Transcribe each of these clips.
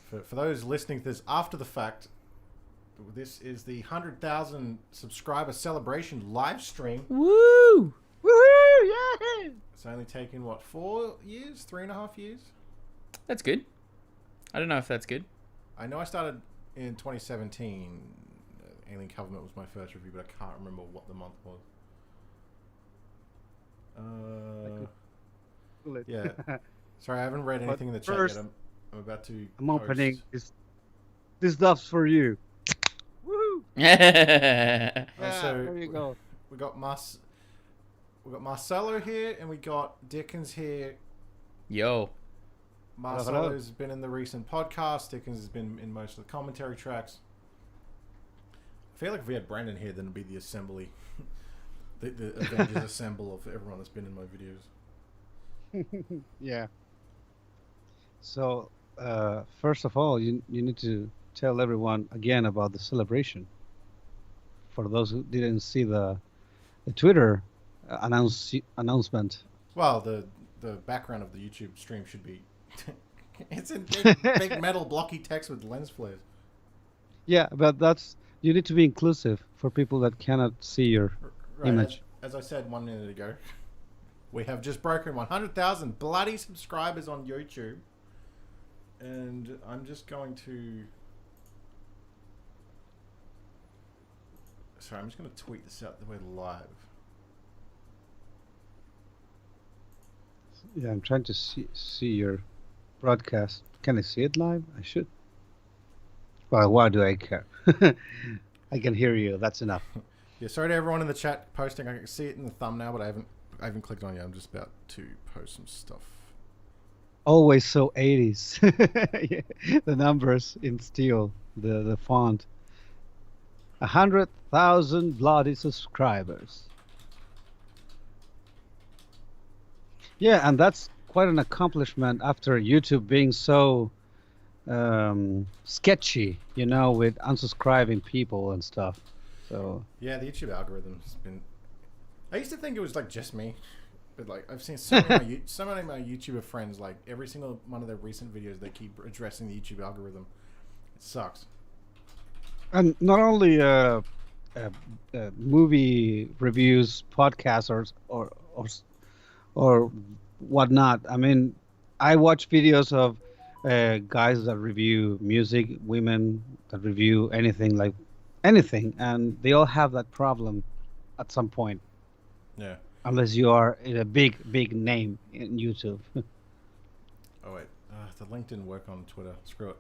For those listening to this after the fact, this is the 100,000 subscriber celebration live stream. Woo! Woohoo! Yeah! It's only taken, what, 4 years? 3.5 years? That's good. I don't know if that's good. I know I started in 2017. Alien Covenant was my first review, but I can't remember what the month was. Yeah. Sorry, I haven't read anything in the chat first, yet. I'm about to. I'm opening this stuff's for you. Woohoo! Yeah. So there you go. We got Marcelo here, and we got Dickens here. Yo. Marcelo's been in the recent podcast. Dickens has been in most of the commentary tracks. I feel like if we had Brandon here, then it'd be the assembly, the Avengers assemble of everyone that's been in my videos. Yeah. So, first of all, you need to tell everyone again about the celebration. For those who didn't see the Twitter announcement. Well, the background of the YouTube stream should be it's in big metal blocky text with lens flares. Yeah, but you need to be inclusive for people that cannot see your image. As I said 1 minute ago, we have just broken 100,000 bloody subscribers on YouTube. And I'm just going to... Sorry, I'm just going to tweet this out that we're live. Yeah, I'm trying to see your broadcast. Can I see it live? I should. Well, why do I care? I can hear you. That's enough. Yeah, sorry to everyone in the chat posting. I can see it in the thumbnail, but I haven't clicked on it yet. I'm just about to post some stuff. Always so 80s. Yeah, the numbers in steel, the font. 100,000 bloody subscribers. Yeah, and that's quite an accomplishment after YouTube being so sketchy, with unsubscribing people and stuff. So yeah, the YouTube algorithm has been. I used to think it was like just me, but like I've seen so many of my YouTuber friends, like every single one of their recent videos, they keep addressing the YouTube algorithm. It sucks. And not only movie reviews, podcasts, or whatnot. I mean, I watch videos of guys that review music, women that review anything, and they all have that problem at some point. Yeah. Unless you are a big name in YouTube. Oh wait, the link didn't work on Twitter. Screw it.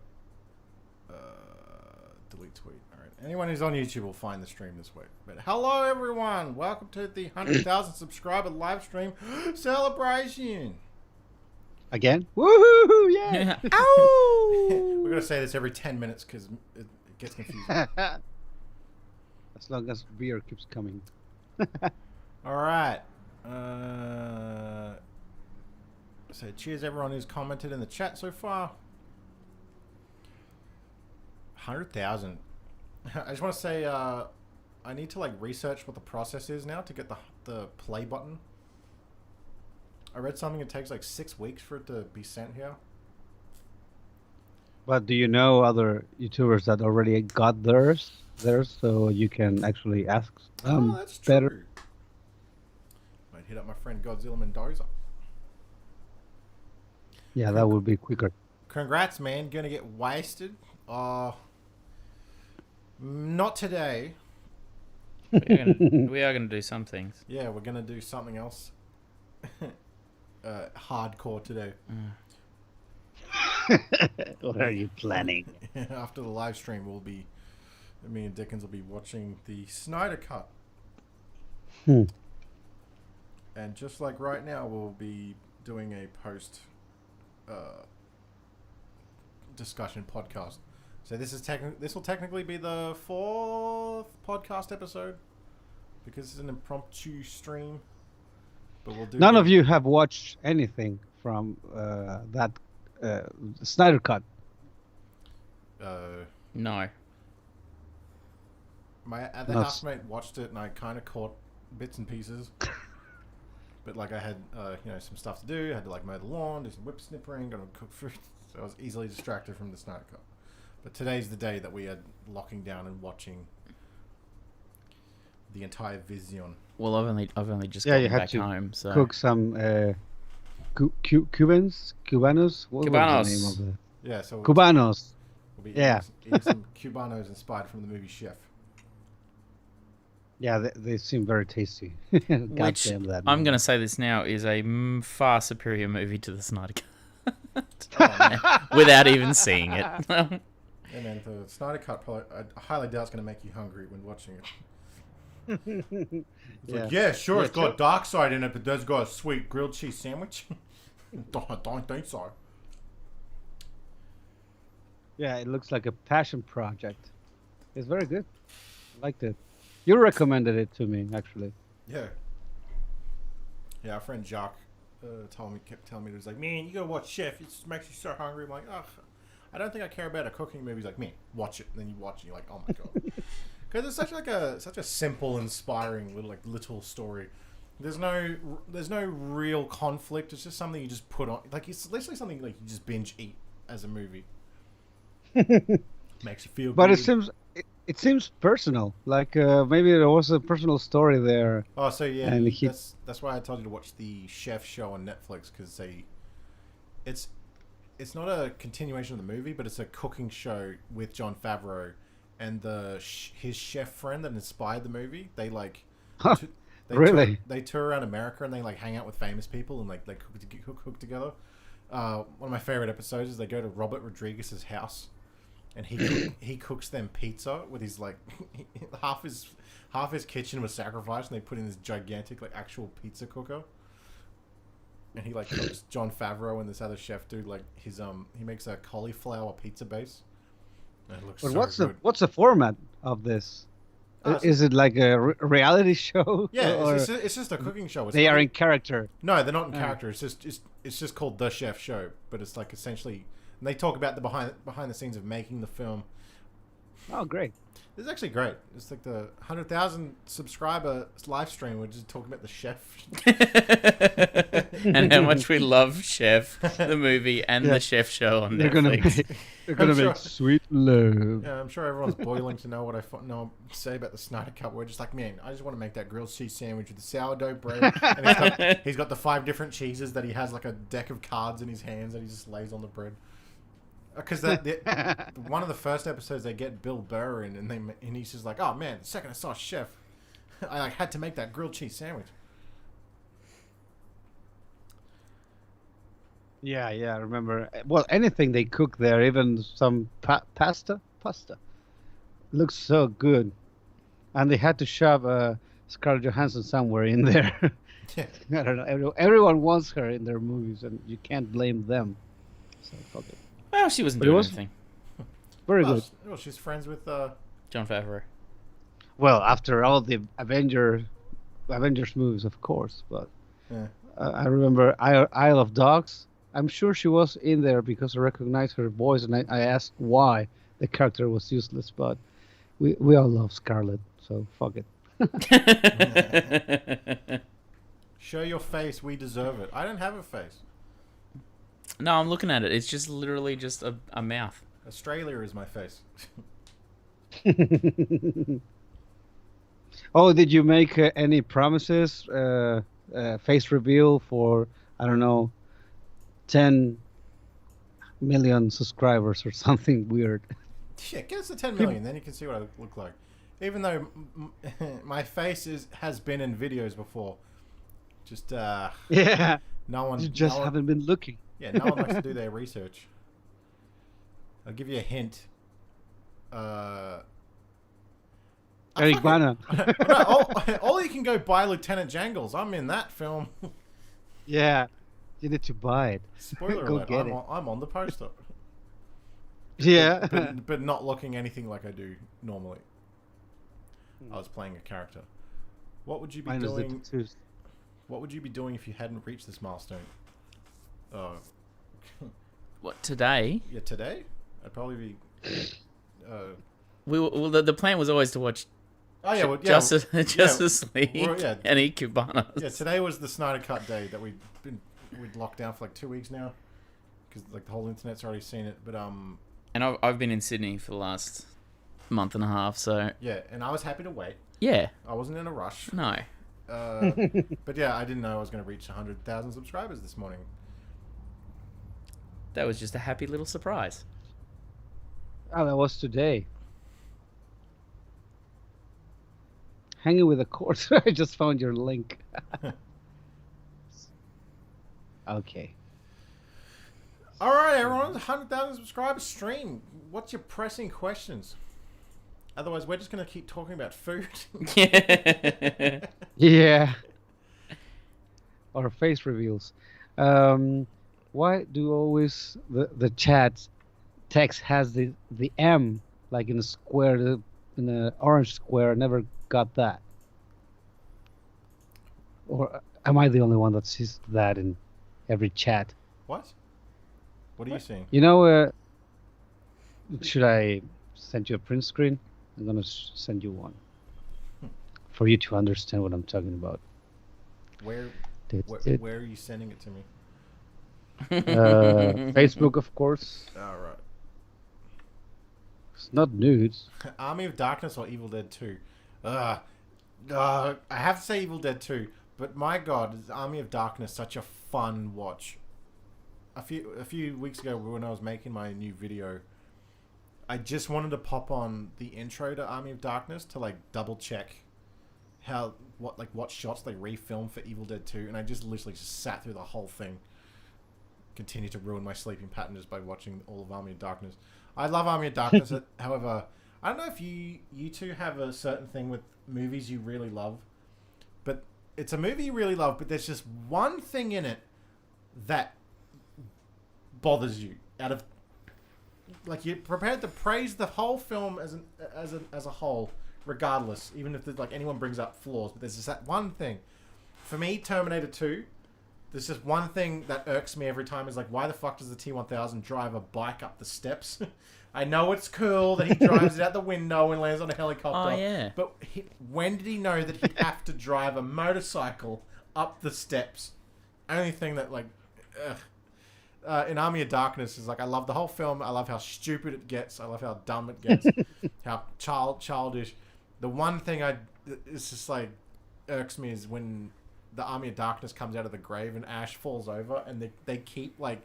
Delete tweet. All right. Anyone who's on YouTube will find the stream this way. But hello everyone, welcome to the 100,000 subscriber live stream celebration. Again? Woohoo! Yeah! Ow! We're gonna say this every 10 minutes because it gets confusing. As long as beer keeps coming. All right. So cheers everyone who's commented in the chat so far. 100,000. I just want to say I need to research what the process is now to get the play button. I read something it takes 6 weeks for it to be sent here. But do you know other YouTubers that already got theirs, so you can actually ask them that's better? true. Might hit up my friend Godzilla Mendoza. Yeah, that would be quicker. Congrats, man. Gonna get wasted. Not today. We are gonna do some things. Yeah, we're gonna do something else. Hardcore today. What are you planning? After the live stream, me and Dickens will be watching the Snyder Cut. And just like right now, we'll be doing a post discussion podcast. So this will technically be the 4th podcast episode because it's an impromptu stream. But we'll do. None of you have watched anything from that Snyder Cut. No. My other housemate watched it, and I kind of caught bits and pieces. But I had some stuff to do. I had to mow the lawn, do some whip snippering, gotta cook food. So I was easily distracted from the Snyder Cut. But today's the day that we are locking down and watching the entire Vision. Well, I've only just Yeah, you gotten had back to home, so Cook some Cubanos. What was the name of the Yeah, so Cubanos? we'll be Yeah. eating some Cubanos inspired from the movie Chef. Yeah, they seem very tasty. God which damn that. I'm movie. gonna say this now is a far superior movie to the Snyder Cut, without even seeing it. And then the Snyder Cut, probably, I highly doubt it's going to make you hungry when watching it. It's like, yeah, sure, it's got dark side in it, but does got a sweet grilled cheese sandwich. don't think so. Yeah, it looks like a passion project. It's very good. I liked it. You recommended it to me, actually. Yeah. Yeah, our friend Jacques kept telling me, it was like, man, you gotta watch Chef. It just makes you so hungry. I'm like, ugh, I don't think I care about a cooking movie. He's like, man, watch it. And then you watch it, and you're like, oh my god. Because it's such a simple, inspiring little story. There's no real conflict. It's just something you just put on. Like, it's literally something like you just binge eat as a movie. Makes you feel But good. it seems personal. Like maybe there was a personal story there. Oh, so yeah, And that's why I told you to watch the Chef show on Netflix, because it's not a continuation of the movie, but it's a cooking show with Jon Favreau and his chef friend that inspired the movie. They like Huh, t- really? they tour around America and they like hang out with famous people and like they cook together. One of my favorite episodes is they go to Robert Rodriguez's house. And he cooks them pizza with his like half his kitchen was sacrificed, and they put in this gigantic like actual pizza cooker. And he like cooks Jon Favreau and this other chef dude like he makes a cauliflower pizza base. And it looks But so good. what's the format of this? Is it like a reality show? Yeah, or it's just a cooking show. they are in character. No, they're not in character. It's just called The Chef Show, but it's like essentially. And they talk about the behind the scenes of making the film. Oh, great! This is actually great. It's like the 100,000 subscriber live stream. We're just talking about the chef. And how much we love Chef, the movie, and the Chef show on Netflix. They're gonna make sweet love. Yeah, I'm sure everyone's boiling to know what say about the Snyder Cut. We're just like, man, I just want to make that grilled cheese sandwich with the sourdough bread. And he's got the 5 different cheeses that he has like a deck of cards in his hands that he just lays on the bread. Because one of the first episodes they get Bill Burr in, and he's just like, oh man, the second I saw Chef, I like had to make that grilled cheese sandwich. Yeah, I remember. Well, anything they cook there, even some pasta, looks so good. And they had to shove Scarlett Johansson somewhere in there. Yeah. I don't know. Everyone wants her in their movies, and you can't blame them. So fuck it. Well, she wasn't But it doing was- anything. Very good. Well, she's friends with Jon Favreau. Well, after all the Avengers movies, of course. But yeah. I remember Isle of Dogs. I'm sure she was in there because I recognized her voice, and I asked why the character was useless. But we all love Scarlett, so fuck it. Show your face, we deserve it. I don't have a face. No, I'm looking at it. It's just literally just a mouth. Australia is my face. Oh, did you make any promises? Face reveal for, I don't know, 10 million subscribers or something weird. Yeah, get us to 10 million, then you can see what I look like. Even though my face has been in videos before. Just, Yeah. no one... You just haven't been looking. Yeah, no one likes to do their research. I'll give you a hint. Eric Bana. All you can go buy Lieutenant Jangles. I'm in that film. Yeah. You need to buy it. Spoiler Go alert, get I'm on the poster. Yeah. But not looking anything like I do normally. I was playing a character. What would you be Minus the doing? tattoos. What would you be doing if you hadn't reached this milestone? What, today? Yeah, today? I'd probably be... The plan was always to watch Justice League and eat Cubanos. Yeah, today was the Snyder Cut day that we'd locked down for like 2 weeks now. because like the whole internet's already seen it. But And I've been in Sydney for the last month and a half, so yeah, and I was happy to wait. yeah, I wasn't in a rush. no. But yeah, I didn't know I was going to reach 100,000 subscribers this morning. That was just a happy little surprise. Oh, that was today. Hanging with the Cordz. I just found your link. Okay. All right, everyone, 100,000 subscribers stream. What's your pressing questions? Otherwise, we're just going to keep talking about food. Yeah. Yeah. Or face reveals. Why do always the chat text has the M like in a square, in the orange square? I never got that. Or am I the only one that sees that in every chat? What? What are you seeing? You know, should I send you a print screen? I'm gonna send you one for you to understand what I'm talking about. Where are you sending it to me? Facebook, of course. All right. It's not nudes. Army of Darkness or Evil Dead 2? I have to say Evil Dead 2, but my God, is Army of Darkness such a fun watch. A few weeks ago when I was making my new video, I just wanted to pop on the intro to Army of Darkness to like double check what shots they refilmed for Evil Dead 2, and I just literally just sat through the whole thing. Continue to ruin my sleeping pattern just by watching all of Army of Darkness. I love Army of Darkness. However, I don't know if you two have a certain thing with movies you really love, but it's a movie you really love, but there's just one thing in it that bothers you. Out of like, you're prepared to praise the whole film as a whole, regardless, even if there's like anyone brings up flaws. But there's just that one thing. For me, Terminator 2. There's just one thing that irks me every time is like, why the fuck does the T-1000 drive a bike up the steps? I know it's cool that he drives it out the window and lands on a helicopter. Oh, yeah. But when did he know that he'd have to drive a motorcycle up the steps? Only thing that like, in Army of Darkness is like, I love the whole film. I love how stupid it gets. I love how dumb it gets. How childish. The one thing it's just like irks me is when the Army of Darkness comes out of the grave and Ash falls over and they keep like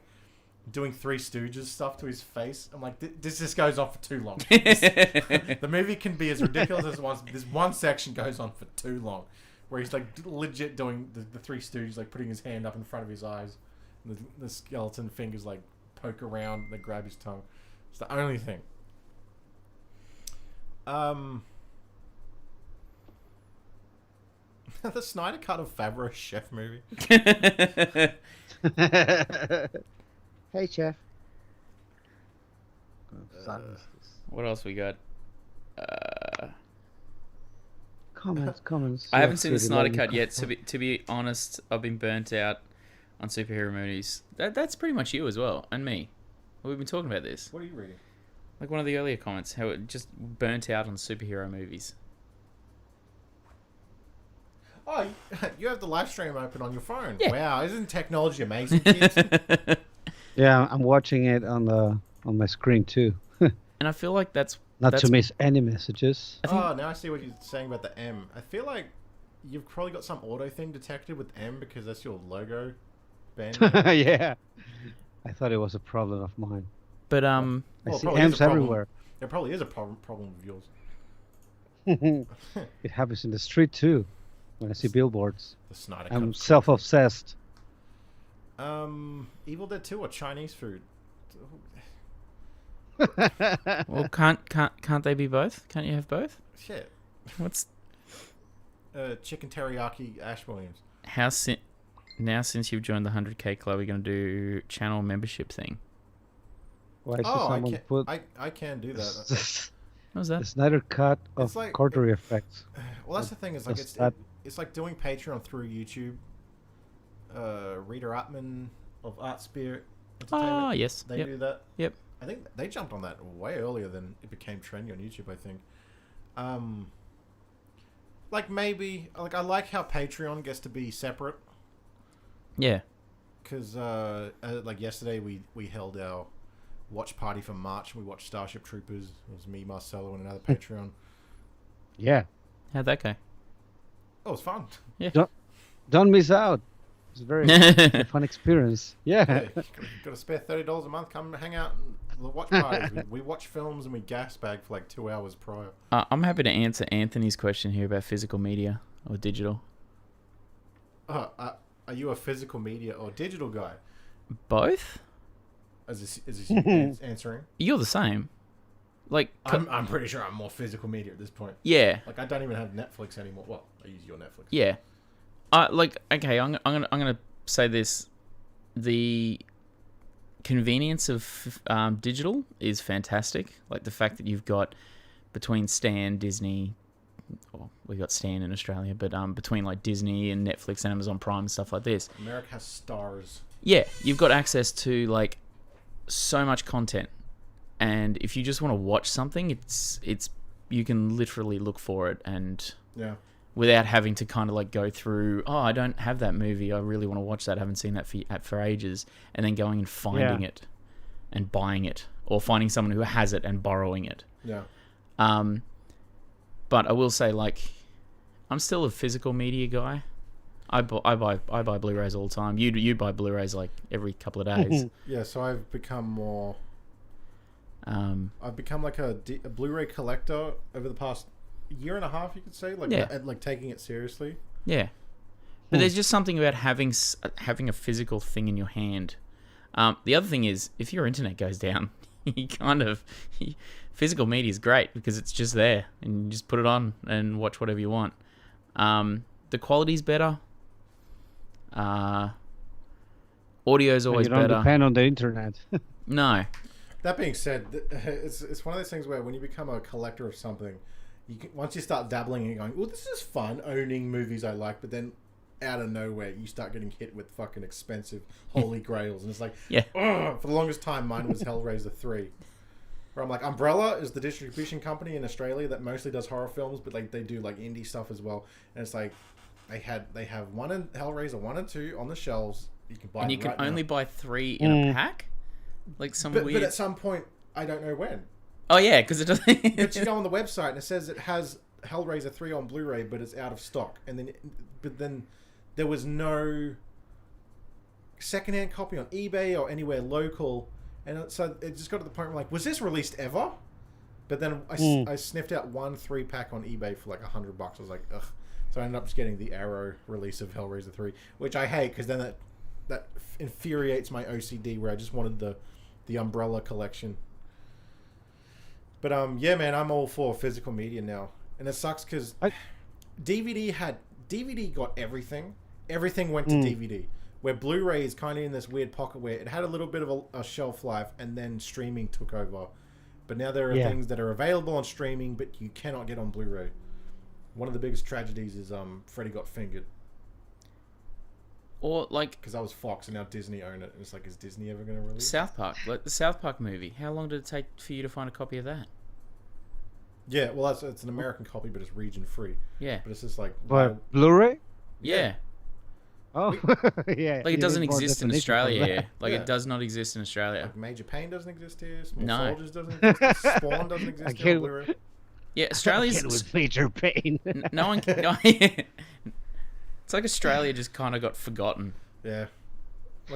doing Three Stooges stuff to his face. I'm like, this just goes on for too long. The movie can be as ridiculous as it wants. This one section goes on for too long, where he's like legit doing the Three Stooges, like putting his hand up in front of his eyes, and the skeleton fingers like poke around and they grab his tongue. It's the only thing. The Snyder Cut of Favreau's Chef movie. Hey, Chef. What else we got? Comments. I haven't seen the Snyder Cut yet. To be honest, I've been burnt out on superhero movies. That's pretty much you as well, and me. We've been talking about this. What are you reading? Like one of the earlier comments, how it just burnt out on superhero movies. Oh, you have the live stream open on your phone. Yeah. Wow, isn't technology amazing, kids? Yeah, I'm watching it on my screen too. And I feel like that's to miss any messages. Oh, now I see what you're saying about the M. I feel like you've probably got some auto thing detected with M because that's your logo band. Yeah. I thought it was a problem of mine. But I Well, it see probably is M's a problem. everywhere. There probably is a problem with yours. It happens in the street too. When I see billboards, The Snyder I'm Cut. self-obsessed. Evil Dead 2 or Chinese food? well, can't they be both? Can't you have both? Shit. What's Chicken teriyaki Ash Williams. now since you've joined the 100K club, we're going to do channel membership thing. Why should Oh, someone put I can do that. What was the that? Snyder Cut of It's like- quarterly effects? Well, that's the thing is like What's that? it's like doing Patreon through YouTube. Rita Atman of Art Spirit Entertainment. Oh, yes. They Yep. do that. Yep. I think they jumped on that way earlier than it became trendy on YouTube, I think. Like maybe like I like how Patreon gets to be separate. Yeah. because like yesterday we held our watch party for March. We watched Starship Troopers. It was me, Marcelo, and another Patreon. Yeah. How'd that go? Oh, it was fun. Yeah. Don't miss out. It's a very fun experience. Yeah. Got to spare $30 a month. Come hang out at the watch parties. We watch films and we gas bag for like 2 hours prior. I'm happy to answer Anthony's question here about physical media or digital. Are you a physical media or digital guy? Both? Is this you answering? You're the same. Like I'm pretty sure I'm more physical media at this point. Yeah. Like I don't even have Netflix anymore. Well, I use your Netflix. Yeah. Okay, I'm gonna say this: the convenience of digital is fantastic. Like the fact that you've got between Stan, Disney, well, we got Stan in Australia, but between like Disney and Netflix and Amazon Prime and stuff like this. America has stars. Yeah, you've got access to like so much content, and if you just want to watch something, it's you can literally look for it and without having to kind of like go through, oh, I don't have that movie, I really want to watch that, I haven't seen that for ages, and then going and finding it and buying it, or finding someone who has it and borrowing it. Yeah. But I will say, like, I'm still a physical media guy. I buy Blu-rays all the time. You buy Blu-rays like every couple of days. Yeah, so I've become more. I've become like a Blu-ray collector over the past year and a half, you could say. Like taking it seriously. Yeah, but there's just something about having a physical thing in your hand. The other thing is, if your internet goes down, physical media is great because it's just there and you just put it on and watch whatever you want. The quality's better. Audio's always better. You don't depend on the internet. No. That being said, it's one of those things where when you become a collector of something, once you start dabbling and going, "Oh, this is fun," owning movies I like, but then out of nowhere you start getting hit with fucking expensive holy grails, and it's like, ugh. For the longest time, mine was Hellraiser 3. Where I'm like, Umbrella is the distribution company in Australia that mostly does horror films, but like they do like indie stuff as well. And it's like they have Hellraiser 1 and 2 on the shelves. You can buy, and you can only buy 3 in a pack. Like weird. But at some point, I don't know when. Oh yeah, because it doesn't. But you go on the website and it says it has Hellraiser 3 on Blu-ray, but it's out of stock. But then there was no secondhand copy on eBay or anywhere local. And so it just got to the point where, like, was this released ever? But then I sniffed out 1 3-pack on eBay for like $100. I was like, ugh. So I ended up just getting the Arrow release of Hellraiser 3, which I hate because then that infuriates my OCD where I just wanted the Umbrella collection. But yeah, man, I'm all for physical media now. And it sucks because DVD got everything. Everything went to DVD. Where Blu-ray is kind of in this weird pocket where it had a little bit of a shelf life and then streaming took over. But now there are things that are available on streaming but you cannot get on Blu-ray. One of the biggest tragedies is Freddy Got Fingered. Or like... Because that was Fox and now Disney own it. And it's like, is Disney ever going to release South Park. Like the South Park movie. How long did it take for you to find a copy of that? Yeah, well, it's an American copy, but it's region free. Yeah. But it's just like... But Blu-ray? Yeah. Oh, yeah. Like it doesn't exist in Australia here. Like it does not exist in Australia. Like Major Pain doesn't exist here. Small No. Soldiers doesn't exist. Spawn doesn't exist here on Blu-ray. Yeah, Australia's... with Major Pain. No one can... No, it's like Australia just kind of got forgotten. Yeah.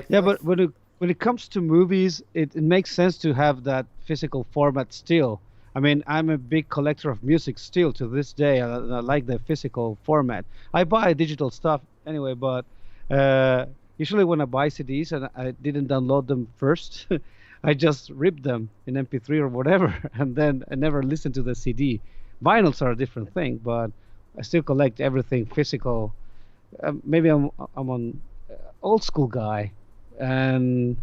But when it comes to movies, it makes sense to have that physical format still. I mean, I'm a big collector of music still to this day. I like the physical format. I buy digital stuff anyway, but usually when I buy CDs and I didn't download them first, I just rip them in MP3 or whatever, and then I never listen to the CD. Vinyls are a different thing, but I still collect everything physical. Maybe I'm an old school guy, and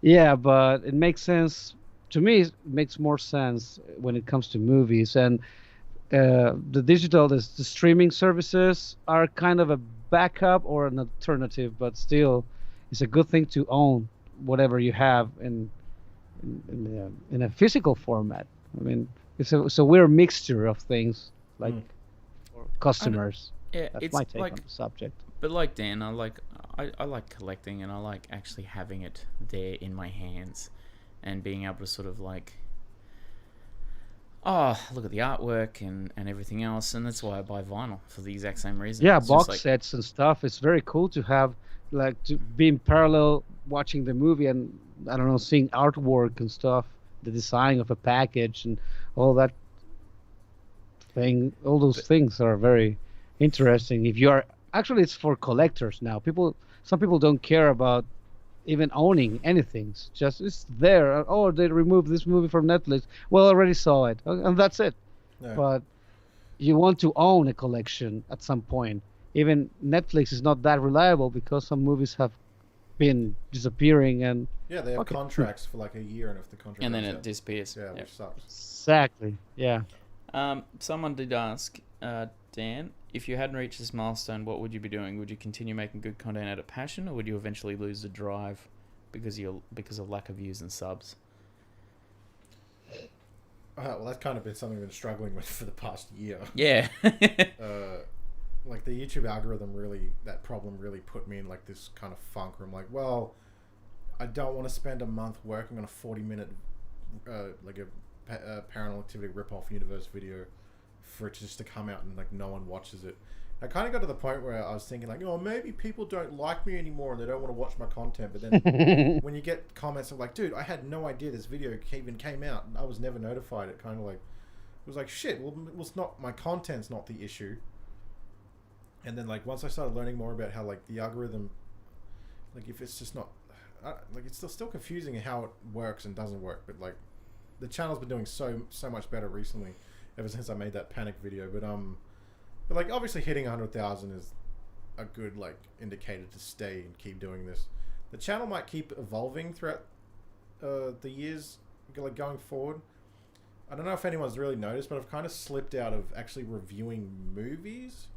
yeah, but it makes sense. To me, it makes more sense when it comes to movies, and the digital, the streaming services are kind of a backup or an alternative, but still, it's a good thing to own whatever you have in a physical format. I mean, it's a weird mixture of things, like for customers. Yeah, That's it's my take like on the subject. But like Dan, I like collecting, and I like actually having it there in my hands and being able to sort of like, look at the artwork and everything else, and that's why I buy vinyl, for the exact same reason. Yeah, It's box like, sets and stuff. It's very cool to have, like, to be in parallel watching the movie and, I don't know, seeing artwork and stuff, the design of a package and all that thing. All those things are very interesting. If you are actually, it's for collectors now. Some people don't care about even owning anything. It's there. Oh, they removed this movie from Netflix. Well, I already saw it, and that's it. Yeah. But you want to own a collection at some point. Even Netflix is not that reliable because some movies have been disappearing, and yeah, they have contracts for like a year, and if the contract and then it disappears. Yeah, which sucks. Exactly. Yeah. Someone did ask, Dan, if you hadn't reached this milestone, what would you be doing? Would you continue making good content out of passion, or would you eventually lose the drive because of lack of views and subs? Well, that's kind of been something I've been struggling with for the past year. Yeah. Like the YouTube algorithm that problem really put me in like this kind of funk where I'm like, well, I don't want to spend a month working on a 40-minute like a Paranormal Activity rip-off universe video for it just to come out and like no one watches it. I kind of got to the point where I was thinking like, oh, maybe people don't like me anymore and they don't want to watch my content. But then when you get comments of like, dude, I had no idea this video even came out and I was never notified. It kind of like, it was like, shit, well, it's not, my content's not the issue. And then like once I started learning more about how like the algorithm, like if it's just not, like it's still confusing how it works and doesn't work. But like the channel's been doing so much better recently, ever since I made that panic video. But like obviously hitting 100,000 is a good like indicator to stay and keep doing this. The channel might keep evolving throughout the years like going forward. I don't know if anyone's really noticed, but I've kind of slipped out of actually reviewing movies.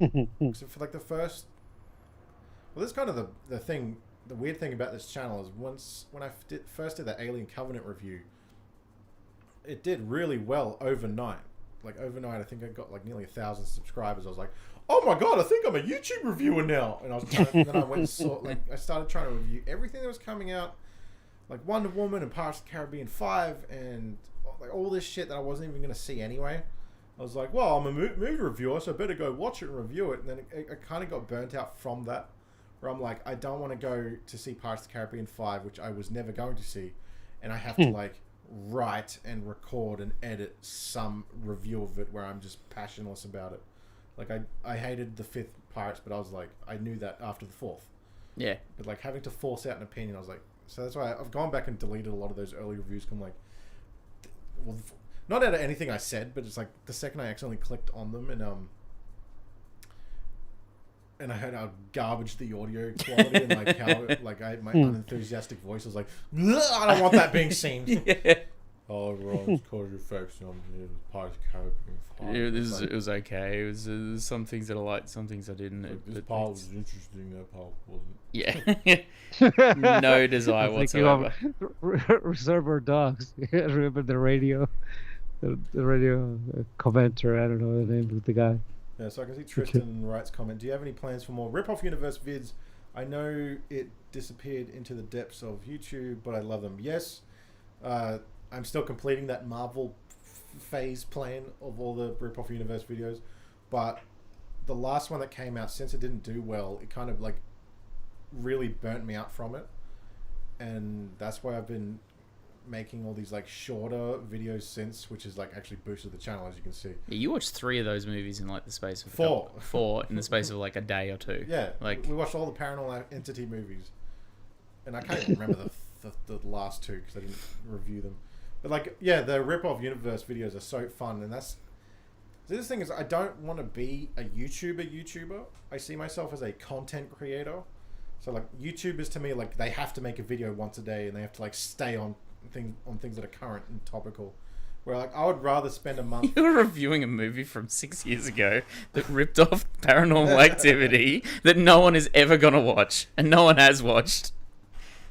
So for like the first, well, this is kind of the thing. The weird thing about this channel is when I first did that Alien Covenant review, it did really well overnight. Like overnight, I think I got like nearly 1,000 subscribers. I was like, oh my god, I think I'm a YouTube reviewer now. And then I went and saw, like, I started trying to review everything that was coming out, like Wonder Woman and Pirates of the Caribbean 5 and like all this shit that I wasn't even going to see anyway. I was like, well, I'm a movie reviewer, so I better go watch it and review it. And then I kind of got burnt out from that, where I'm like, I don't want to go to see Pirates of the Caribbean 5, which I was never going to see, and I have to like write and record and edit some review of it where I'm just passionless about it. Like I hated the 5th Pirates, but I was like, I knew that after the 4th. Yeah. But like having to force out an opinion, I was like, so that's why I've gone back and deleted a lot of those early reviews. I'm like, well, not out of anything I said, but it's like the second I accidentally clicked on them and I heard how garbage the audio quality and like how like my unenthusiastic voice was like, I don't want that being seen. Yeah. Oh, Ron, it's cause your folks on Pirates of the Caribbean. It was okay. It was some things that I liked, some things I didn't. Like, this part was interesting, that part wasn't. Yeah. No desire whatsoever. Reservoir Dogs. Remember the radio? The radio commenter, I don't know the name of the guy. Yeah, so I can see Tristan writes comment. Do you have any plans for more Rip-Off Universe vids? I know it disappeared into the depths of YouTube, but I love them. Yes, I'm still completing that Marvel phase plan of all the Rip-Off Universe videos, but the last one that came out, since it didn't do well, it kind of like really burnt me out from it, and that's why I've been making all these like shorter videos since, which is like actually boosted the channel, as you can see. Yeah, you watched 3 of those movies in like the space of four in the space of like a day or 2. Yeah, like we watched all the Paranormal Entity movies, and I can't even remember the last 2 because I didn't review them. But like, yeah, the Rip-Off Universe videos are so fun, and that's this thing is I don't want to be a YouTuber. I see myself as a content creator. So like YouTubers to me, like they have to make a video once a day, and they have to like stay on things that are current and topical. Where like I would rather spend a month. You were reviewing a movie from 6 years ago that ripped off Paranormal Activity that no one is ever gonna watch, and no one has watched.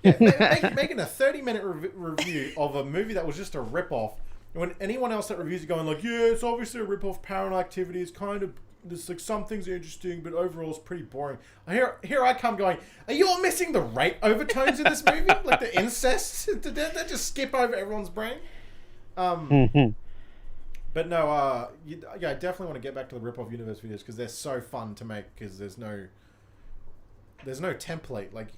Yeah, making a 30-minute review of a movie that was just a rip-off. When anyone else that reviews it going like, yeah, it's obviously a rip-off, Paranormal Activity is kind of there's like some things are interesting, but overall it's pretty boring. Here I come going, are you all missing the rape overtones in this movie? Like the incest? Did that just skip over everyone's brain? But no, I definitely want to get back to the Rip-Off Universe videos because they're so fun to make because there's no template. Like,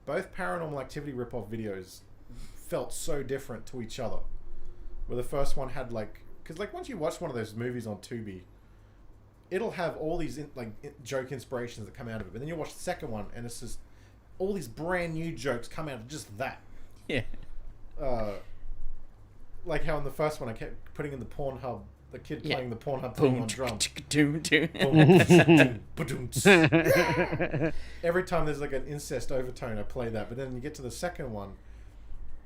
both Paranormal Activity Rip-Off videos felt so different to each other. Where the first one had like... Because like once you watch one of those movies on Tubi, it'll have all these joke inspirations that come out of it. But then you watch the second one and it's just... all these brand new jokes come out of just that. Yeah. Like how in the first one I kept putting in the Pornhub, the kid playing the Pornhub thing on drums. Every time there's like an incest overtone, I play that. But then you get to the second one,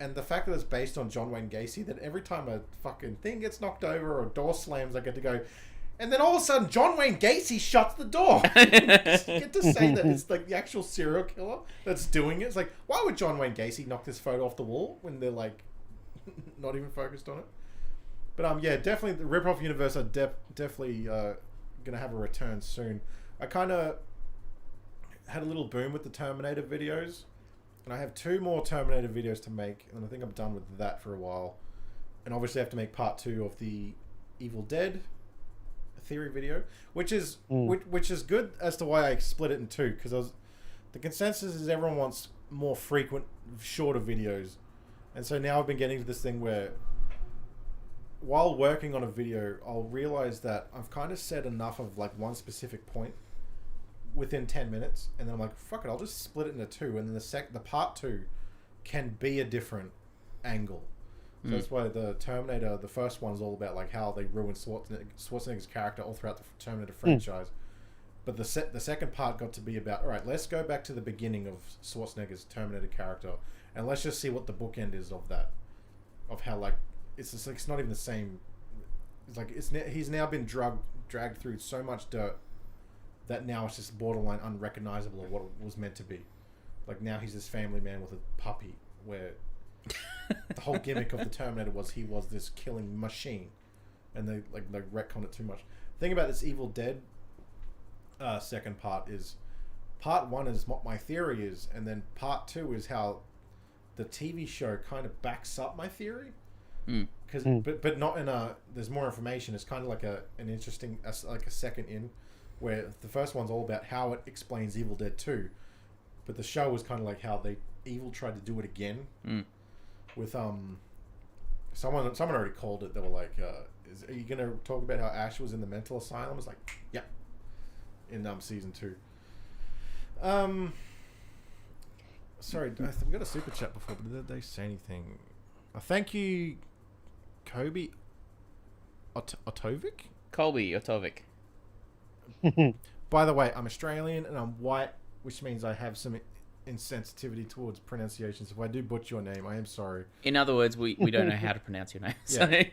and the fact that it's based on John Wayne Gacy, that every time a fucking thing gets knocked over or a door slams, I get to go, and then all of a sudden John Wayne Gacy shuts the door. You get to say that it's like the actual serial killer that's doing it. It's like, why would John Wayne Gacy knock this photo off the wall when they're like not even focused on it? But yeah, definitely the Rip-Off Universe are definitely gonna have a return soon. I kind of had a little boom with the Terminator videos, and I have 2 more Terminator videos to make, and I think I'm done with that for a while. And obviously I have to make part 2 of the Evil Dead theory video, which is good as to why I split it in 2, because the consensus is everyone wants more frequent, shorter videos. And so now I've been getting to this thing where while working on a video, I'll realize that I've kind of said enough of like one specific point within 10 minutes, and then I'm like, fuck it, I'll just split it into 2, and then the part 2 can be a different angle. So that's why the Terminator, the first one, is all about like how they ruined Schwarzenegger's character all throughout the Terminator franchise. But the second part got to be about, all right, let's go back to the beginning of Schwarzenegger's Terminator character, and let's just see what the bookend is of that, of how like it's just like it's not even the same. It's like he's now been dragged through so much dirt that now it's just borderline unrecognizable of what it was meant to be. Like now he's this family man with a puppy, where the whole gimmick of the Terminator was he was this killing machine, and they retconned it too much. The thing about this Evil Dead second part is, part 1 is what my theory is, and then part 2 is how the TV show kind of backs up my theory. But not in a, there's more information. It's kind of like an interesting, like a second in, where the first one's all about how it explains Evil Dead 2, but the show was kind of like how Evil tried to do it again. With someone already called it. They were like, are you gonna talk about how Ash was in the mental asylum? It's like, yeah, in season 2. Sorry, we got a super chat before, but did they say anything? Thank you, Kobe Otovic? Colby Otovic. By the way, I'm Australian and I'm white, which means I have some insensitivity towards pronunciations. If I do butcher your name, I am sorry. In other words, we don't know how to pronounce your name. So. Yeah.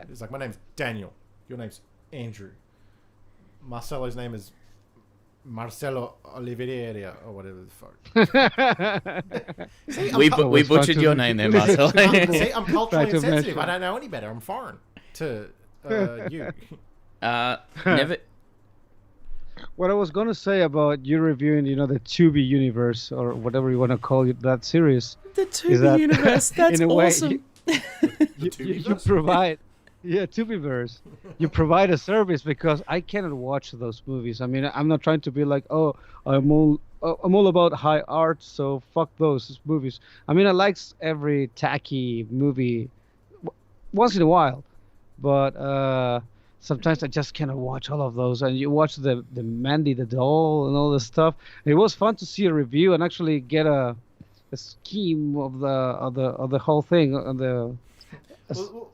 It's like, my name's Daniel. Your name's Andrew. Marcelo's name is Marcelo Oliveira or whatever the fuck. See, we butchered your name there, Marcelo. See, I'm culturally insensitive. I don't know any better. I'm foreign to you. Never. What I was going to say about you reviewing, the Tubi universe or whatever you want to call it, that series. The Tubi universe. That's in a awesome. Way, you provide, Tubiverse. You provide a service because I cannot watch those movies. I mean, I'm not trying to be like, oh, I'm all about high art, so fuck those movies. I mean, I like every tacky movie once in a while, but sometimes I just cannot watch all of those. And you watch the Mandy the Doll and all this stuff. It was fun to see a review and actually get a scheme of the whole thing, on the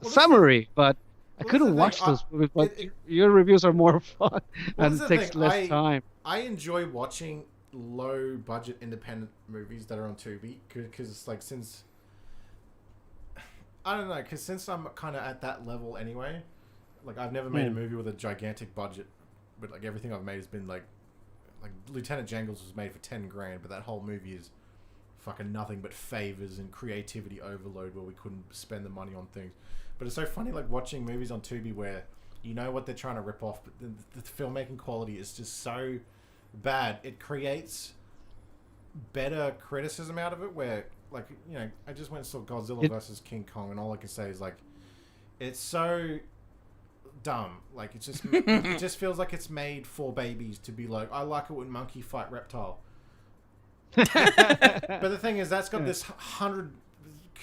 summary. But I couldn't watch those movies. But your reviews are more fun and it takes less time. I enjoy watching low budget independent movies that are on Tubi because it's like since I'm kind of at that level anyway. Like I've never made a movie with a gigantic budget, but like everything I've made has been like Lieutenant Jangles was made for 10 grand, but that whole movie is fucking nothing but favors and creativity overload where we couldn't spend the money on things. But it's so funny like watching movies on Tubi where You know what they're trying to rip off, but the filmmaking quality is just so bad. It creates better criticism out of it where, like, you know, I just went and saw Godzilla versus King Kong, and all I can say is, like, it's so dumb. Like, it's just it just feels like it's made for babies to be like, I like it when monkey fight reptile. But the thing is, that's got this 100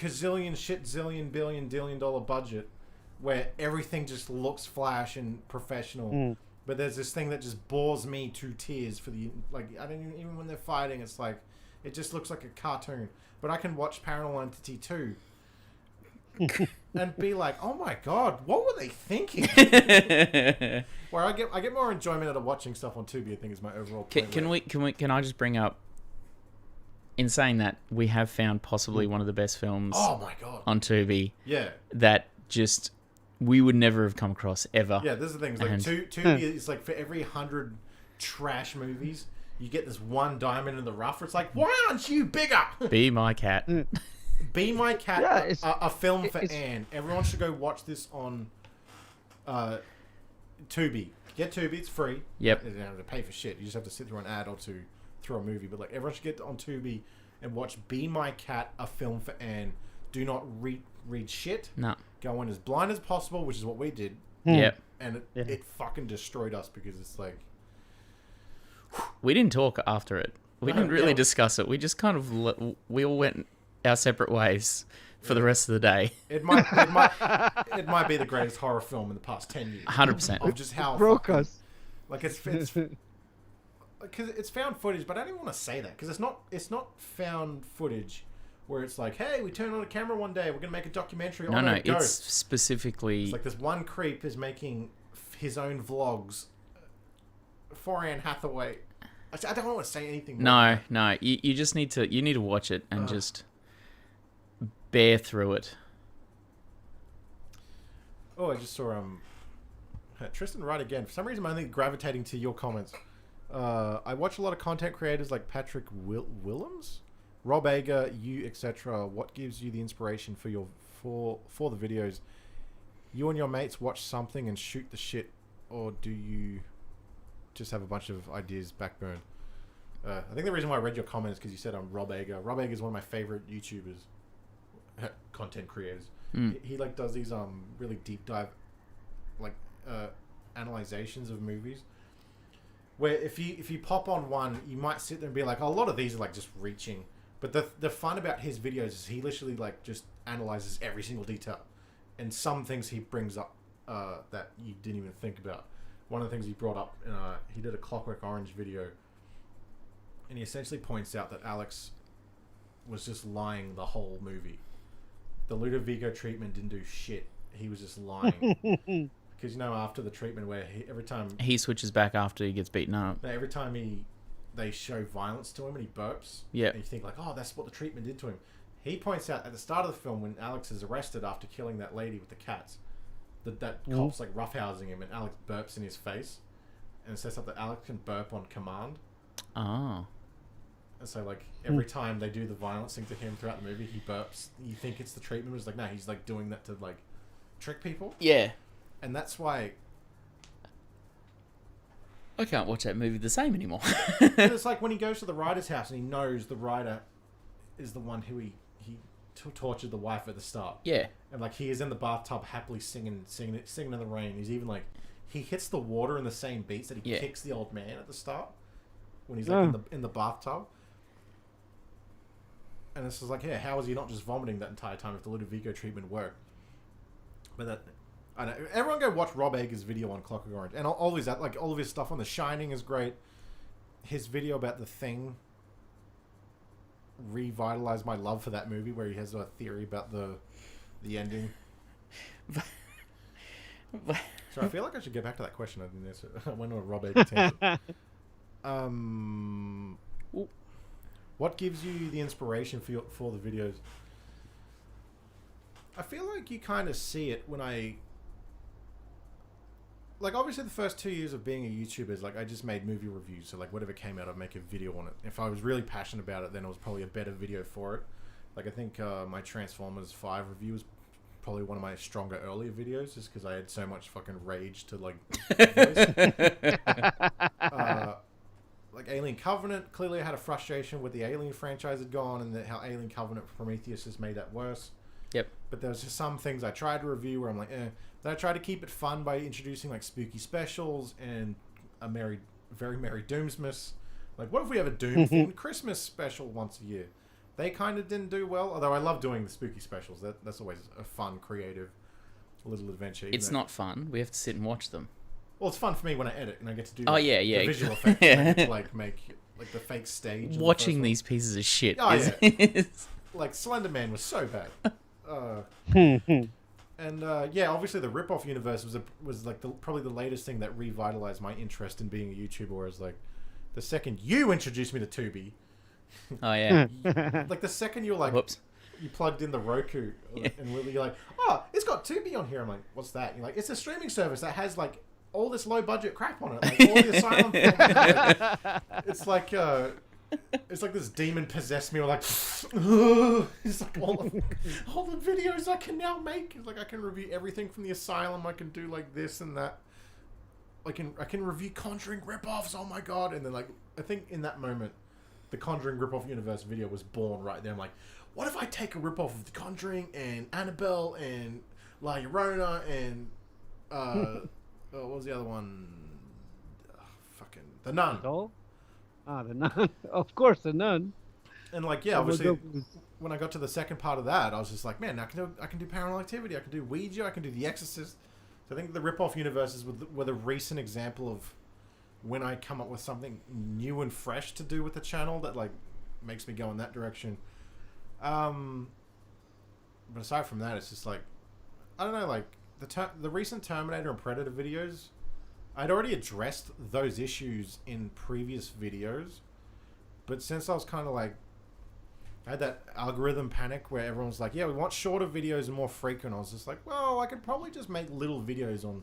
gazillion shit zillion billion dillion dollar budget where everything just looks flash and professional. But there's this thing that just bores me to tears for the, like, I don't even when they're fighting, it's like, it just looks like a cartoon. But I can watch Paranormal Entity 2 and be like, oh my god, what were they thinking? Where I get more enjoyment out of watching stuff on Tubi, I think, is my overall point. Can I just bring up, in saying that, we have found possibly one of the best films oh my god on Tubi. Yeah. That just we would never have come across ever. Yeah, this is the thing. It's like Tubi is like for every 100 trash movies, you get this one diamond in the rough. It's like, why aren't you bigger? Be My Cat. Be My Cat. Yeah, a film for Anne. Everyone should go watch this on Tubi. Get Tubi. It's free. Yep. You don't have to pay for shit. You just have to sit through an ad or two through a movie. But like, everyone should get on Tubi and watch Be My Cat, a film for Anne. Do not read shit. No. Go in as blind as possible, which is what we did. Yep. And it fucking destroyed us because it's like... We didn't talk after it. We didn't really discuss it. We just kind of... We all went our separate ways for the rest of the day. It might be the greatest horror film in the past 10 years. 100%. Of just how... broke us. Like, it's because it's found footage, but I don't even want to say that because it's not found footage where it's like, hey, we turned on a camera one day, we're gonna make a documentary. No, it's specifically. It's like this one creep is making his own vlogs for Anne Hathaway. I don't want to say anything more. No, you just need to watch it and just bear through it. Oh, I just saw Tristan right again. For some reason, I'm only gravitating to your comments. I watch a lot of content creators like Patrick Willems, Rob Ager, you, etc. What gives you the inspiration for the videos? You and your mates watch something and shoot the shit, or do you just have a bunch of ideas backburned? I think the reason why I read your comments is because you said I'm Rob Ager. Rob Ager is one of my favorite YouTubers, content creators. He like does these really deep dive like analyzations of movies. Where if you pop on one, you might sit there and be like, oh, a lot of these are like just reaching. But the fun about his videos is he literally like just analyzes every single detail, and some things he brings up that you didn't even think about. One of the things he brought up, he did a Clockwork Orange video, and he essentially points out that Alex was just lying the whole movie. The Ludovico treatment didn't do shit. He was just lying. Because, you know, after the treatment where every time... He switches back after he gets beaten up. Every time they show violence to him and he burps, and you think like, oh, that's what the treatment did to him. He points out at the start of the film when Alex is arrested after killing that lady with the cats, that cop's like roughhousing him and Alex burps in his face, and it sets up that Alex can burp on command. Oh. And so like every time they do the violence thing to him throughout the movie, he burps. You think it's the treatment, but it's like, no, he's like doing that to like trick people. Yeah. And that's why I can't watch that movie the same anymore. It's like when he goes to the writer's house and he knows the writer is the one who he tortured the wife at the start. Yeah. And like he is in the bathtub happily singing in the rain. He's even like he hits the water in the same beats that he kicks the old man at the start when he's like in the bathtub. And it's just like, yeah, how is he not just vomiting that entire time if the Ludovico treatment worked? But that. I know. Everyone go watch Rob Ager's video on Clockwork Orange, and all of his stuff on The Shining is great. His video about The Thing revitalized my love for that movie, where he has a theory about the ending. So I feel like I should get back to that question. I didn't answer. I went on a Rob Ager tangent. What gives you the inspiration for the videos? I feel like you kind of see it when like, obviously the first 2 years of being a YouTuber is like I just made movie reviews, so like whatever came out I'd make a video on it. If I was really passionate about it, then it was probably a better video for it. Like I think my Transformers 5 review was probably one of my stronger earlier videos, just because I had so much fucking rage to like voice. Like Alien Covenant, clearly I had a frustration with the Alien franchise had gone, and how Alien Covenant Prometheus has made that worse. Yep. But there was just some things I tried to review where I'm like, eh. Then I tried to keep it fun by introducing like spooky specials and a very merry Doomsmas. Like, what if we have a Doom-themed Christmas special once a year? They kind of didn't do well, although I love doing the spooky specials. That's always a fun, creative little adventure. It's not fun. We have to sit and watch them. Well, it's fun for me when I edit and I get to do the visual effects. And I get to like make like the fake stage. Watching these pieces of shit. Like Slender Man was so bad. And obviously the Rip-Off universe was like probably the latest thing that revitalized my interest in being a YouTuber. Whereas like the second you introduced me to Tubi, oh yeah, like the second you were like, whoops, you plugged in the Roku and you're like, oh, it's got Tubi on here. I'm like, what's that? And you're like, it's a streaming service that has like all this low budget crap on it, like all the Asylum films. It's like this demon possessed me. Or like, it's like all the videos I can now make. It's like I can review everything from the Asylum. I can do like this and that. I can review Conjuring rip-offs. Oh my god! And then like I think in that moment, the Conjuring rip-off universe video was born right there. I'm like, what if I take a rip-off of the Conjuring and Annabelle and La Llorona and what was the other one? Fucking The Nun. The Nun. Of course, The Nun. And like, yeah, obviously, when I got to the second part of that, I was just like, man, I can do Paranormal Activity, I can do Ouija, I can do The Exorcist. So I think the rip-off universes were the recent example of when I come up with something new and fresh to do with the channel that like makes me go in that direction. But aside from that, it's just like, I don't know, like the recent Terminator and Predator videos, I'd already addressed those issues in previous videos, but since I was kind of like, I had that algorithm panic where everyone's like, yeah, we want shorter videos and more frequent. I was just like, well, I could probably just make little videos on,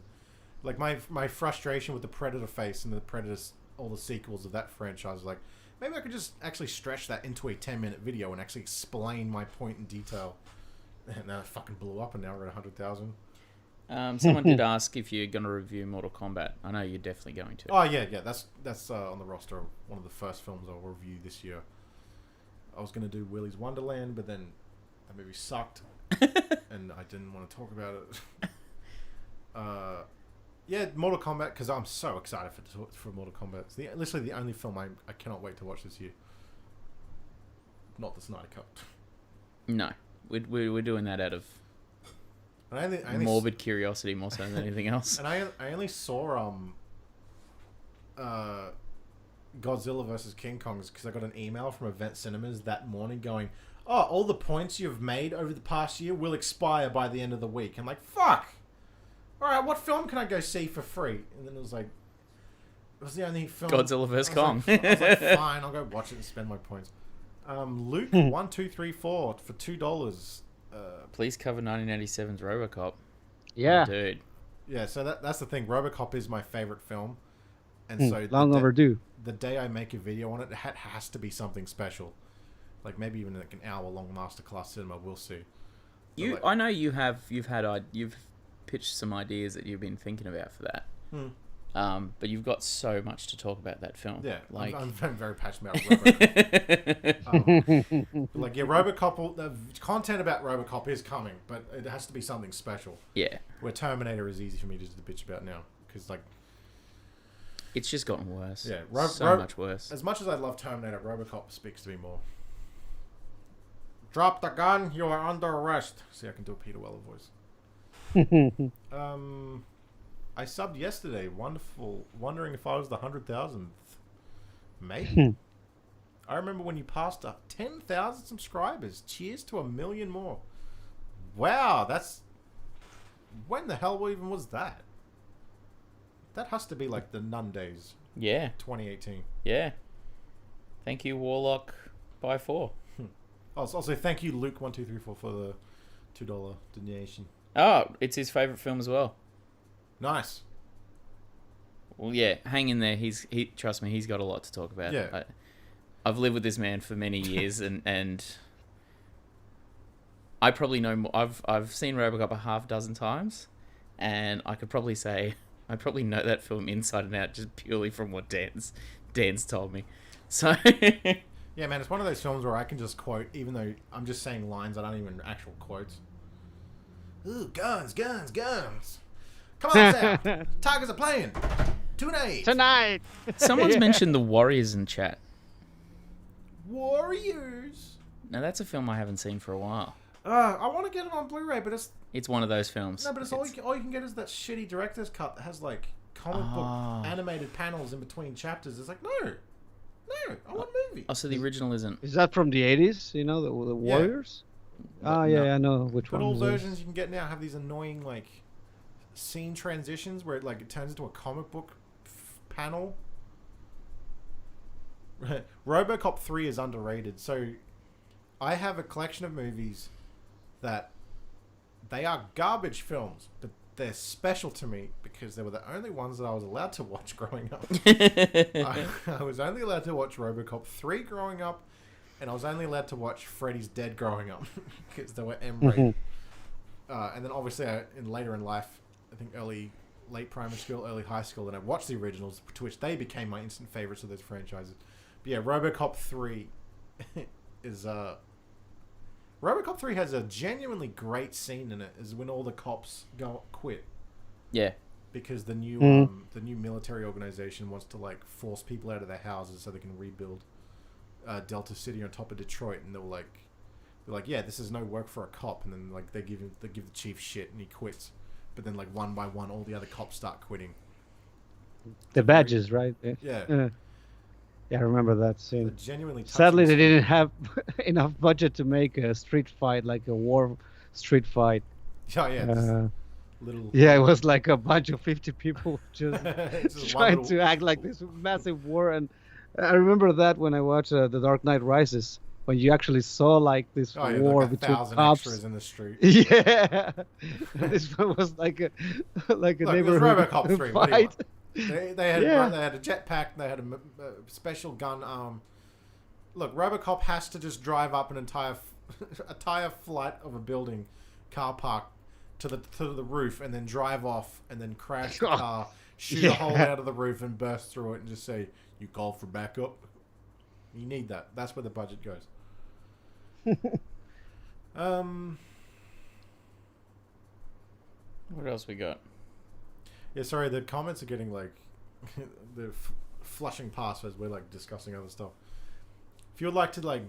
like my frustration with the Predator face and the Predators, all the sequels of that franchise. Like, maybe I could just actually stretch that into a 10-minute video and actually explain my point in detail. And then it fucking blew up and now we're at 100,000. Someone did ask if you're going to review Mortal Kombat. I know you're definitely going to. Oh, yeah. That's on the roster of one of the first films I'll review this year. I was going to do Willy's Wonderland, but then that movie sucked, and I didn't want to talk about it. Yeah, Mortal Kombat, because I'm so excited for Mortal Kombat. It's literally the only film I cannot wait to watch this year. Not the Snyder Cut. No, we're doing that out of I only morbid curiosity more so than anything else. And I only saw Godzilla vs. King Kong because I got an email from Event Cinemas that morning going, oh, all the points you've made over the past year will expire by the end of the week. I'm like, fuck! Alright, what film can I go see for free? And then it was like, it was the only film... Godzilla vs. Kong. I was like, fine, I'll go watch it and spend my points. Luke1234 for $2. Please cover 1987's RoboCop. Yeah. Dude. Yeah, so that's the thing. RoboCop is my favorite film. And so long overdue. The day I make a video on it, it has to be something special. Like maybe even like an hour-long masterclass cinema. We'll see. I know you've pitched some ideas that you've been thinking about for that. But you've got so much to talk about that film. Yeah, like I'm very passionate about RoboCop. Like, yeah, RoboCop. The content about RoboCop is coming, but it has to be something special. Yeah. Where Terminator is easy for me just to bitch about now because like. It's just gotten worse. Yeah, so much worse. As much as I love Terminator, RoboCop speaks to me more. Drop the gun, you are under arrest. See, I can do a Peter Weller voice. I subbed yesterday. Wonderful. Wondering if I was the 100,000th. Maybe. I remember when you passed 10,000 subscribers. Cheers to 1 million more. Wow, that's... When the hell even was that? That has to be like the Nun days. Yeah. 2018. Yeah. Thank you, Warlock by 4. Also, thank you, Luke1234, for the $2 donation. Oh, it's his favourite film as well. Nice. Well, yeah, hang in there. Trust me, he's got a lot to talk about. Yeah. I've lived with this man for many years, and I probably know more. I've seen RoboCop a half dozen times, and I could probably say I probably know that film inside and out just purely from what Dan's told me. So yeah, man, it's one of those films where I can just quote, even though I'm just saying lines, I don't even actual quotes. Ooh, guns, guns, guns! Come on, Sam! Tigers are playing tonight. Someone's mentioned The Warriors in chat. Warriors. Now that's a film I haven't seen for a while. I want to get it on Blu-ray, but it's one of those films. No, but all you can get is that shitty director's cut that has like comic book animated panels in between chapters. It's like, no, I want a movie. Oh, so the original isn't. Is that from the 80s? You know, the Warriors? Oh, yeah, I know which one. But all versions you can get now have these annoying like scene transitions where it turns into a comic book panel. RoboCop 3 is underrated. So I have a collection of movies that they are garbage films, but they're special to me because they were the only ones that I was allowed to watch growing up. I was only allowed to watch RoboCop 3 growing up, and I was only allowed to watch Freddy's Dead growing up because they were M-rated. And then obviously later in life, I think late primary school, early high school, and I watched the originals, to which they became my instant favorites of those franchises. But yeah, RoboCop 3 is RoboCop 3 has a genuinely great scene in it, is when all the cops quit. Yeah. Because the new military organization wants to like force people out of their houses so they can rebuild Delta City on top of Detroit, and they're like, yeah, this is no work for a cop, and then like they give the chief shit and he quits. But then like one by one all the other cops start quitting. The badges, right? Yeah. Yeah, I remember that scene. Genuinely. Sadly, they didn't have enough budget to make a street fight, like a war street fight. Oh, yeah. Yeah, it was like a bunch of 50 people just trying to act like this massive war. And I remember that when I watched The Dark Knight Rises, when you actually saw like this war like between 1,000 cops. extras in the street. Yeah, this one was like a neighborhood RoboCop 3, fight. They had a jetpack. They had a special gun arm. Look, RoboCop has to just drive up an entire flight of a building, car park, to the roof, and then drive off, and then crash the car, shoot a hole out of the roof, and burst through it, and just say, "You call for backup." You need that. That's where the budget goes. What else we got? Yeah, sorry, the comments are getting like they're flushing past as we're like discussing other stuff. If you would like to like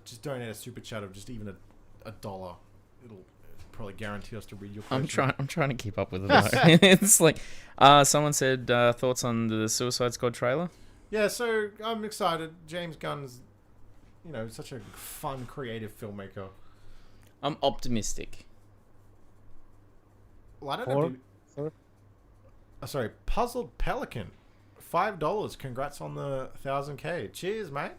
just donate a super chat of just even a dollar, it'll probably guarantee us to read your question. I'm trying to keep up with it. It's like someone said thoughts on the Suicide Squad trailer. Yeah, so I'm excited. James Gunn's, such a fun, creative filmmaker. I'm optimistic. Well, I don't know. Sorry, Puzzled Pelican, $5. Congrats on the 1,000K. Cheers, mate.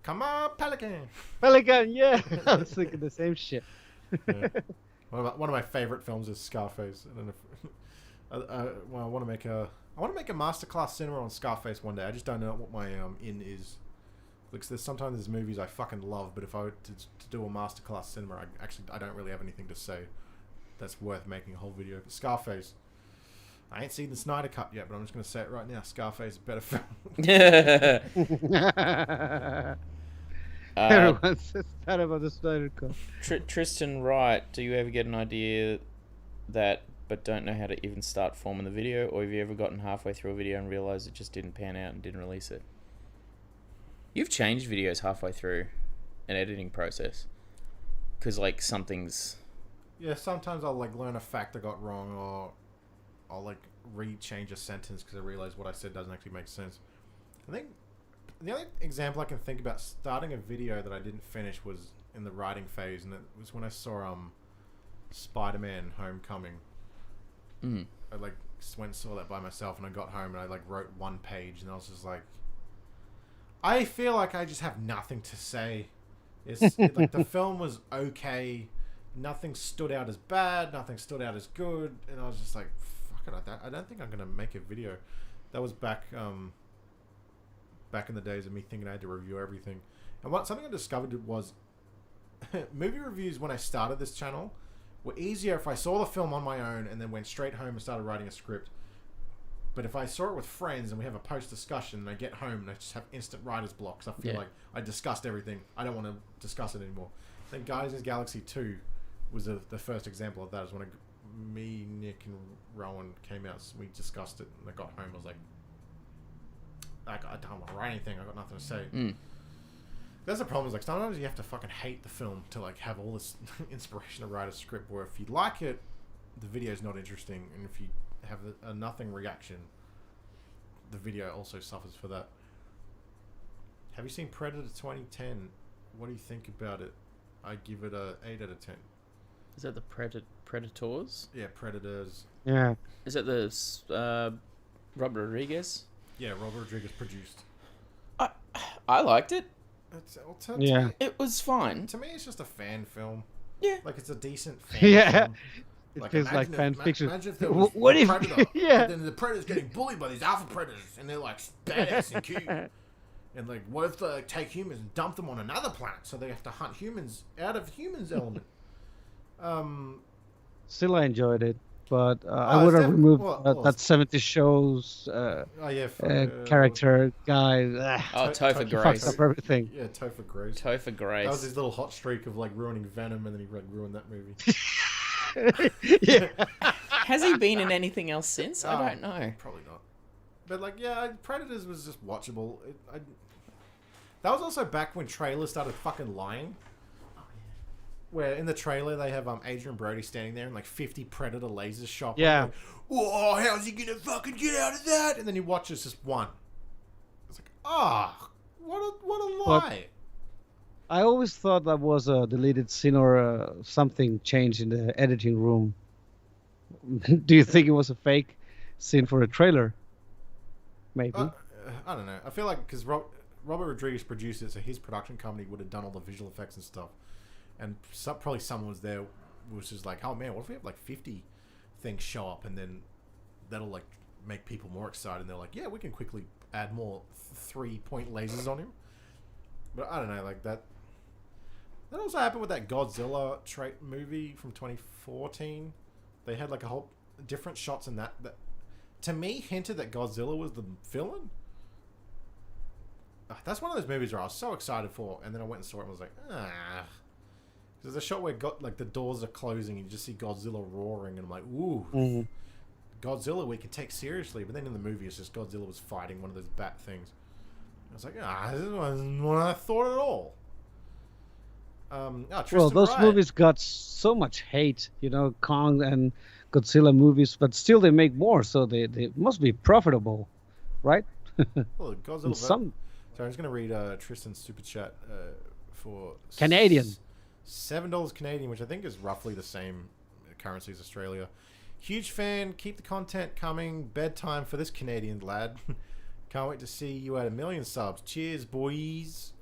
Come on, Pelican. Pelican, yeah. I was thinking the same shit. Yeah. One of my favorite films is Scarface. I don't know if, I want to make a masterclass cinema on Scarface one day. I just don't know what my in is. Because sometimes there's movies I fucking love, but if I were to do a masterclass cinema, I don't really have anything to say that's worth making a whole video. But Scarface, I ain't seen the Snyder Cut yet, but I'm just going to say it right now. Scarface is a better film. Everyone says that about the Snyder Cut. Tristan Wright, do you ever get an idea that but don't know how to even start forming the video, or have you ever gotten halfway through a video and realized it just didn't pan out and didn't release it? You've changed videos halfway through an editing process because like something's... Yeah, sometimes I'll like learn a fact I got wrong, or I'll like re-change a sentence because I realize what I said doesn't actually make sense. I think the only example I can think about starting a video that I didn't finish was in the writing phase, and it was when I saw Spider-Man Homecoming. I like went and saw that by myself, and I got home and I like wrote one page, and I was just like, I feel like I just have nothing to say. Like the film was okay, nothing stood out as bad, nothing stood out as good, and I was just like, fuck it, I don't think I'm gonna make a video. That was back in the days of me thinking I had to review everything. And something I discovered was movie reviews when I started this channel were easier if I saw the film on my own and then went straight home and started writing a script. But if I saw it with friends and we have a post-discussion and I get home and I just have instant writer's blocks, I feel like I discussed everything. I don't want to discuss it anymore. I think Guardians of the Galaxy 2 was the first example of that. Is when me, Nick, and Rowan came out. So we discussed it and I got home. I was like, I don't want to write anything. I got nothing to say. That's the problem. Is like sometimes you have to fucking hate the film to like have all this inspiration to write a script. Where if you like it, the video's not interesting, and if you have a nothing reaction, the video also suffers for that. Have you seen Predator 2010? What do you think about it? I give it a 8 out of 10. Is that the Predators? Yeah, Predators. Yeah. Is that the Robert Rodriguez? Yeah, Robert Rodriguez produced. I liked it. Yeah. It was fine. To me, it's just a fan film. Yeah. Like, it's a decent fan film. It feels like fan fiction. Imagine if there was What a if... predator, yeah. and then the predator's getting bullied by these alpha predators, and they're like badass and cute. And like, what if they like, take humans and dump them on another planet, so they have to hunt humans out of humans element? Still, I enjoyed it, but I would have removed that 70 shows character guy. Topher Grace. Fucked up everything. Yeah, Topher Grace. Topher Grace. That was his little hot streak of like ruining Venom, and then he like ruined that movie. Yeah. Has he been in anything else since? I don't know. Probably not. But like, yeah, Predators was just watchable. That was also back when trailers started fucking lying. Where in the trailer they have Adrian Brody standing there and like 50 Predator lasers shot. Yeah. Like, oh, how's he gonna fucking get out of that? And then he watches just one. It's like, what a lie. I always thought that was a deleted scene or something changed in the editing room. Do you think it was a fake scene for a trailer? Maybe. I don't know. I feel like because Robert Rodriguez produced it, so his production company would have done all the visual effects and stuff. And probably someone was there was just like, oh man, what if we have like 50 things show up and then that'll like make people more excited. And they're like, yeah, we can quickly add more 3-point lasers on him. But I don't know, like that. That also happened with that Godzilla movie from 2014. They had like a whole different shots in that to me hinted that Godzilla was the villain. That's one of those movies where I was so excited for, and then I went and saw it and was like, There's a shot where like the doors are closing and you just see Godzilla roaring, and I'm like, ooh, Godzilla we can take seriously. But then in the movie, it's just Godzilla was fighting one of those bat things. I was like, this wasn't what I thought at all. Well, those movies got so much hate, Kong and Godzilla movies, but still they make more, so they must be profitable, right? Well, Godzilla. Sorry, I'm just gonna read Tristan's super chat for Canadian. $7 Canadian, which I think is roughly the same currency as Australia. Huge fan. Keep the content coming. Bedtime for this Canadian lad. Can't wait to see you at 1 million subs. Cheers, boys.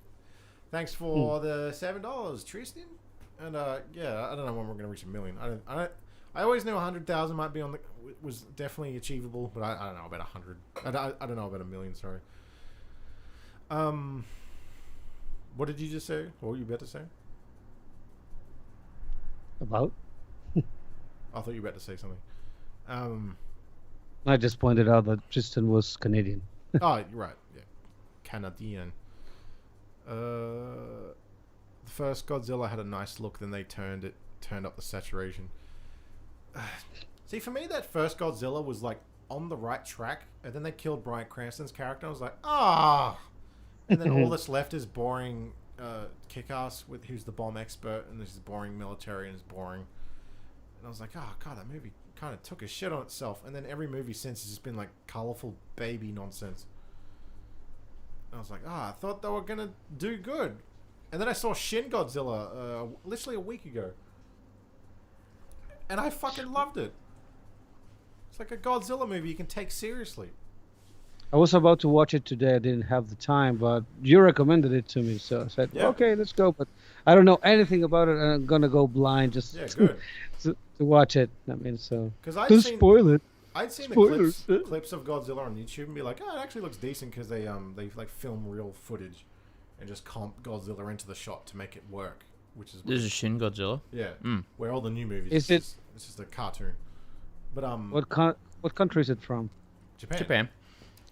Thanks for the $7, Tristan. And yeah, I don't know when we're gonna reach 1 million. I always knew 100,000 might be was definitely achievable, but I don't know about 100. I don't know about 1 million. Sorry. What did you just say? What were you about to say? About? I thought you were about to say something. I just pointed out that Tristan was Canadian. Oh, you're right. Yeah, Canadian. The first Godzilla had a nice look. Then they turned up the saturation. See, for me, that first Godzilla was like on the right track, and then they killed Bryan Cranston's character. I was like, and then all that's left is boring. Kick-Ass, who's the bomb expert, and this is boring military, and it's boring. And I was like, oh god, that movie kind of took a shit on itself. And then every movie since has just been like colorful baby nonsense. And I was like, I thought they were gonna do good. And then I saw Shin Godzilla literally a week ago, and I fucking loved it. It's like a Godzilla movie you can take seriously. I was about to watch it today. I didn't have the time, but you recommended it to me, so I said, okay, let's go. But I don't know anything about it, and I'm gonna go blind just to watch it. I mean, so don't spoil it. I'd seen the clips of Godzilla on YouTube and be like, it actually looks decent because they like film real footage and just comp Godzilla into the shot to make it work. which is This is Shin Godzilla. Yeah, where all the new movies. It's just a cartoon. But what country is it from? Japan.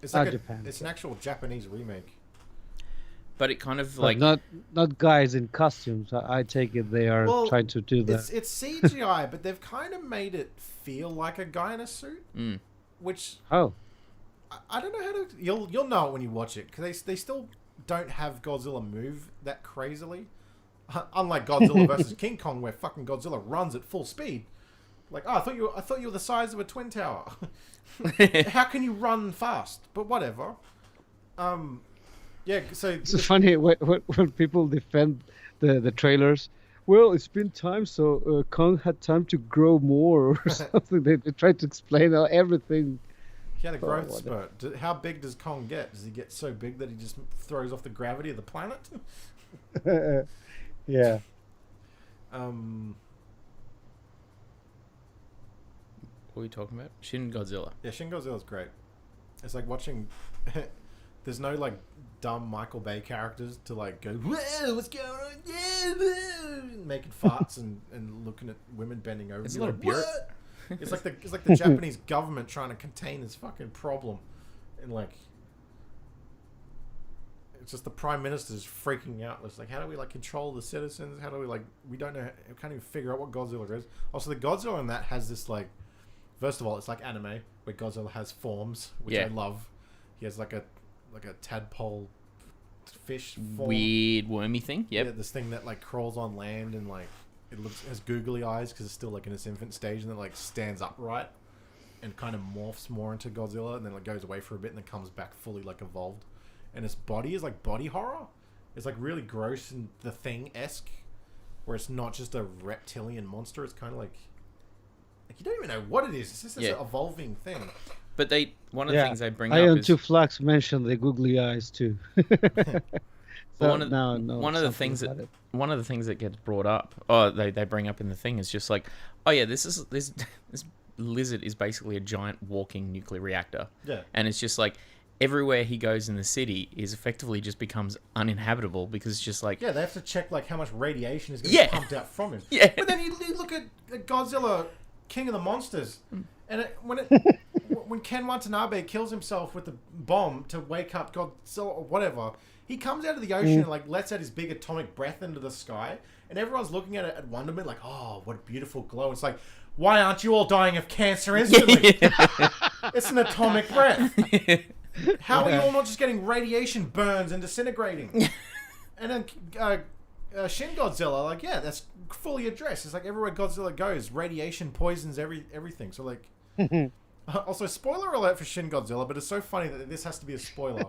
It's like Japan. It's an actual Japanese remake. But it kind of but like not guys in costumes. I take it they are trying to do that. It's CGI, but they've kind of made it feel like a guy in a suit. Which I don't know how to. You'll know it when you watch it because they still don't have Godzilla move that crazily. Unlike Godzilla versus King Kong, where fucking Godzilla runs at full speed. Like, I thought you were the size of a twin tower. How can you run fast? But whatever. Yeah. So it's funny when people defend the trailers. Well, it's been time, so Kong had time to grow more or something. They try to explain everything. He had a growth spurt. How big does Kong get? Does he get so big that he just throws off the gravity of the planet? Yeah. What are we talking about? Shin Godzilla. Yeah, Shin Godzilla's great. It's like watching. There's no like dumb Michael Bay characters to like go, whoa, what's going on? Yeah, making farts and looking at women bending over. It's a lot of beer. It's like the Japanese government trying to contain this fucking problem, and like. It's just the prime minister's freaking out. It's like, how do we like control the citizens? How do we like? We don't know. We can't even figure out what Godzilla is. Also, the Godzilla in that has this like. First of all, it's like anime where Godzilla has forms, which I love. He has like a tadpole fish form. Weird wormy thing. Yep. Yeah, this thing that like crawls on land and like it has googly eyes because it's still like in its infant stage, and then like stands upright and kind of morphs more into Godzilla, and then like goes away for a bit and then comes back fully like evolved. And its body is like body horror. It's like really gross and The Thing-esque, where it's not just a reptilian monster. It's kind of like you don't even know what it is. It's just this evolving thing. But one of the things they bring up Ion is... 2 Flux mentioned the googly eyes too. One of the things that gets brought up, they bring up in the thing is just like, oh yeah, this lizard is basically a giant walking nuclear reactor. Yeah. And it's just like everywhere he goes in the city is effectively just becomes uninhabitable because it's just like... Yeah, they have to check like how much radiation is going to be pumped out from him. Yeah. But then you look at Godzilla, King of the Monsters, and when Ken Watanabe kills himself with the bomb to wake up Godzilla or whatever, he comes out of the ocean and like lets out his big atomic breath into the sky, and everyone's looking at it at wonderment like, oh, what a beautiful glow. It's like, why aren't you all dying of cancer instantly? It's an atomic breath. How are you all not just getting radiation burns and disintegrating? And then Shin Godzilla, like, yeah, that's fully addressed. It's like everywhere Godzilla goes, radiation poisons everything. So like, also spoiler alert for Shin Godzilla, but it's so funny that this has to be a spoiler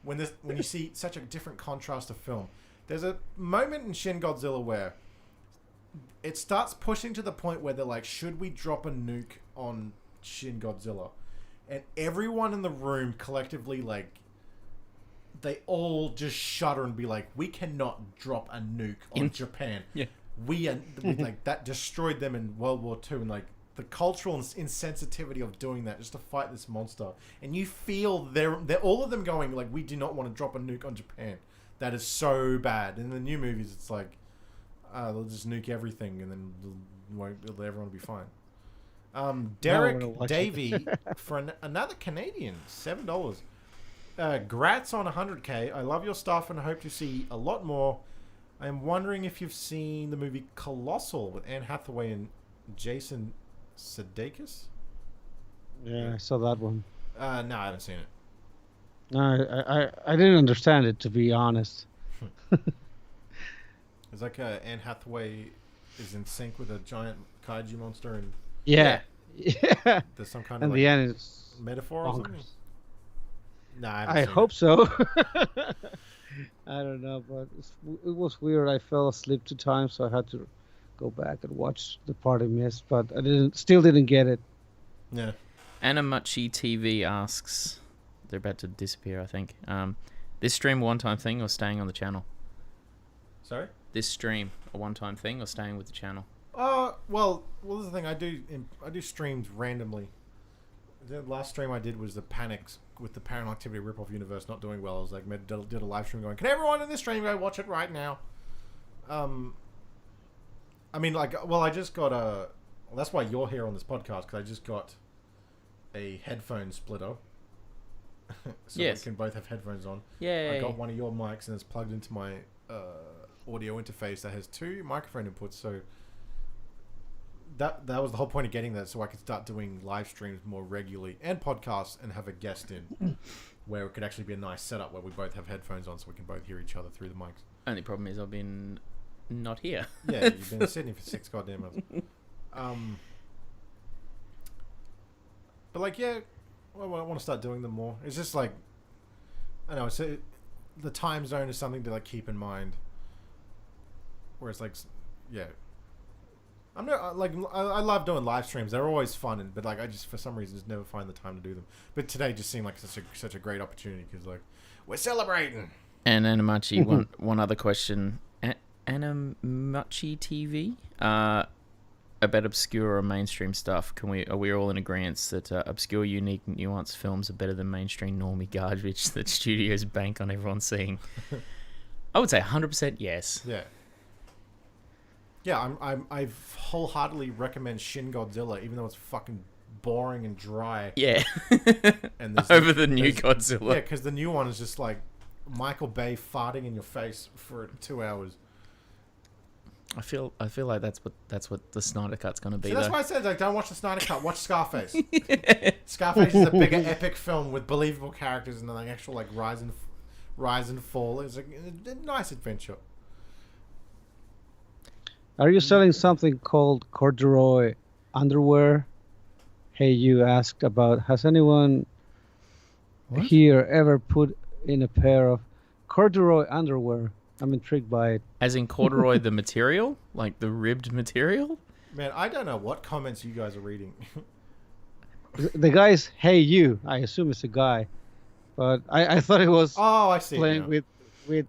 when you see such a different contrast of film. There's a moment in Shin Godzilla where it starts pushing to the point where they're like, should we drop a nuke on Shin Godzilla? And everyone in the room collectively, like, they all just shudder and be like, we cannot drop a nuke on Japan. Yeah. We like, that destroyed them in World War II. And, like, the cultural insensitivity of doing that just to fight this monster. And you feel they're all of them going, like, we do not want to drop a nuke on Japan. That is so bad. In the new movies, it's like, they'll just nuke everything and then everyone will be fine. Derek Davey for another Canadian, $7. Grats on 100K. I love your stuff and hope to see a lot more. I am wondering if you've seen the movie Colossal with Anne Hathaway and Jason Sudeikis. Yeah, I saw that one. No, I haven't seen it. No, I didn't understand it, to be honest. It's like Anne Hathaway is in sync with a giant kaiju monster and yeah. There's some kind of the end is metaphor or something? Nah, I hope so. I don't know, but it was weird. I fell asleep 2 times, so I had to go back and watch the part I missed, but I still didn't get it. Yeah. Anamachi TV asks, they're about to disappear, I think. This stream a one-time thing or staying on the channel? Sorry? This stream a one-time thing or staying with the channel? Well, this is the thing. I do streams randomly. The last stream I did was the Panics with the Paranormal Activity Ripoff Universe not doing well. I was like, did a live stream going, can everyone in this stream go watch it right now? I mean, like, well, I just got a. Well, that's why you're here on this podcast, because I just got a headphone splitter. So we can both have headphones on. Yay. I got one of your mics and it's plugged into my audio interface that has 2 microphone inputs. So that was the whole point of getting that, so I could start doing live streams more regularly and podcasts and have a guest in where it could actually be a nice setup where we both have headphones on so we can both hear each other through the mics. Only problem is I've been not here. Yeah, you've been in Sydney for 6 goddamn months. But like, yeah, well, I want to start doing them more. It's just like, I know, the time zone is something to like keep in mind. Where it's like, yeah, I'm not like I love doing live streams. They're always fun, but like I just for some reason just never find the time to do them. But today just seemed like such a great opportunity because like we're celebrating. And Anamachi, one other question, Anamachi TV, about obscure or mainstream stuff. Are we all in agreement that obscure, unique, nuanced films are better than mainstream normie garbage that studios bank on everyone seeing? I would say 100% yes. Yeah. Yeah, I wholeheartedly recommend Shin Godzilla, even though it's fucking boring and dry. Yeah. And over the new Godzilla. Yeah, because the new one is just like Michael Bay farting in your face for 2 hours. I feel like that's what the Snyder Cut's gonna be. So that's why I said like don't watch the Snyder Cut, watch Scarface. Scarface is a bigger epic film with believable characters and like actual like rise and fall. It's a nice adventure. Are you selling something called corduroy underwear? Hey, you asked about, has anyone here ever put in a pair of corduroy underwear? I'm intrigued by it. As in corduroy, the material? Like the ribbed material? Man, I don't know what comments you guys are reading. The guy's, hey, you. I assume it's a guy. But I thought it was I see playing with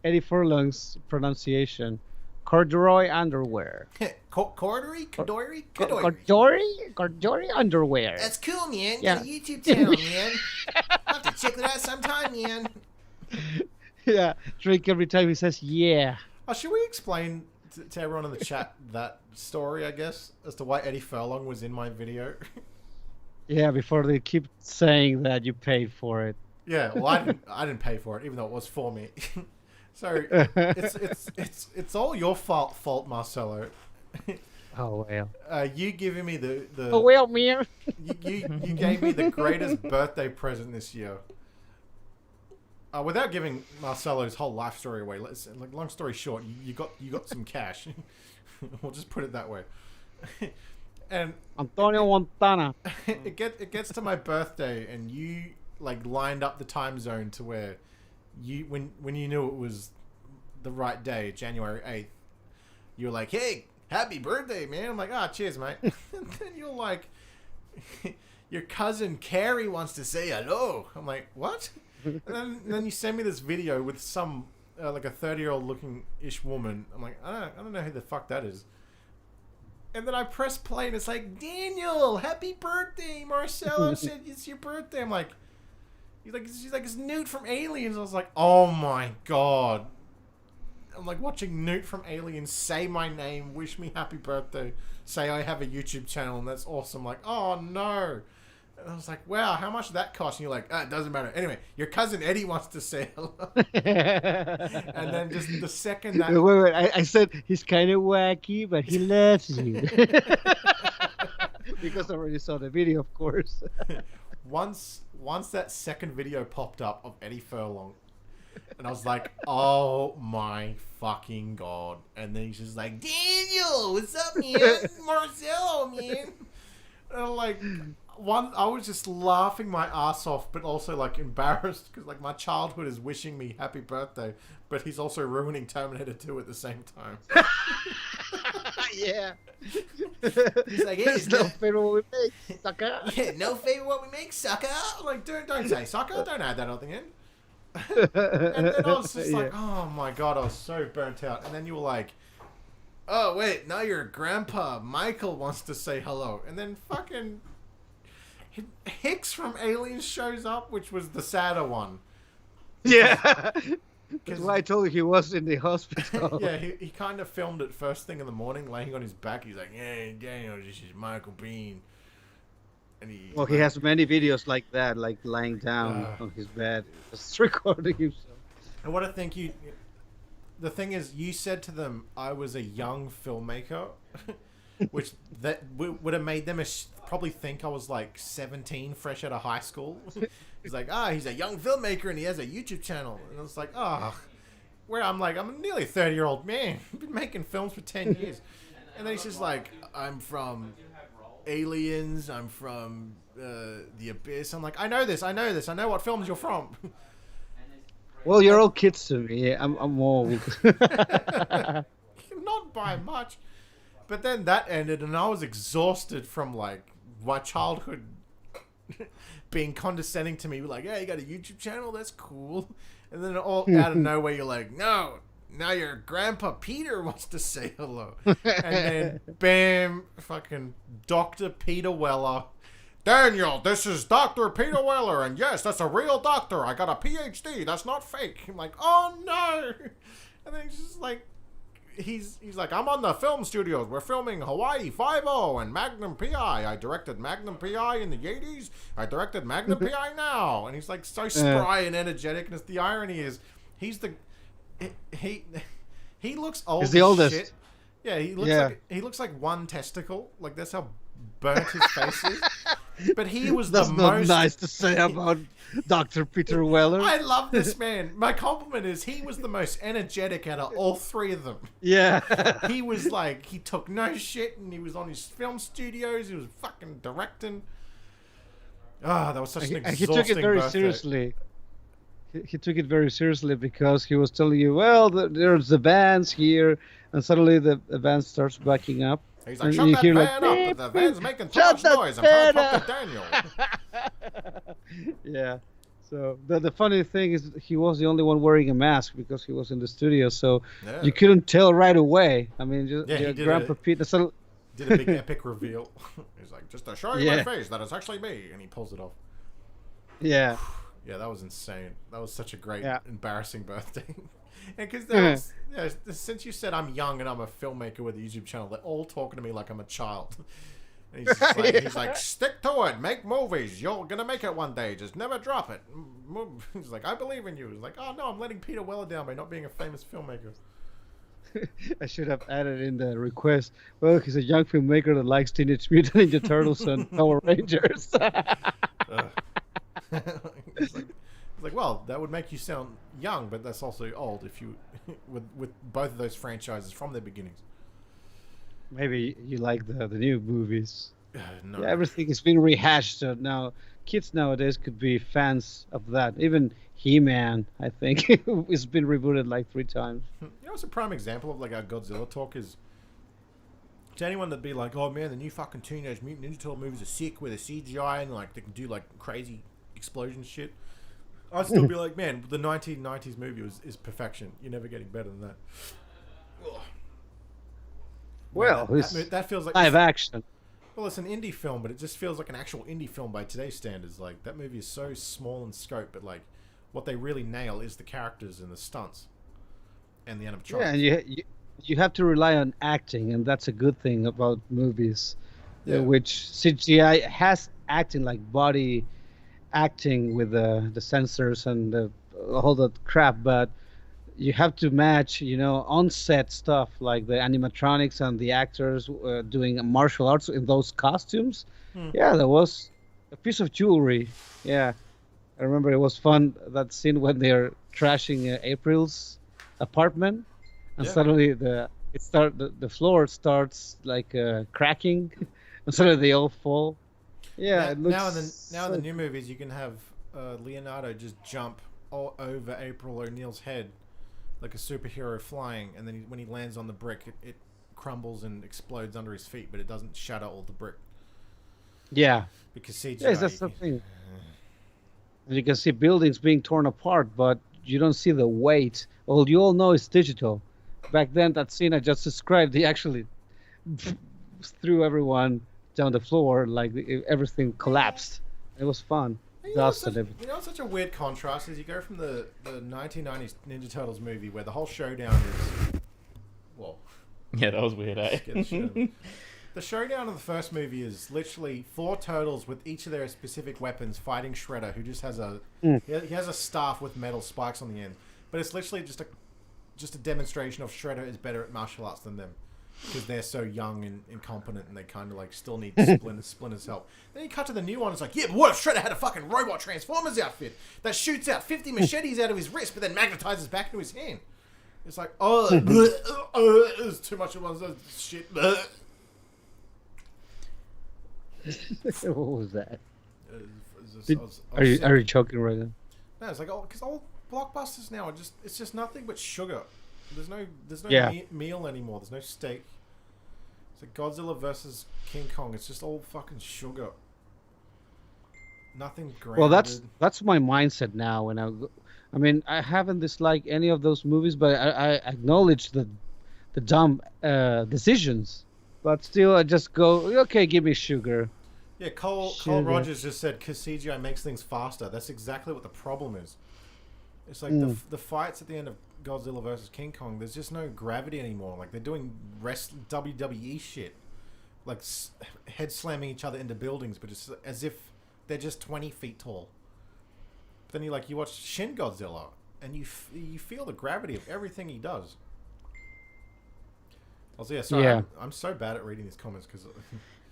Eddie Furlong's pronunciation. Corduroy underwear. Corduroy underwear. That's cool, man. Yeah. Got a YouTube channel, man. I'll have to check that out sometime, man. Yeah, drink every time he says yeah. Oh, should we explain to everyone in the chat that story, I guess, as to why Eddie Furlong was in my video? Yeah, before they keep saying that you paid for it. Yeah, well, I didn't pay for it, even though it was for me. So it's all your fault, Marcelo. Oh well. You giving me the Oh well, man. you gave me the greatest birthday present this year. Without giving Marcelo's whole life story away, like long story short, you got some cash. We'll just put it that way. And Antonio Montana. It gets to my birthday, and you like lined up the time zone to where you when you knew it was the right day, January 8th, you were like, "Hey, happy birthday, man!" I'm like, "Ah, cheers, mate." And then you're like, "Your cousin Carrie wants to say hello." I'm like, "What?" And then you send me this video with some like a 30-year-old looking ish woman. I'm like, I don't know who the fuck that is. And then I press play and it's like, "Daniel, happy birthday! Marcelo said it's your birthday." I'm like, she's like, "It's Newt from Aliens." I was like, "Oh my god!" I'm like watching Newt from Aliens say my name, wish me happy birthday, say I have a YouTube channel, and that's awesome. Like, oh no. And I was like, "Wow, how much did that cost?" And you're like, "It doesn't matter." Anyway, your cousin Eddie wants to say hello. And then just the second that... Wait, I said he's kind of wacky, but he loves you. Because I already saw the video, of course. Once that second video popped up of Eddie Furlong, and I was like, "Oh my fucking god!" And then he's just like, "Daniel, what's up, man? Marcelo, man." And I'm like, I was just laughing my ass off, but also like embarrassed because like my childhood is wishing me happy birthday, but he's also ruining Terminator 2 at the same time. Yeah. He's like, "Hey, there's no favor what we make, sucker." Yeah, no favor what we make, sucker. I'm like, don't say sucker. Don't add that other thing in. And then I was just like, "Oh my god," I was so burnt out. And then you were like, "Oh wait, now your grandpa Michael wants to say hello." And then fucking Hicks from Aliens shows up, which was the sadder one. Yeah. That's why I told you he was in the hospital. Yeah, he kind of filmed it first thing in the morning, laying on his back. He's like, "Hey, Daniel, this is Michael Bean." And he has many videos like that, like lying down on his bed, just recording himself. And what I think the thing is, you said to them, "I was a young filmmaker," which that would have made them probably think I was like 17, fresh out of high school. He's like, he's a young filmmaker and he has a YouTube channel. And I was like, where I'm like, I'm a nearly 30-year-old man. I've been making films for 10 years. And then he's just like, I'm from Aliens. I'm from The Abyss. I'm like, I know this. I know what films you're from. Well, you're all kids to me. I'm old. Not by much. But then that ended and I was exhausted from like my childhood being condescending to me. Like, yeah, you got a YouTube channel? That's cool. And then all out of nowhere, you're like, no, now your grandpa Peter wants to say hello. And then, bam, fucking Dr. Peter Weller. Daniel, this is Dr. Peter Weller. And yes, that's a real doctor. I got a PhD. That's not fake. I'm like, oh, no. And then he's just like, he's like, I'm on the film studios. We're filming Hawaii Five-0 and Magnum P.I. I directed Magnum P.I. in the 80s. I directed Magnum P.I. now. And he's like so spry and energetic. And the irony is, he looks old. He's the oldest. Shit. Yeah, he looks like one testicle. Like that's how burnt his face is. But he was That's the not most nice to say about Dr. Peter Weller. I love this man. My compliment is he was the most energetic out of all three of them. Yeah. He was like, he took no shit and he was on his film studios. He was fucking directing. That was such an exhausting He took it very birthday. seriously. He took it very seriously because he was telling you, well, there's the bands here, and suddenly the band starts backing up. He's like, shut that van up. The van's making too much noise. I'm trying to talk to Daniel. Yeah. So the funny thing is he was the only one wearing a mask because he was in the studio, so you couldn't tell right away. I mean, Grandpa Pete did a big epic reveal. He's like, just to show you my face, that it's actually me. And he pulls it off. Yeah. Yeah, that was insane. That was such a great, embarrassing birthday. And because since you said I'm young and I'm a filmmaker with a YouTube channel, they're all talking to me like I'm a child. And he's like, stick to it, make movies. You're gonna make it one day. Just never drop it. He's like, I believe in you. He's like, oh no, I'm letting Peter Weller down by not being a famous filmmaker. I should have added in the request. Well, he's a young filmmaker that likes Teenage Mutant Ninja Turtles and Power Rangers. It's like, well, that would make you sound young, but that's also old if you with both of those franchises from their beginnings. Maybe you like the new movies. No. Yeah, everything is being rehashed. So now kids nowadays could be fans of that. Even He-Man, I think, has been rebooted like 3 times. You know, it's a prime example of like our Godzilla talk is to anyone that'd be like, oh man, the new fucking Teenage Mutant Ninja Turtle movies are sick with a CGI and like they can do like crazy explosion shit. I'd still be like, man, the 1990s movie is perfection. You're never getting better than that. Ugh. Well, that feels like live action. Well, it's an indie film, but it just feels like an actual indie film by today's standards. Like that movie is so small in scope, but like what they really nail is the characters and the stunts and the animatronics. Yeah, and you have to rely on acting, and that's a good thing about movies, which CGI has acting like body acting with the sensors and all that crap, but you have to match, on-set stuff like the animatronics and the actors doing martial arts in those costumes. Yeah, that was a piece of jewelry. Yeah, I remember it was fun, that scene when they're trashing April's apartment, and suddenly the floor starts like cracking, and suddenly they all fall. Yeah, it looks now in the new movies you can have Leonardo just jump all over April O'Neil's head like a superhero flying, and then when he lands on the brick, it crumbles and explodes under his feet, but it doesn't shatter all the brick. Yeah, because CGI. Yes, that's the thing. You can see buildings being torn apart, but you don't see the weight. Well, you all know it's digital. Back then, that scene I just described, they actually threw everyone down the floor, like everything collapsed. It was fun. dust and everything. You know, it's such a weird contrast is you go from the 1990s Ninja Turtles movie where the whole showdown is, well, yeah, that was weird, eh? The showdown of the first movie is literally 4 turtles with each of their specific weapons fighting Shredder, who just has he has a staff with metal spikes on the end. But it's literally just a demonstration of Shredder is better at martial arts than them because they're so young and incompetent and they kind of like still need Splinter's help. Then you cut to the new one. It's like, yeah, but what if Shredder had a fucking robot Transformers outfit that shoots out 50 machetes out of his wrist but then magnetizes back into his hand? It's like, there's too much of one shit. What was that? Are you choking right now? No, it's like because all blockbusters now it's just nothing but sugar. There's no meal anymore. There's no steak. It's like Godzilla versus King Kong. It's just all fucking sugar. Nothing grounded. Well, that's my mindset now. When I haven't disliked any of those movies, but I acknowledge the dumb decisions. But still, I just go, okay, give me sugar. Yeah, Cole Rogers just said, because CGI makes things faster. That's exactly what the problem is. It's like the fights at the end of Godzilla versus King Kong, there's just no gravity anymore. Like, they're doing WWE shit. Like, head slamming each other into buildings, but just as if they're just 20 feet tall. But then you watch Shin Godzilla, and you feel the gravity of everything he does. I'm so bad at reading these comments because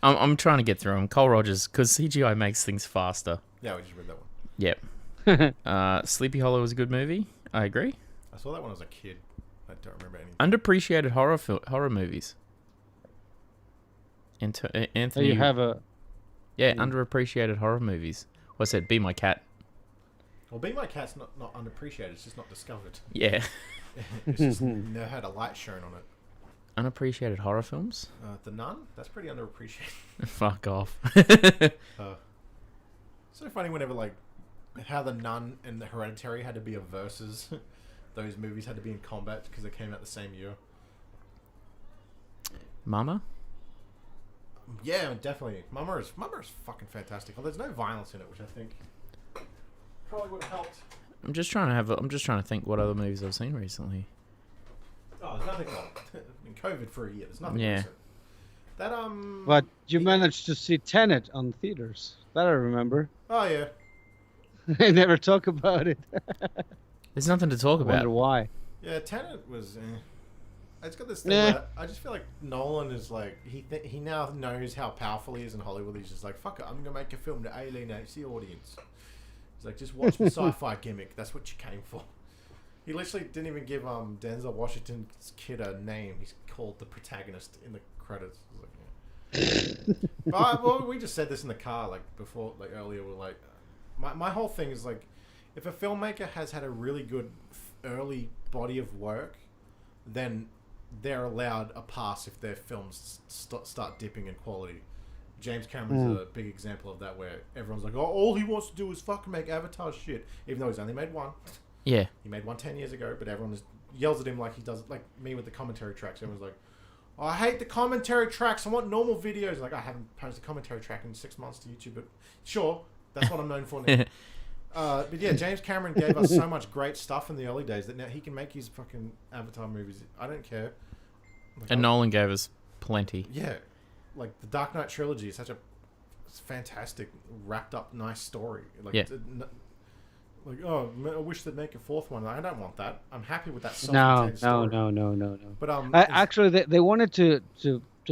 I'm trying to get through them. Cole Rogers, because CGI makes things faster. Yeah, we just read that one. Yep. Sleepy Hollow was a good movie. I agree. I saw that when I was a kid. I don't remember anything. Underappreciated horror movies. Anthony, you have a underappreciated horror movies. What I said, Be My Cat. Well, Be My Cat's not underappreciated. It's just not discovered. Yeah. It's just never had a light shown on it. Unappreciated horror films? The Nun? That's pretty underappreciated. Fuck off. So funny whenever, like, how The Nun and The Hereditary had to be a versus. Those movies had to be in combat because they came out the same year. Mama? Yeah, definitely. Mama is fucking fantastic. Well, there's no violence in it, which I think probably would have helped. I'm just trying to think what other movies I've seen recently. Oh, there's nothing like in COVID for a year. There's nothing. Yeah. That But you managed to see Tenet on theaters. That I remember. Oh yeah. They never talk about it. There's nothing to talk about. I wonder why. Yeah, Tenet was. It's got this thing. Where I just feel like Nolan is like he now knows how powerful he is in Hollywood. He's just like, fuck it, I'm gonna make a film to alienate the audience. He's like, just watch the sci-fi gimmick. That's what you came for. He literally didn't even give Denzel Washington's kid a name. He's called the protagonist in the credits. But we just said this in the car, like before, like earlier. We're like, my whole thing is like, if a filmmaker has had a really good early body of work, then they're allowed a pass if their films start dipping in quality. James Cameron's a big example of that, where everyone's like, oh, all he wants to do is fucking make Avatar shit, even though he's only made one. Yeah. He made one 10 years ago, but everyone yells at him like he does, like me with the commentary tracks. Everyone's like, oh, I hate the commentary tracks. I want normal videos. Like, I haven't posted a commentary track in 6 months to YouTube, but sure, that's what I'm known for now. But yeah, James Cameron gave us so much great stuff in the early days that now he can make his fucking Avatar movies. I don't care. Like, and Nolan gave us plenty. Yeah. Like, the Dark Knight trilogy is such a fantastic, wrapped up, nice story. Like, yeah. Like, oh, I wish they'd make a fourth one. I don't want that. I'm happy with that self-contained story. No. But actually, they wanted to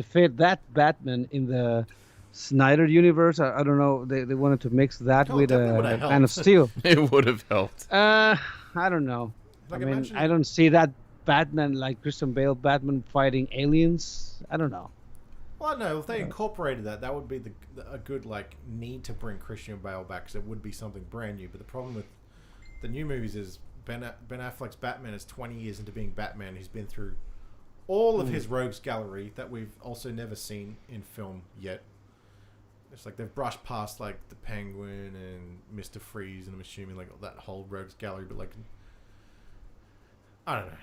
fit that Batman in the Snyder universe. I don't know. They wanted to mix that with Man of Steel. It would have helped. I don't know. Like, I mean, I don't see that Batman like Christian Bale Batman fighting aliens. I don't know. Well, no. If they incorporated that would be a good like need to bring Christian Bale back, because it would be something brand new. But the problem with the new movies is Ben Affleck's Batman is 20 years into being Batman. He's been through all of his rogues gallery that we've also never seen in film yet. It's like they've brushed past like the Penguin and Mr. Freeze, and I'm assuming like that whole rogues gallery. But like, I don't know.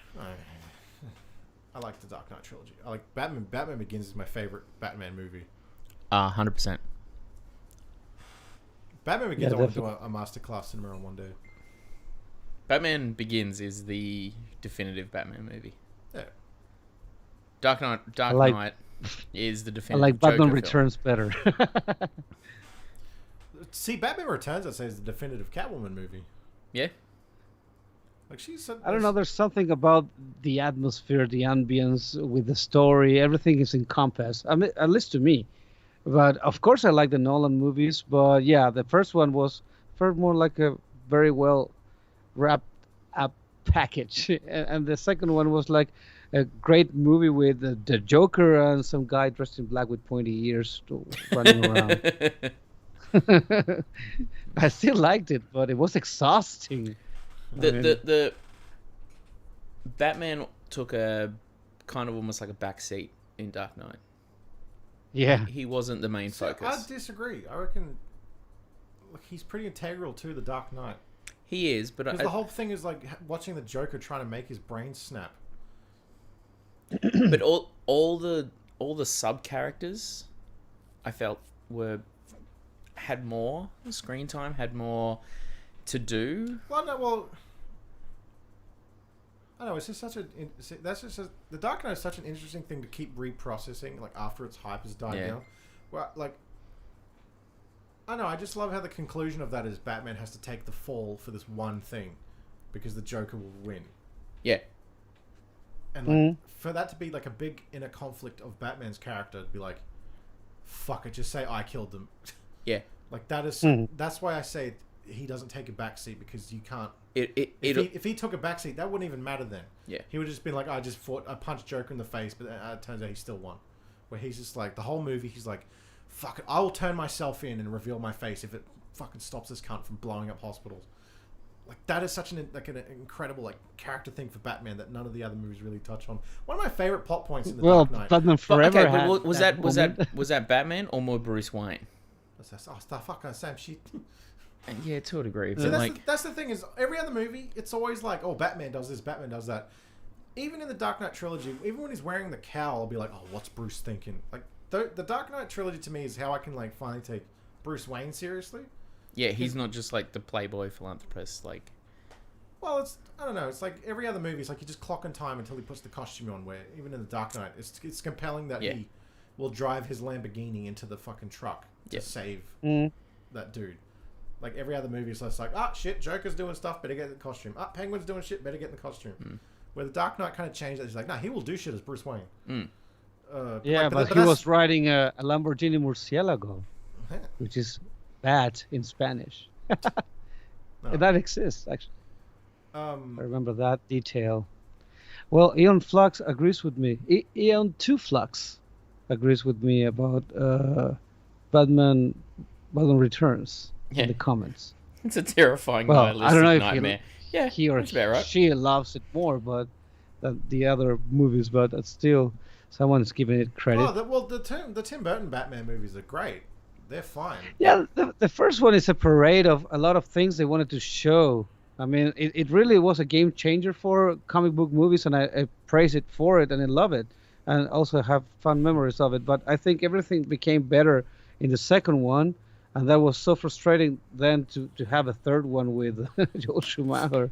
I like the Dark Knight trilogy. I like Batman. Batman Begins is my favorite Batman movie. 100%. Batman Begins, I want to do a masterclass cinema on one day. Batman Begins is the definitive Batman movie. Yeah. Dark Knight is the definitive I like Batman Joker Returns film. better. See, Batman Returns, I'd say, is the definitive Catwoman movie. Yeah. Like I don't know. There's something about the atmosphere, the ambience, with the story. Everything is encompassed. I mean, at least to me. But of course, I like the Nolan movies. But yeah, the first one felt more like a very well wrapped up package, and the second one was like a great movie with the Joker and some guy dressed in black with pointy ears running around. I still liked it, but it was exhausting. The Batman took a kind of almost like a back seat in Dark Knight. Yeah, he wasn't the main focus. I disagree. I reckon he's pretty integral to the Dark Knight. He is, but the whole thing is like watching the Joker trying to make his brain snap. But all the sub characters, I felt had more screen time, had more to do. I don't know. It's just the Dark Knight is such an interesting thing to keep reprocessing, like after its hype has died down. Well, like, I don't know. I just love how the conclusion of that is Batman has to take the fall for this one thing, because the Joker will win. Yeah. And like for that to be like a big inner conflict of Batman's character, to be like, fuck it, just say I killed them. Yeah. Like that is that's why I say he doesn't take a backseat, because you can't. If he took a backseat, that wouldn't even matter then. Yeah. He would have just been like, I punched Joker in the face, but it turns out he still won. Where he's just like, the whole movie, he's like, fuck it, I will turn myself in and reveal my face if it fucking stops this cunt from blowing up hospitals. Like that is such an incredible like character thing for Batman that none of the other movies really touch on. One of my favorite plot points in the Dark Knight. Batman Forever. Okay, but was that Batman or more Bruce Wayne? That's fucking same shit. Yeah, to a degree. So But that's the thing is, every other movie, it's always like, oh, Batman does this, Batman does that. Even in the Dark Knight trilogy, even when he's wearing the cowl, I'll be like, oh, what's Bruce thinking? Like the Dark Knight trilogy to me is how I can like finally take Bruce Wayne seriously. Yeah, he's not just like the playboy philanthropist. Like, well, I don't know. It's like every other movie. It's like you just clock in time until he puts the costume on. Where even in the Dark Knight, it's compelling that he will drive his Lamborghini into the fucking truck to save that dude. Like every other movie is just like, shit, Joker's doing stuff, better get in the costume. Penguin's doing shit, better get in the costume. Where the Dark Knight kind of changed that. He's like, he will do shit as Bruce Wayne. But he was riding a Lamborghini Murcielago, which is bad in Spanish. That exists, actually. I remember that detail. Well, Eon Flux agrees with me. Eon 2 Flux agrees with me about Batman Returns in the comments. It's a terrifying nihilistic I don't know if nightmare. He or she loves it more, but than the other movies. But it's still, someone's giving it credit. The Tim Burton Batman movies are great. They're fine. Yeah, the first one is a parade of a lot of things they wanted to show. I mean, it really was a game changer for comic book movies, and I praise it for it, and I love it, and also have fun memories of it. But I think everything became better in the second one, and that was so frustrating then to have a third one with Joel Schumacher.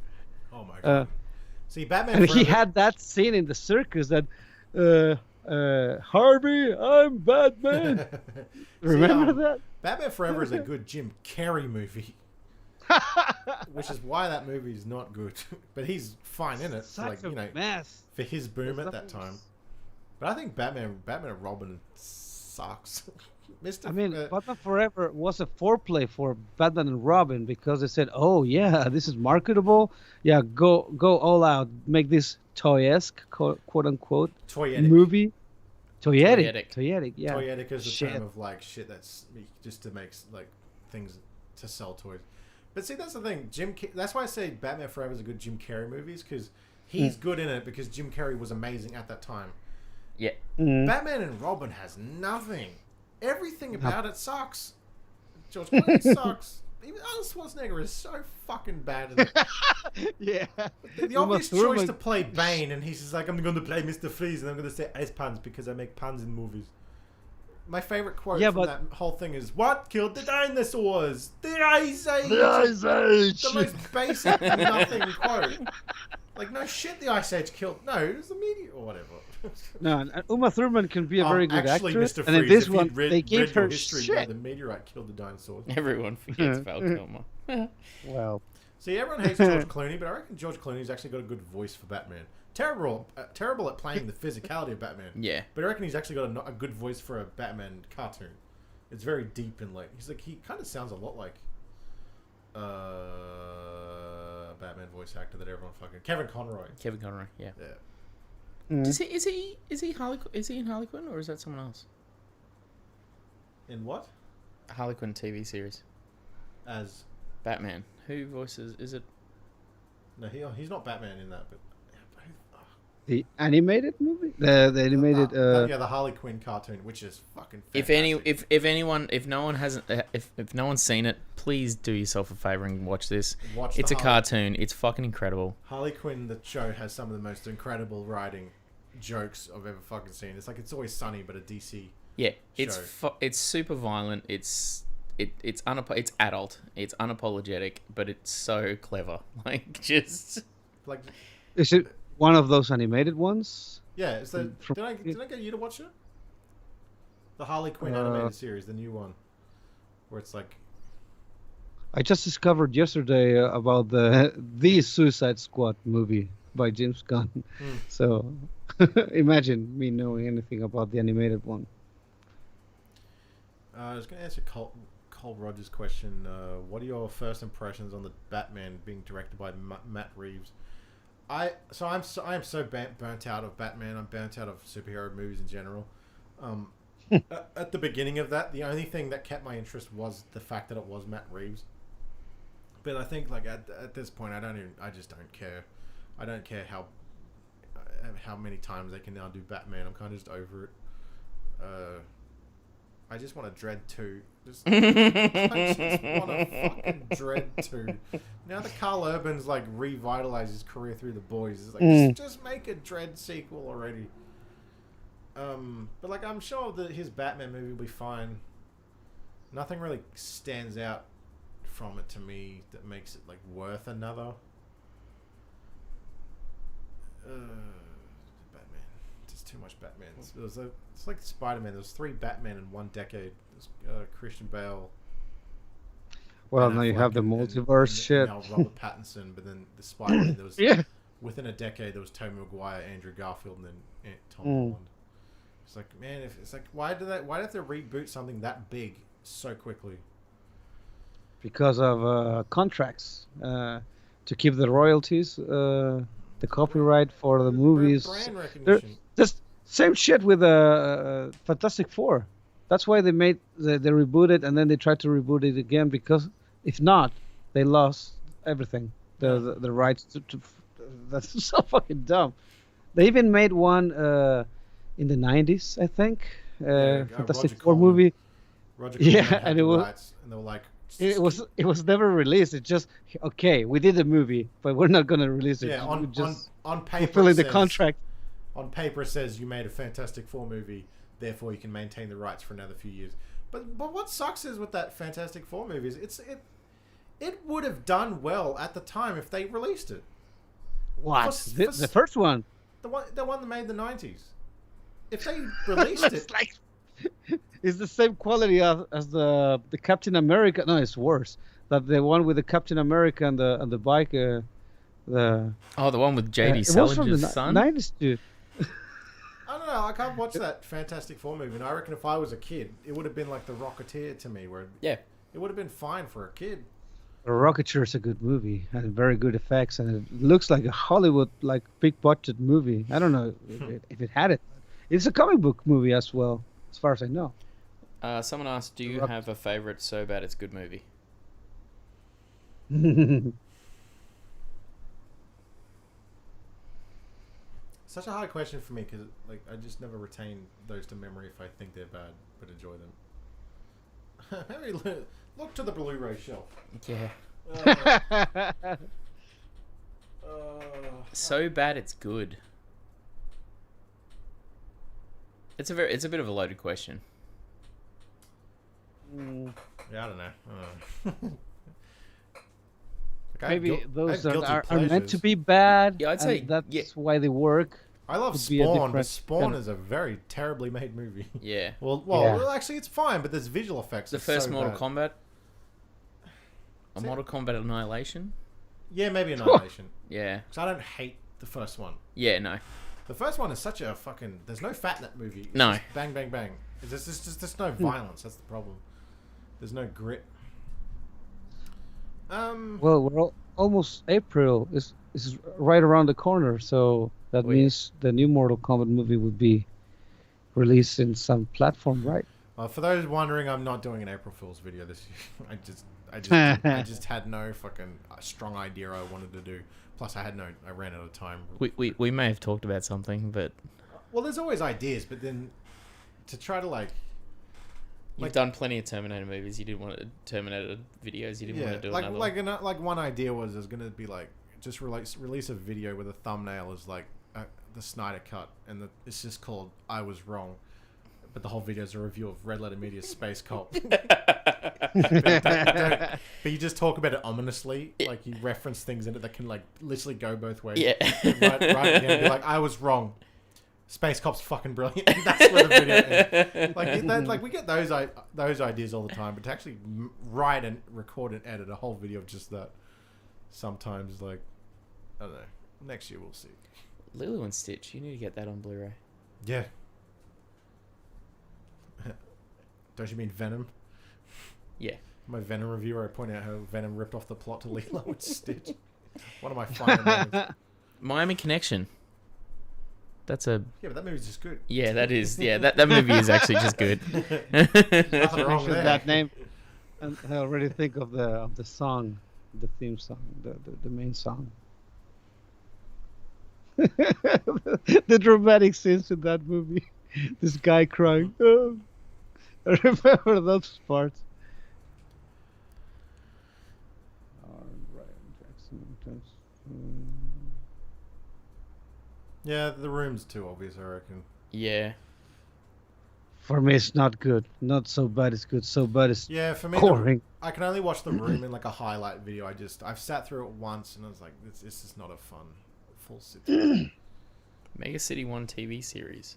Oh my god! See, Batman. And he had that scene in the circus that, Harvey, I'm Batman. Remember that? Batman Forever is a good Jim Carrey movie. Which is why that movie is not good. But he's fine in it. Such a mess. For his boom at that time. But I think Batman and Robin sucks. Batman Forever was a foreplay for Batman and Robin, because they said, oh yeah, this is marketable. Yeah, go all out. Make this toy-esque, quote unquote, toyetic movie. Toyetic, yeah. Toyetic is the term of like shit that's just to make like things to sell toys. But see, that's the thing. That's why I say Batman Forever is a good Jim Carrey movies, because he's good in it because Jim Carrey was amazing at that time. Yeah. Batman and Robin has nothing. Everything about it sucks. George Clooney sucks. Even Arnold Schwarzenegger is so fucking bad in it. Yeah. The obvious choice to play Bane, and he's just like, I'm going to play Mr. Freeze, and I'm going to say ice puns because I make puns in movies. My favorite quote from that whole thing is, "What killed the dinosaurs? The Ice Age." The Ice Age. The most basic nothing quote. Like, no shit, the Ice Age killed. No, it was the meteor or whatever. No, and Uma Thurman can be a very good actress. Mr. Freeze, and in this if one, read, they gave her history, shit. The meteorite killed the dinosaurs. Everyone forgets Val Kilmer. Well, see, everyone hates George Clooney, but I reckon George Clooney's actually got a good voice for Batman. Terrible at playing the physicality of Batman. Yeah, but I reckon he's actually got a good voice for a Batman cartoon. It's very deep and like he kind of sounds a lot like Batman voice actor that everyone fucking Kevin Conroy. Yeah. Yeah. Is he Harley? Is he in Harley Quinn or is that someone else? In what? Harley Quinn TV series. As Batman. Who voices? Is it? No, he's not Batman in that, but. the animated movie, the animated. Yeah, the Harley Quinn cartoon, which is fucking fantastic. If no one's seen it, please do yourself a favor and watch this. It's a cartoon. It's fucking incredible. Harley Quinn, the show, has some of the most incredible writing jokes I've ever fucking seen. It's like It's Always Sunny, but a DC. Yeah, show. It's super violent. It's adult. It's unapologetic, but it's so clever. Like just like. Is it one of those animated ones? Yeah, it's the. Did I get you to watch it? The Harley Quinn animated series, the new one, where it's like. I just discovered yesterday about the Suicide Squad movie by James Gunn. So, imagine me knowing anything about the animated one. I was going to answer Cole Rogers' question. What are your first impressions on the Batman being directed by Matt Reeves? I am so burnt out of Batman. I'm burnt out of superhero movies in general. At the beginning of that, the only thing that kept my interest was the fact that it was Matt Reeves. But I think like at this point, I just don't care. I don't care how many times they can now do Batman. I'm kind of just over it. I just want a Dread 2. I just want a fucking Dread 2. Now that Carl Urban's like revitalized his career through The Boys, it's like just make a Dread sequel already. But like I'm sure that his Batman movie will be fine. Nothing really stands out from it to me that makes it like worth another. Batman. Just too much Batman. It's like Spider-Man. There was 3 Batman in one decade. There's Christian Bale. Well, now you have the multiverse shit. Now Robert Pattinson, but then the Spider-Man. There was within a decade there was Tobey Maguire, Andrew Garfield, and then Tom Holland. It's like, man, why did they reboot something that big so quickly? Because of contracts to keep the royalties, the copyright for the movies. Brand recognition. Just same shit with Fantastic Four. That's why they rebooted and then they tried to reboot it again, because if not, they lost everything. The rights to that's so fucking dumb. They even made one in the 90s, I think. Fantastic Four movie. Roger Corman and it was. And they were like. It was never released. It just we did the movie, but we're not gonna release it. Yeah, on paper, fulfilling the contract. On paper, it says you made a Fantastic Four movie, therefore you can maintain the rights for another few years. But what sucks is with that Fantastic Four movie is it would have done well at the time if they released it. What? The first one? The one that made the 90s. If they released it, it's the same quality as the Captain America. No, it's worse. That the one with the Captain America and the bike. The one with J.D. Salinger's son. 90s too. I don't know. I can't watch that Fantastic Four movie, and I reckon if I was a kid, it would have been like The Rocketeer to me, where it would have been fine for a kid. The Rocketeer is a good movie and very good effects, and it looks like a Hollywood big budget movie. I don't know if it had it. It's a comic book movie as well, as far as I know. Someone asked, "Do you have a favorite so bad it's good movie?" Such a hard question for me because I just never retain those to memory if I think they're bad, but enjoy them. Maybe look to the Blu-ray shelf. Yeah. So bad it's good. It's a bit of a loaded question. Yeah, I don't know. Maybe those are meant to be bad. Yeah, I'd say that's why they work. I love Spawn, but Spawn is a very terribly made movie. Yeah. Well, actually, it's fine, but there's visual effects. The first Mortal Kombat. Mortal Kombat Annihilation. Yeah, maybe Annihilation. Yeah. Because I don't hate the first one. Yeah, no. The first one is such a fucking... There's no fat in that movie. It's no. Just bang, bang, bang. There's just no violence. That's the problem. There's no grit. Well, we're almost April. Is right around the corner, so that means the new Mortal Kombat movie would be released in some platform, right? Well, for those wondering, I'm not doing an April Fool's video this year. I just had no fucking strong idea I wanted to do. Plus, I ran out of time. We may have talked about something, but well, there's always ideas, but then to try to you've done plenty of Terminator movies. You didn't want to Terminator videos. You didn't want to do another. Like one idea was there's going to be just release a video with a thumbnail is the Snyder Cut, and it's just called "I Was Wrong," but the whole video is a review of Red Letter Media's Space Cop. But you just talk about it ominously, like you reference things in it that can literally go both ways. Yeah. right again, be like, I was wrong. Space Cop's fucking brilliant. And that's where the video is. We get those ideas all the time, but to actually write and record and edit a whole video of just that, sometimes I don't know. Next year we'll see. Lilo and Stitch, you need to get that on Blu-ray. Yeah. Don't you mean Venom? Yeah. My Venom review where I point out how Venom ripped off the plot to Lilo and Stitch. One of my favorite moments. Miami Connection. That's Yeah, but that movie's just good. Yeah, that is. Yeah, that movie is actually just good. Nothing wrong there. That name. And I already think of the song, the theme song, the main song. The dramatic scenes in that movie. This guy crying. Oh. I remember those parts. Yeah, The Room's too obvious, I reckon. Yeah. For me, it's not good. Not so bad it's good. So bad it's for me, boring. I can only watch The Room in a highlight video. I've sat through it once and I was like, this is not a fun full sit. Mega City 1 TV series.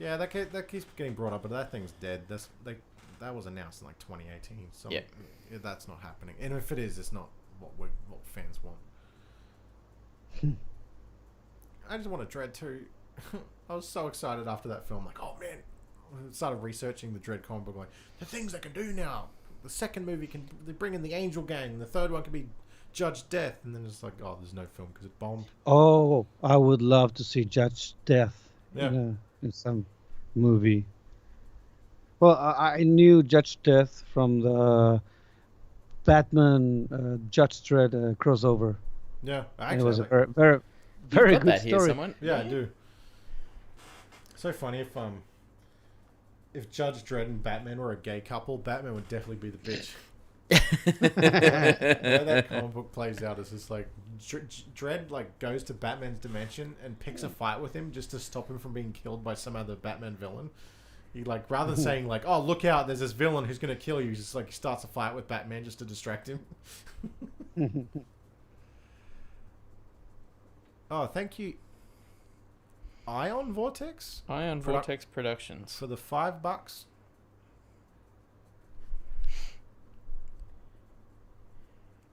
Yeah, that keeps getting brought up, but that thing's dead. That was announced in 2018. So yeah, that's not happening. And if it is, it's not what fans want. I just want a Dredd 2. I was so excited after that film. Oh man, I started researching the Dredd comic book. The things they can do now. The second movie they bring in the Angel Gang, and the third one can be Judge Death, and then it's there's no film because it bombed. Oh, I would love to see Judge Death. Yeah. In some movie. Well, I knew Judge Death from the Batman Judge Dredd crossover. Yeah, actually, it was a very good story. Yeah, I do. So funny if Judge Dredd and Batman were a gay couple, Batman would definitely be the bitch. That comic book plays out is just Dredd goes to Batman's dimension and picks a fight with him just to stop him from being killed by some other Batman villain. He rather than saying oh look out, there's this villain who's gonna kill you, he's just he starts a fight with Batman just to distract him. Oh, thank you, Ion Vortex Productions for the $5.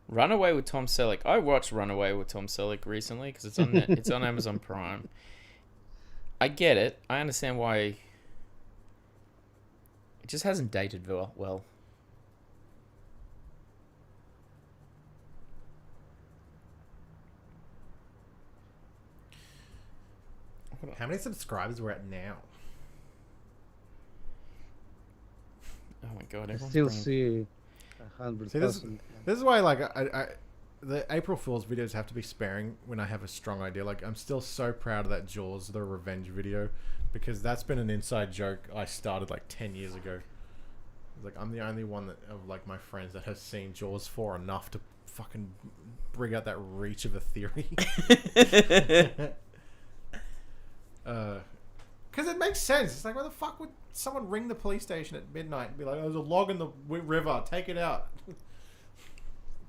Runaway with Tom Selleck. I watched Runaway with Tom Selleck recently because it's on Amazon Prime. I get it. I understand why. It just hasn't dated well. How many subscribers we're at now? Oh my god! I still see 100,000. This is why, the April Fool's videos have to be sparing when I have a strong idea. I'm still so proud of that Jaws, the revenge video, because that's been an inside joke I started 10 years ago. I'm the only one of my friends that has seen Jaws 4 enough to fucking bring out that reach of a theory. Because it makes sense. It's like, why the fuck would someone ring the police station at midnight and be like, "Oh, there's a log in the river, take it out"?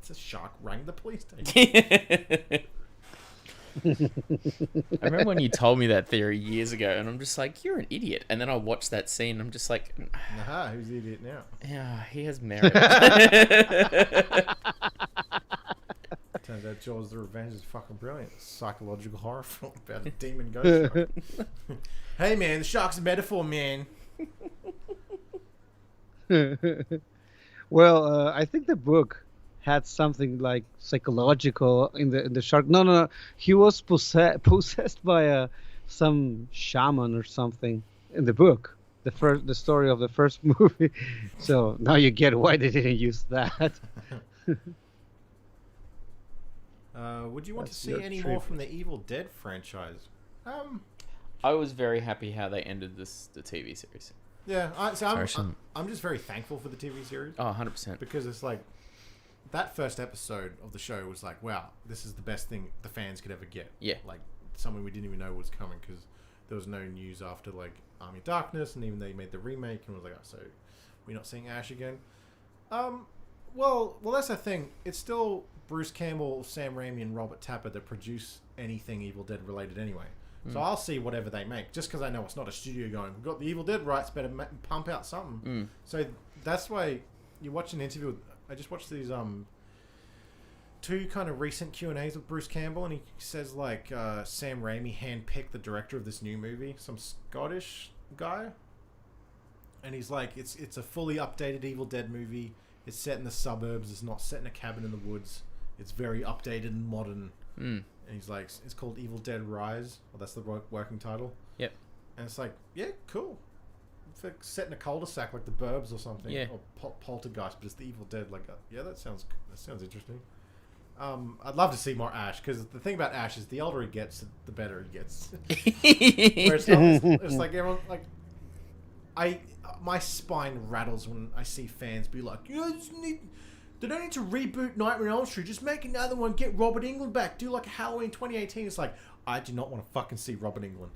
It's a shark rang the police station. I remember when you told me that theory years ago, and I'm just like, you're an idiot. And then I watched that scene, and I'm just like, aha, who's the idiot now? Yeah, he has merit. Turns out Jaws the Revenge is fucking brilliant. Psychological horror film about a demon ghost shark. Hey man, the shark's a metaphor, man. Well, I think the book had something like psychological in the shark. No. He was possessed by some shaman or something in the book. The story of the first movie. So now you get why they didn't use that. Would you want to see any more from the Evil Dead franchise? I was very happy how they ended the TV series. Yeah, I'm just very thankful for the TV series. Oh, 100%. Because it's like, that first episode of the show was like, wow, this is the best thing the fans could ever get. Yeah. Like, something we didn't even know was coming, because there was no news after, like, Army of Darkness, and even they made the remake, and was like, oh, so we're not seeing Ash again? Well, that's the thing. It's still Bruce Campbell, Sam Raimi, and Robert Tapper that produce anything Evil Dead related anyway. So I'll see whatever they make, just because I know it's not a studio going, we've got the Evil Dead rights, better pump out something. So that's why you watch an interview with, I just watched these two kind of recent Q&As with Bruce Campbell, and he says like Sam Raimi handpicked the director of this new movie, some Scottish guy, and he's like, it's a fully updated Evil Dead movie. It's set in the suburbs. It's not set in a cabin in the woods. It's very updated and modern. And he's like, it's called Evil Dead Rise. Well, that's the working title. Yep. And it's like, yeah, cool. It's like set in a cul-de-sac like The Burbs or something. Yeah. Or Poltergeist, but it's the Evil Dead. Like, yeah, that sounds interesting. I'd love to see more Ash, because the thing about Ash is the older he gets, the better he gets. Where it's like everyone, like, my spine rattles when I see fans be like, they don't need to reboot Nightmare on Elm Street, just make another one, get Robert Englund back, do like a Halloween 2018. It's like, I do not want to fucking see Robert Englund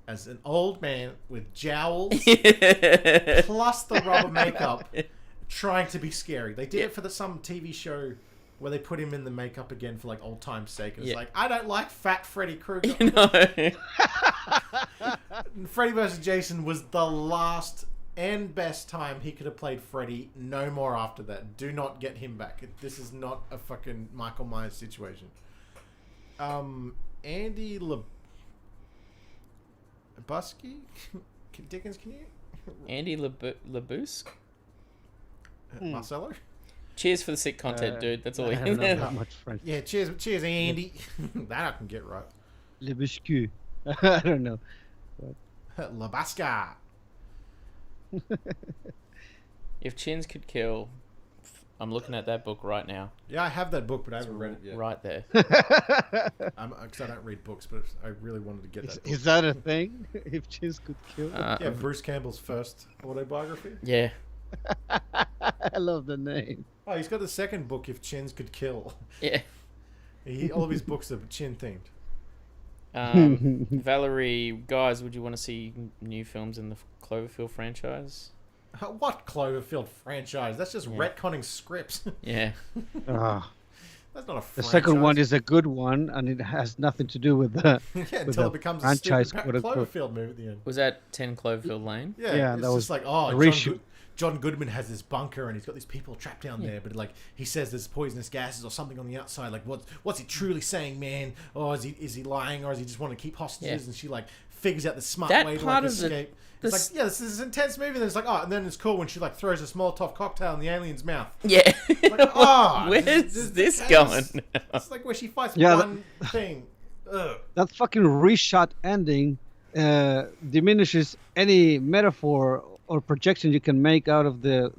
as an old man with jowls plus the rubber makeup trying to be scary. They did it for some TV show where they put him in the makeup again for like old time's sake. And it's like, I don't like fat Freddy Krueger. Freddy vs. Jason was the last and best time he could have played Freddy. No more after that. Do not get him back. This is not a fucking Michael Myers situation. Andy Lebusky? Dickens, can you? Andy Labusque? Marcelo? Cheers for the sick content, dude. That's all. I don't know that much French. Yeah, cheers, Andy. That I can get right. Le Biscuit. I don't know. Labasca. If Chins could kill, I'm looking at that book right now. Yeah, I have that book, but I haven't read it yet. Right there. Because I don't read books, but I really wanted to get that book. Is that a thing? If Chins could kill? Yeah, Bruce Campbell's first autobiography. Yeah. I love the name. Oh, he's got the second book, If Chins Could Kill. Yeah. All of his books are chin themed. Valerie, guys, would you want to see new films in the Cloverfield franchise? What Cloverfield franchise? That's just retconning scripts. Yeah. That's not a franchise. The second one is a good one, and it has nothing to do with the until it becomes franchise, a stupid Cloverfield movie at the end. Was that 10 Cloverfield Lane? Yeah, it's that was just like, John Goodman has this bunker and he's got these people trapped down there, but like he says there's poisonous gases or something on the outside. Like what's he truly saying, man? Or is he lying, or does he just want to keep hostages? And she like figures out the smart way to like escape. It's like, yeah, this is an intense movie. And then it's like, oh, and then it's cool when she like throws a Molotov cocktail in the alien's mouth. Yeah. Like, oh, where's this going? It's like where she fights one thing. Ugh. That fucking reshot ending diminishes any metaphor or projection you can make out of the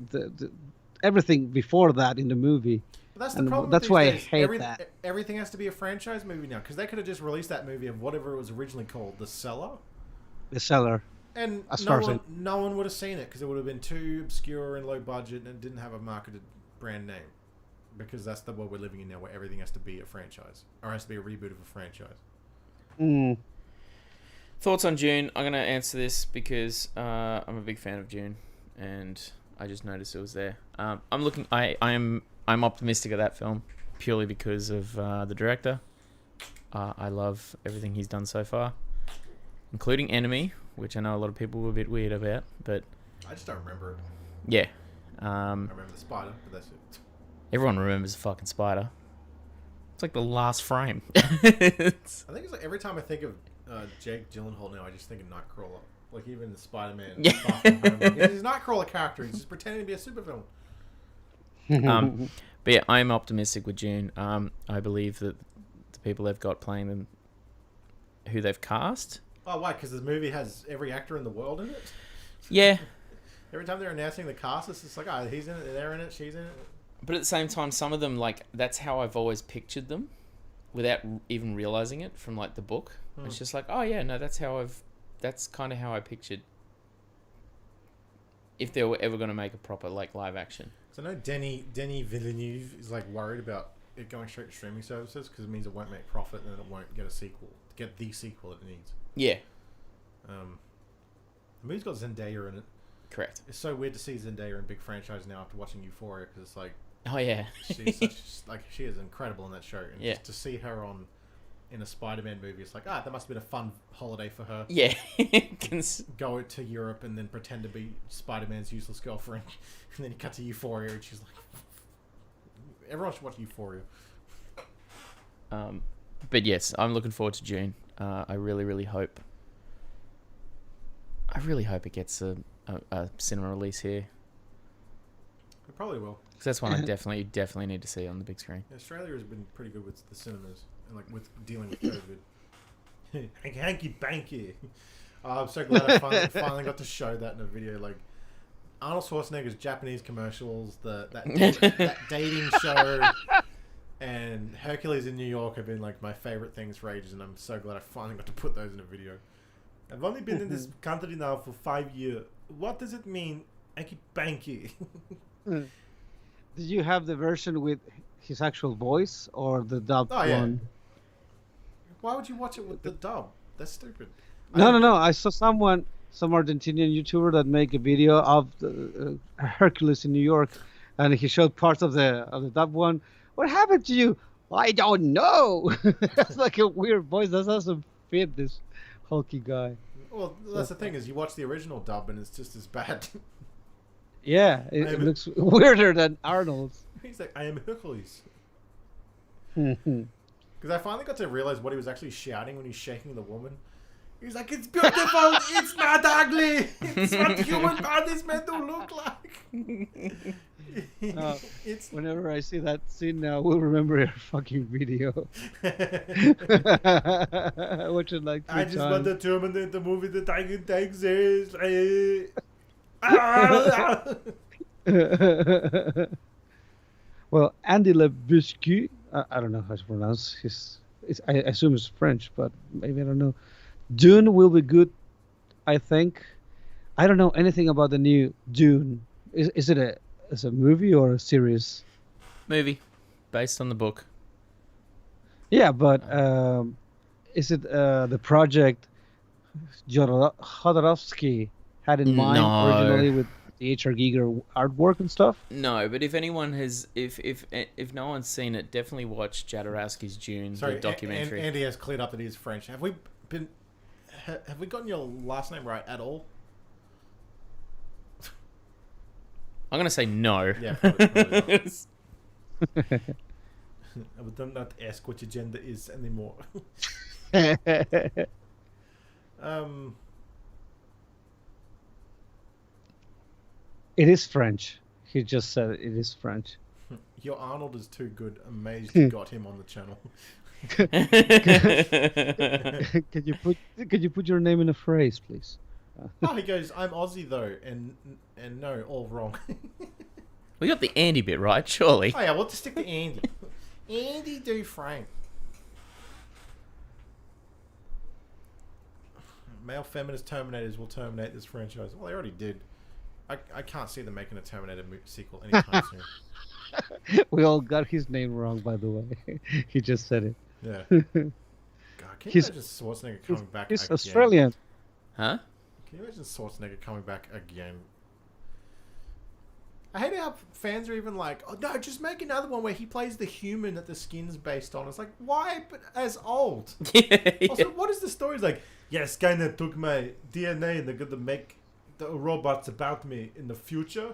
everything before that in the movie. But that's the problem. That's why I hate that. Everything has to be a franchise movie now, because they could have just released that movie of whatever it was originally called, The Cellar. The Cellar. And no one would have seen it, because it would have been too obscure and low budget, and it didn't have a marketed brand name. Because that's the world we're living in now, where everything has to be a franchise, or has to be a reboot of a franchise. Thoughts on June? I'm gonna answer this because I'm a big fan of June, and I just noticed it was there. I'm optimistic of that film purely because of the director. I love everything he's done so far, including Enemy, which I know a lot of people were a bit weird about, but I just don't remember it. Yeah. I remember the spider, but that's it. Everyone remembers the fucking spider. It's like the last frame. I think it's like every time I think of Jake Gyllenhaal now, I just think of Nightcrawler. Like even the Spider-Man. Yeah. Far From Home. Like, he's a Nightcrawler character. He's just pretending to be a supervillain. But yeah, I'm optimistic with June. I believe that the people they've got playing them, who they've cast. Oh, why? Because this movie has every actor in the world in it? Yeah. Every time they're announcing the cast, it's just like, oh, he's in it, they're in it, she's in it. But at the same time, some of them, like, that's how I've always pictured them without even realizing it from, like, the book. It's just like, oh, yeah, no, that's kind of how I pictured if they were ever going to make a proper, like, live action. So I know Denis Villeneuve is, like, worried about it going straight to streaming services because it means it won't make profit and it won't get the sequel it needs. Yeah. The movie's got Zendaya in it. Correct. It's so weird to see Zendaya in big franchise now after watching Euphoria because it's like, oh yeah, she is incredible in that show, and just to see her in a Spider-Man movie, it's like, that must have been a fun holiday for her. Yeah, go to Europe and then pretend to be Spider-Man's useless girlfriend, and then you cut to Euphoria, and she's like, everyone should watch Euphoria. But yes, I'm looking forward to June. I really, really hope. It gets a cinema release here. It probably will. Because that's one I definitely need to see on the big screen. Yeah, Australia has been pretty good with the cinemas and like with dealing with COVID. Hanky banky. I'm so glad I finally got to show that in a video. Like Arnold Schwarzenegger's Japanese commercials, that dating show, and Hercules in New York have been like my favorite things for ages, and I'm so glad I finally got to put those in a video. I've only been in this country now for 5 years. What does it mean, hanky banky? Did you have the version with his actual voice or the dubbed one? Why would you watch it with the dub? That's stupid. No. I saw some Argentinian YouTuber that make a video of the, Hercules in New York, and he showed parts of the dub one. What happened to you? I don't know. That's like a weird voice. That doesn't fit this hulky guy. Well, that's the thing is you watch the original dub and it's just as bad. Yeah, it looks weirder than Arnold's. He's like, I am Hercules. Because I finally got to realize what he was actually shouting when he's shaking the woman. He's like, it's beautiful, it's not ugly, it's what human bodies meant to look like. Whenever I see that scene now, we'll remember your fucking video. Watch it like 3 I just times. want to terminate the movie that I can take this. Well, Andy Lebusky, I don't know how to pronounce his. I assume it's French, but maybe I don't know. Dune will be good, I think. I don't know anything about the new Dune. Is it a movie or a series? Movie, based on the book. Yeah, but is it the project Jodorowsky had in mind originally with the H.R. Giger artwork and stuff? No, but if anyone has, if no one's seen it, definitely watch Jodorowsky's Dune, the documentary. Andy has cleared up that he's French. Have we gotten your last name right at all? I'm gonna say no. Yeah, probably not. I would not ask what your gender is anymore. It is French. He just said it is French. Your Arnold is too good. Amazed you got him on the channel. Could you put your name in a phrase, please? Oh, he goes, I'm Aussie though, and no, all wrong. We got the Andy bit right, surely. Oh yeah, we'll just stick to Andy. Andy Dufresne. Male feminist Terminators will terminate this franchise. Well, they already did. I can't see them making a Terminator sequel anytime soon. We all got his name wrong, by the way. He just said it. Yeah. God, Can you imagine Schwarzenegger coming back He's again? Australian. Huh? Can you imagine Schwarzenegger coming back again? I hate how fans are even like, oh no, just make another one where he plays the human that the skin's based on. It's like, why? But as old. Yeah. Also, what is the story? It's like, yeah, Skynet took my DNA and they're going to make the robots about me in the future.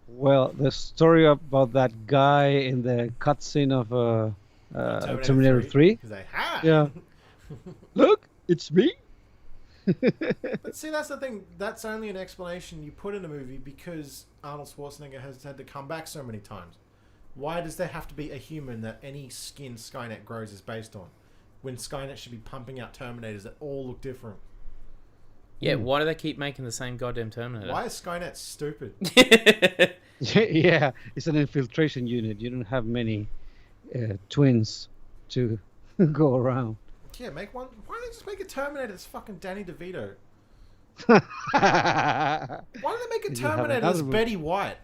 Well, the story about that guy in the cutscene of Terminator 3. He's like, ha! Yeah. Look, it's me. But see, that's the thing. That's only an explanation you put in a movie because Arnold Schwarzenegger has had to come back so many times. Why does there have to be a human that any skin Skynet grows is based on? When Skynet should be pumping out Terminators that all look different. Yeah, why do they keep making the same goddamn Terminator? Why is Skynet stupid? Yeah, it's an infiltration unit. You don't have many twins to go around. Yeah, make one. Why don't they just make a Terminator that's fucking Danny DeVito? Why Why don't they make a Terminator that's Betty White?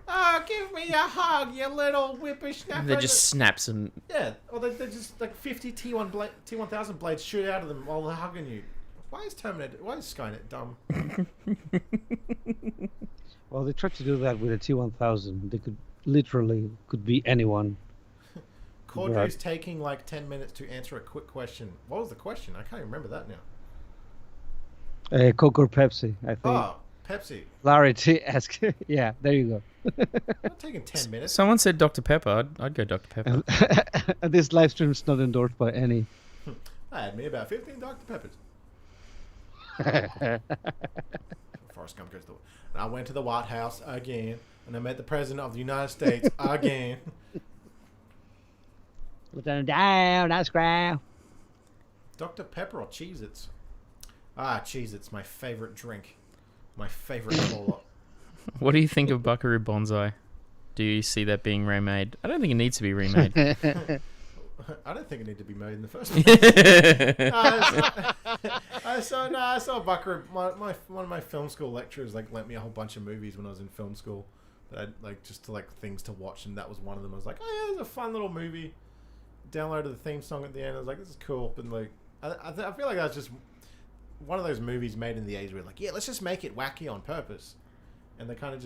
Oh, give me a hug, you little whippersnapper. They just snaps them. Yeah, or they just like 50 T1000 blades shoot out of them while they're hugging you. Why is Skynet dumb? Well, they tried to do that with a T1000. They could be anyone. Cordz taking like 10 minutes to answer a quick question. What was the question? I can't even remember that now. Coke or Pepsi, I think. Oh, Pepsi. Larry T asked. Yeah, there you go. Not taking 10 minutes. Someone said Dr. Pepper. I'd go Dr. Pepper. And this live stream is not endorsed by any. I had me about 15 Dr. Peppers. Forrest Gump goes to and I went to the White House again, and I met the President of the United States again. Lieutenant down, that's ground. Dr. Pepper or Cheez-Its? Ah, Cheez-Its, my favorite drink. My favorite cola. What do you think of Buckaroo Banzai? Do you see that being remade? I don't think it needs to be remade. I don't think it needed to be made in the first place. I saw Buckaroo. One of my film school lecturers lent me a whole bunch of movies when I was in film school. That just to things to watch, and that was one of them. I was like, oh yeah, it's a fun little movie. Downloaded the theme song at the end. I was like, this is cool. But I feel like that's just one of those movies made in the 80s where yeah, let's just make it wacky on purpose. And they kind of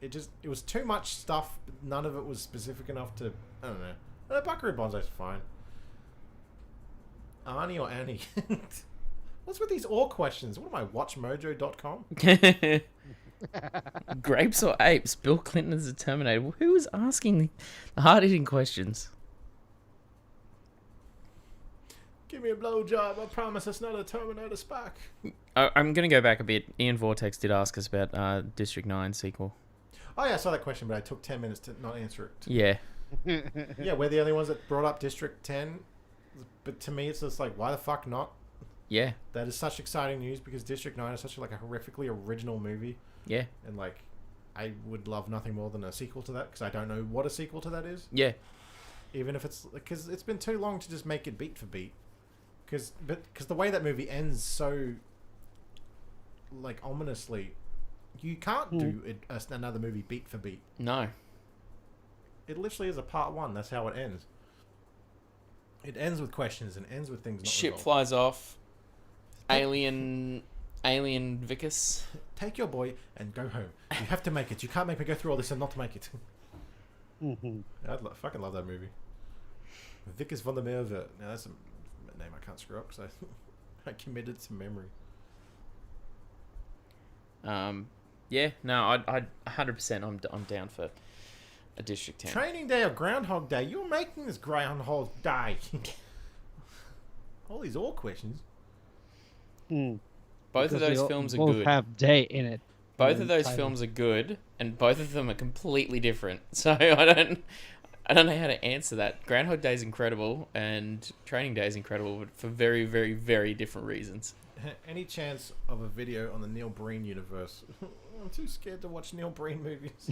it was too much stuff. But none of it was specific enough to, I don't know. Buckaroo Banzai's fine. Arnie or Annie? What's with these all questions? What am I, watchmojo.com? Grapes or apes? Bill Clinton is a Terminator. Who is asking the hard-hitting questions? Give me a blowjob. I promise it's not a Terminator Spark. I'm going to go back a bit. Ian Vortex did ask us about District 9 sequel. Oh, yeah, I saw that question, but I took 10 minutes to not answer it. Yeah. Yeah, we're the only ones that brought up District 10. But to me, it's just like, why the fuck not? Yeah. That is such exciting news because District 9 is such a horrifically original movie. Yeah. And I would love nothing more than a sequel to that because I don't know what a sequel to that is. Yeah. Even if it's... Because it's been too long to just make it beat for beat. Because the way that movie ends so... ominously... You can't do another movie beat for beat. No. It literally is a part one. That's how it ends. It ends with questions and ends with things not Ship resolved. flies off. Alien Vicus. Take your boy and go home. You have to make it. You can't make me go through all this and not make it. I fucking love that movie. Vicus von der Merwe. Now that's a name I can't screw up because I committed to memory. Yeah, no, I 100%. I'm down for a District 10. Training Day or Groundhog Day? You're making this Groundhog Day. All these all questions. Both of those films are both good. Have day in it. Both of those films are good, and both of them are completely different. So I don't know how to answer that. Groundhog Day is incredible, and Training Day is incredible, but for very, very, very different reasons. Any chance of a video on the Neil Breen universe? I'm too scared to watch Neil Breen movies.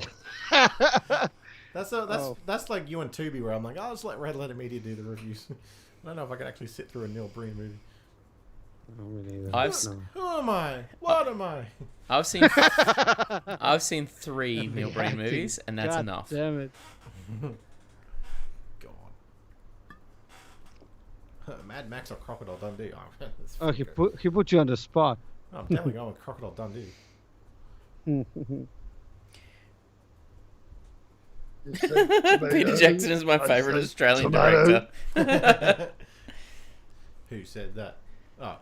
That's like you and Tubi, where I'm like, I'll just let Red Letter Media do the reviews. I don't know if I can actually sit through a Neil Breen movie. Who am I? What am I? I've seen 3 Neil Breen movies, and that's enough. Damn it! God. Mad Max or Crocodile Dundee? Oh, he put you on the spot. Oh, I'm definitely going with Crocodile Dundee. Peter Jackson is my favourite Australian director. Who said that? Oh.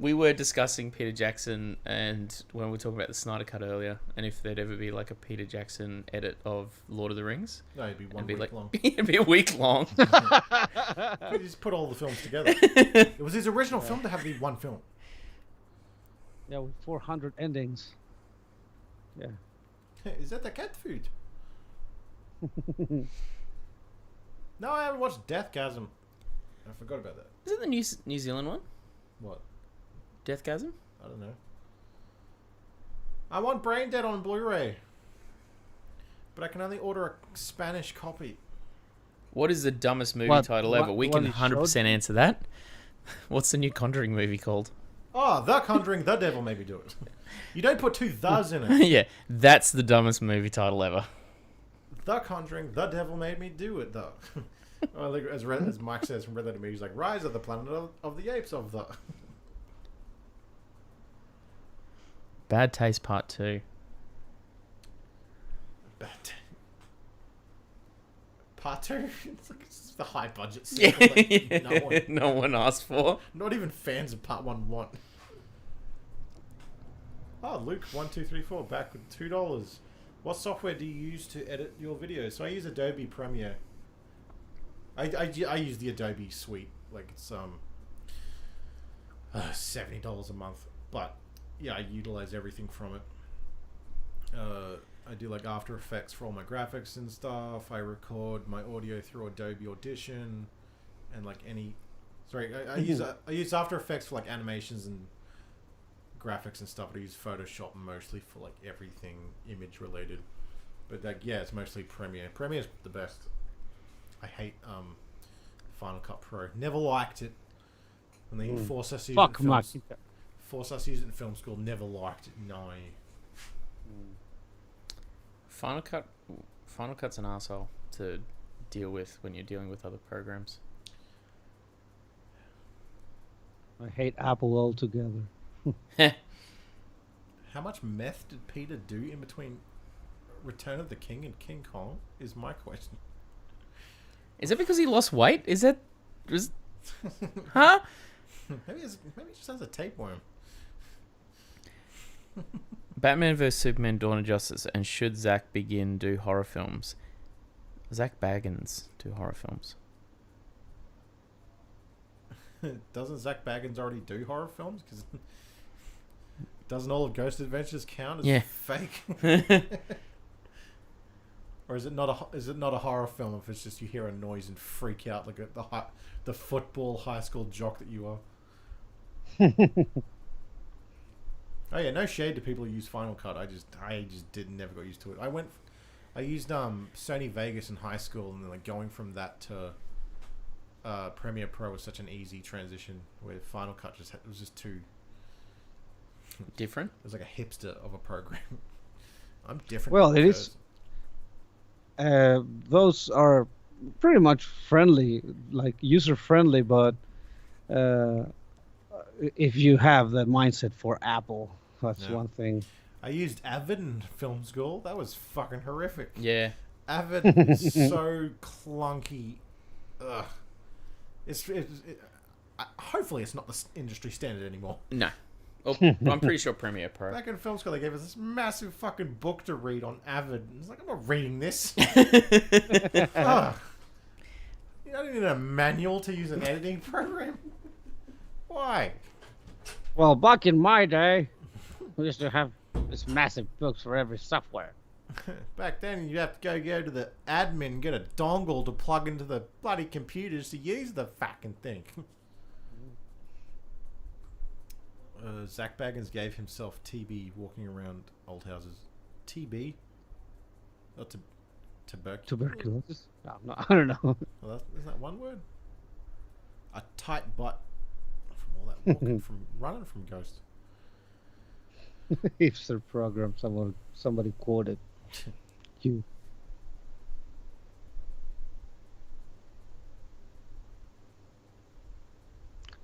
We were discussing Peter Jackson and when we were talking about the Snyder Cut earlier, and if there'd ever be like a Peter Jackson edit of Lord of the Rings. No, it'd be one week long. It'd be a week long. We just put all the films together. It was his original film to have the one film. Yeah, with 400 endings. Yeah. Is that the cat food? No, I haven't watched Deathgasm. I forgot about that. Is it the New Zealand one? What? Deathgasm? I don't know. I want Brain Dead on Blu-ray, but I can only order a Spanish copy. What is the dumbest movie title ever? We can 100% answer that. What's the new Conjuring movie called? Oh, The Conjuring, The Devil Made Me Do It. You don't put two thes in it. Yeah, that's the dumbest movie title ever. The Conjuring, The Devil Made Me Do It, though. As Mike says from Red Letter Media, he's like, Rise of the Planet of the Apes of the... Bad Taste Part 2. Part 2? It's the high budget sequel that no one asked for. Not even fans of Part 1 want. Oh, Luke1234 back with $2. What software do you use to edit your videos? So I use Adobe Premiere. I use the Adobe suite. Like it's $70 a month. But yeah, I utilize everything from it. I do like After Effects for all my graphics and stuff. I record my audio through Adobe Audition, and like any. Sorry, I use After Effects for like animations and graphics and stuff. I use Photoshop mostly for like everything image related. But like yeah, it's mostly Premiere. Premiere's the best. I hate Final Cut Pro. Never liked it. When they force us to use it in films. Force us to use it in film school. Never liked it. No. Final Cut's an arsehole to deal with when you're dealing with other programs. I hate Apple altogether. How much meth did Peter do in between Return of the King and King Kong is my question. Is it because he lost weight? Huh? Maybe he just has a tapeworm. Batman vs Superman: Dawn of Justice and should Zach Begin do horror films? Zach Baggins do horror films. Doesn't Zach Baggins already do horror films? Because doesn't all of Ghost Adventures count as fake? Or is it not a horror film if it's just you hear a noise and freak out like the football high school jock that you are? Oh yeah, no shade to people who use Final Cut. I just never got used to it. I used Sony Vegas in high school, and then like going from that to Premiere Pro was such an easy transition. Where Final Cut was just too different. It was like a hipster of a program. I'm different. Well, it is. Those are pretty much friendly, like user friendly, but if you have that mindset for Apple, that's one thing. I used Avid in film school. That was fucking horrific. Yeah. Avid is so clunky. Ugh. Hopefully it's not the industry standard anymore. No. Oh, I'm pretty sure Premiere Pro. Back in film school, they gave us this massive fucking book to read on Avid. It's like, I'm not reading this. Ugh. You don't need a manual to use an editing program. Why? Well, back in my day, we used to have this massive books for every software. Back then, you'd have to go to the admin, get a dongle to plug into the bloody computers to use the fucking thing. Zach Baggins gave himself TB walking around old houses. TB? Not tuberculosis? No, I don't know. Well, isn't that one word? A tight butt from all that walking, from running from Ghost. Hipster program. Somebody quoted you.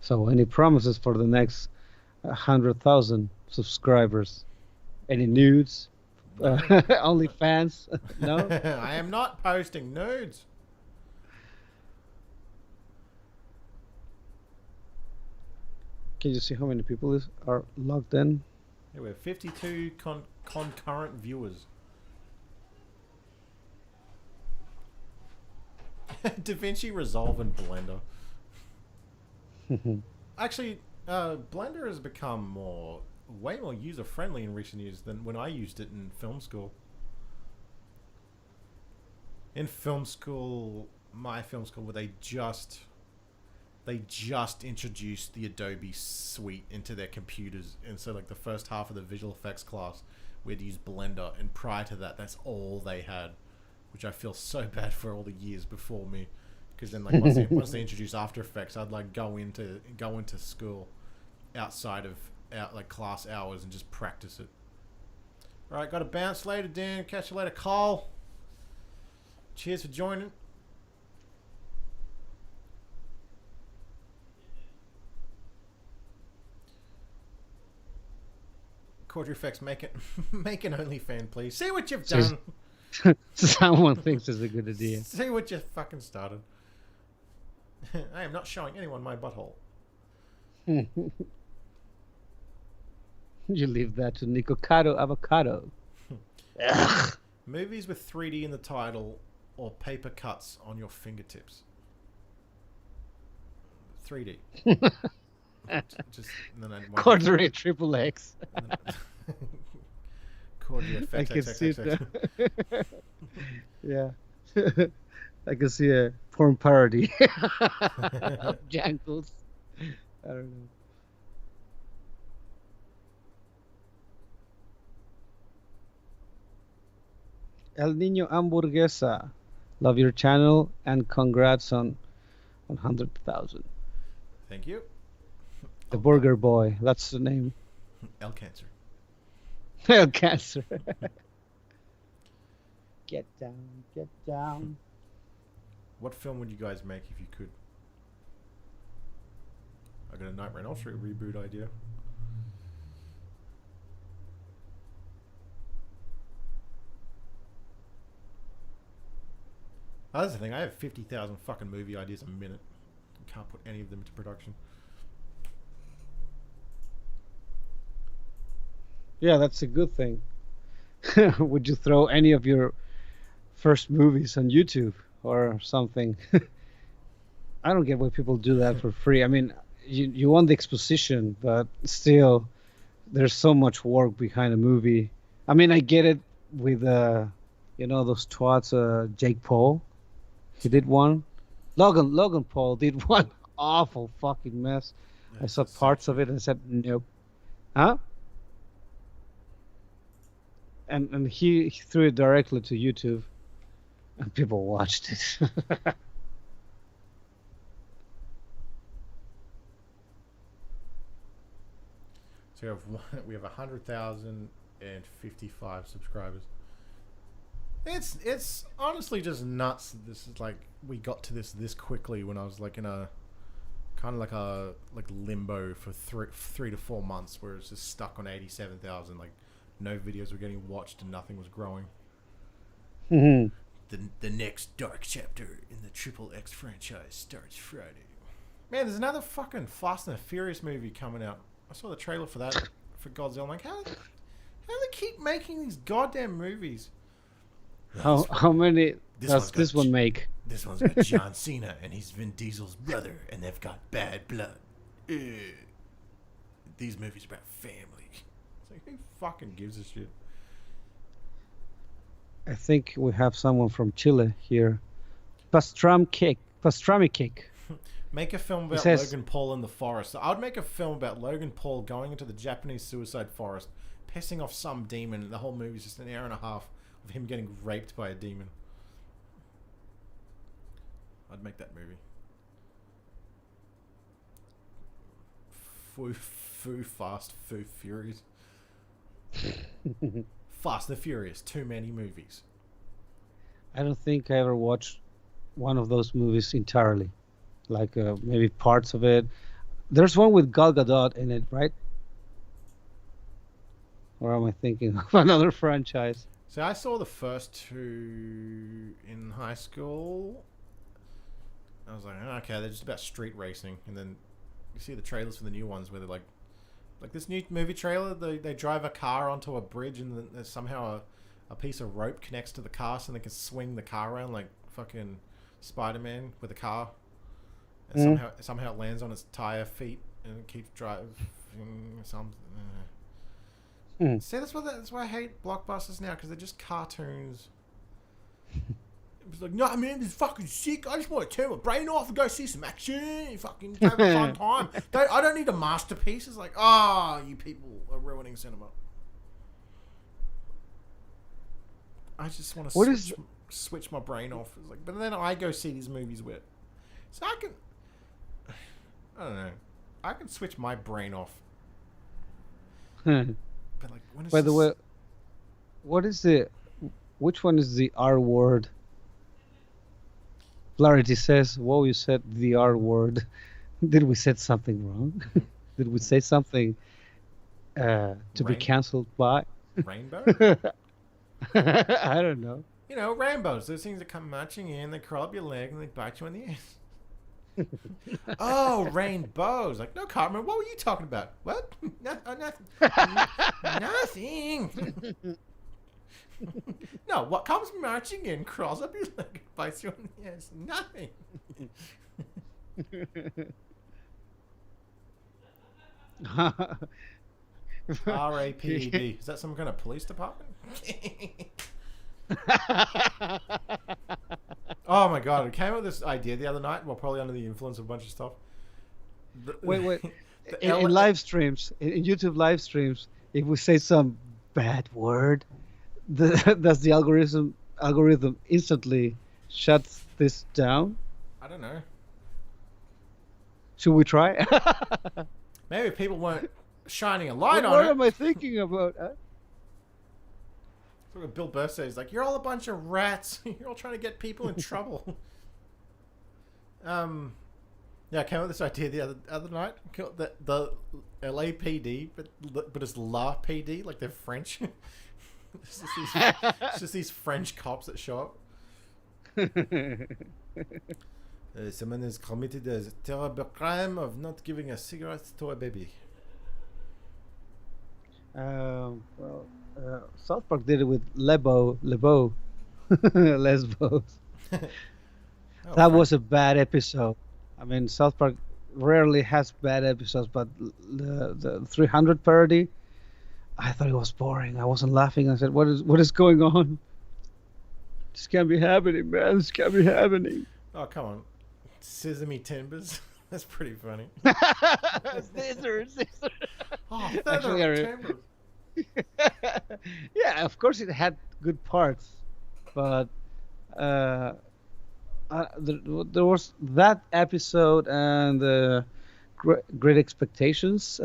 So, any promises for the next 100,000 subscribers? Any nudes? No. OnlyFans? No? I am not posting nudes. Can you see how many people are logged in? Yeah, we have 52 concurrent viewers. DaVinci Resolve and Blender. Actually, Blender has become way more user-friendly in recent years than when I used it in film school. In film school, my film school, where they just introduced the Adobe suite into their computers, and so like the first half of the visual effects class, we had to use Blender, and prior to that, that's all they had, which I feel so bad for all the years before me, because then like once they introduced After Effects, I'd like go into school outside of like class hours and just practice it. All right, got to bounce later, Dan. Catch you later, Cole. Cheers for joining. Cordz Effects, make an OnlyFans, please. See what you've done. Someone thinks it's a good idea. See what you fucking started. I am not showing anyone my butthole. You leave that to Nicocado Avocado. Movies with 3D in the title or paper cuts on your fingertips. 3D. Just Quarterly triple X. I can see that. Yeah. I can see a porn parody of Jankles. I don't know. El Niño Hamburguesa. Love your channel and congrats on 100,000. Thank you. The Burger Boy. That's the name. El Cancer. El Cancer. Get down, get down. What film would you guys make if you could? I got a Nightmare on Elm Street reboot idea. That's the thing. I have 50,000 fucking movie ideas a minute. I can't put any of them into production. Yeah, that's a good thing. Would you throw any of your first movies on YouTube or something? I don't get why people do that for free. I mean, you want the exposition, but still, there's so much work behind a movie. I mean, I get it with, those twats, Jake Paul. He did one. Logan Paul did one awful fucking mess. I saw parts of it and said, nope. Huh? And he threw it directly to YouTube, and people watched it. So we have 100,055 subscribers. It's honestly just nuts. This is like we got to this quickly when I was like in a kind of like limbo for 3 to 4 months where it's just stuck on 87,000. Like no videos were getting watched and nothing was growing. Mm-hmm. The next dark chapter in the Triple X franchise starts Friday. Man, there's another fucking Fast and the Furious movie coming out. I saw the trailer for that for Godzilla. I'm like, how do they keep making these goddamn movies? How many does this one make? This one's got John Cena and he's Vin Diesel's brother, and they've got bad blood. These movies are about family. It's like, who fucking gives a shit? I think we have someone from Chile here. Pastrami Kick. Make a film about Logan Paul in the forest. I would make a film about Logan Paul going into the Japanese suicide forest, pissing off some demon, and the whole movie's just an hour and a half of him getting raped by a demon. I'd make that movie. Fast, Furious. Fast and Furious, too many movies. I don't think I ever watched one of those movies entirely. Like maybe parts of it. There's one with Gal Gadot in it, right? Or am I thinking of another franchise? So I saw the first two in high school. I was like, oh, okay, they're just about street racing, and then you see the trailers for the new ones where they're like this new movie trailer. They drive a car onto a bridge, and then there's somehow a piece of rope connects to the car, so they can swing the car around like fucking Spider-Man with a car. And somehow it lands on its tire feet and it keeps driving. See, that's why I hate blockbusters now, because they're just cartoons. It's like, no, man, this is fucking sick. I just want to turn my brain off and go see some action. Fucking have a fun time. I don't need a masterpiece. It's like, you people are ruining cinema. I just want to switch my brain off. It's like, but then I go see these movies with. So I don't know. I can switch my brain off. But like, when by the way, which one is the R word? Clarity says, whoa, you said the R word. Did we say something wrong? Did we say something to be cancelled by? Rainbow? I don't know. You know, rainbows. Those things that come marching in, they crawl up your leg and they bite you in the ass. Oh, rainbows. Like, no, Cartman, what were you talking about? What? Nothing. Nothing. No, what comes marching in, crawls up your leg, bites you in the ass. Nothing. RAPD. Is that some kind of police department? Oh my god, I came up with this idea the other night, well, probably under the influence of a bunch of stuff. Wait. In live streams, in YouTube live streams, if we say some bad word, does the algorithm instantly shuts this down? I don't know. Should we try? Maybe people weren't shining a light on it. What am I thinking about? What Bill Burr says, like, you're all a bunch of rats. You're all trying to get people in trouble. Yeah, I came up with this idea the other night. The LAPD, but it's La PD, like they're French. It's just these French cops that show up. Someone has committed a terrible crime of not giving a cigarette to a baby. South Park did it with Lesbos. That was a bad episode. I mean, South Park rarely has bad episodes, but the 300 parody, I thought it was boring. I wasn't laughing. I said, "What is going on? This can't be happening, man. This can't be happening." Oh, come on, Sesame Timbers. That's pretty funny. Scissors. Oh, Timbers. Yeah, of course it had good parts, but there was that episode and the Great Expectations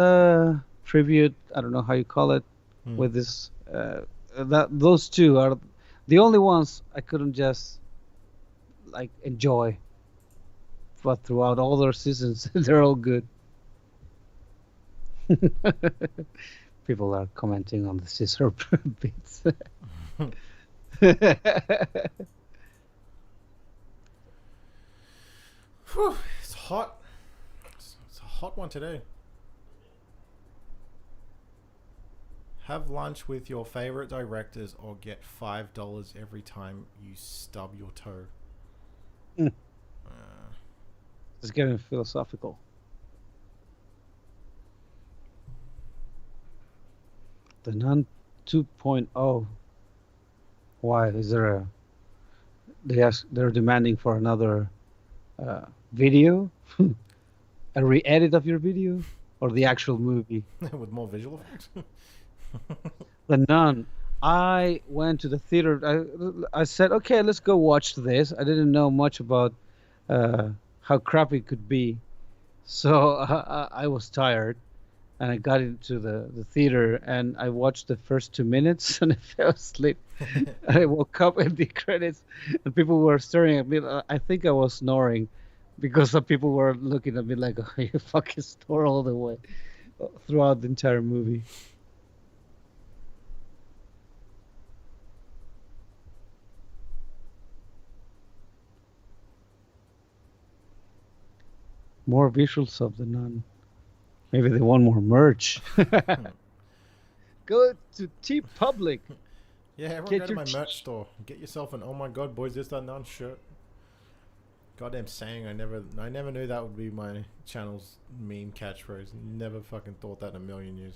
tribute. I don't know how you call it. With this, those two are the only ones I couldn't just like enjoy. But throughout all their seasons, they're all good. People are commenting on the scissor bits. Whew, it's hot. It's a hot one today. Have lunch with your favorite directors or get $5 every time you stub your toe. It's getting philosophical. The Nun 2.0. Why is there a? They're demanding for another video, a re-edit of your video, or the actual movie with more visual effects. The Nun. I went to the theater. I said, okay, let's go watch this. I didn't know much about how crappy it could be, so I was tired. And I got into the theater and I watched the first 2 minutes and I fell asleep. I woke up in the credits and people were staring at me. I think I was snoring, because some people were looking at me like, "Oh, you fucking snore all the way throughout the entire movie." More visuals of the nun. Maybe they want more merch. Go to T Public. Yeah, everyone go to my merch store. Get yourself an "Oh my god, boys, this that nun" shirt. Goddamn saying, I never knew that would be my channel's meme catchphrase. Never fucking thought that in a million years.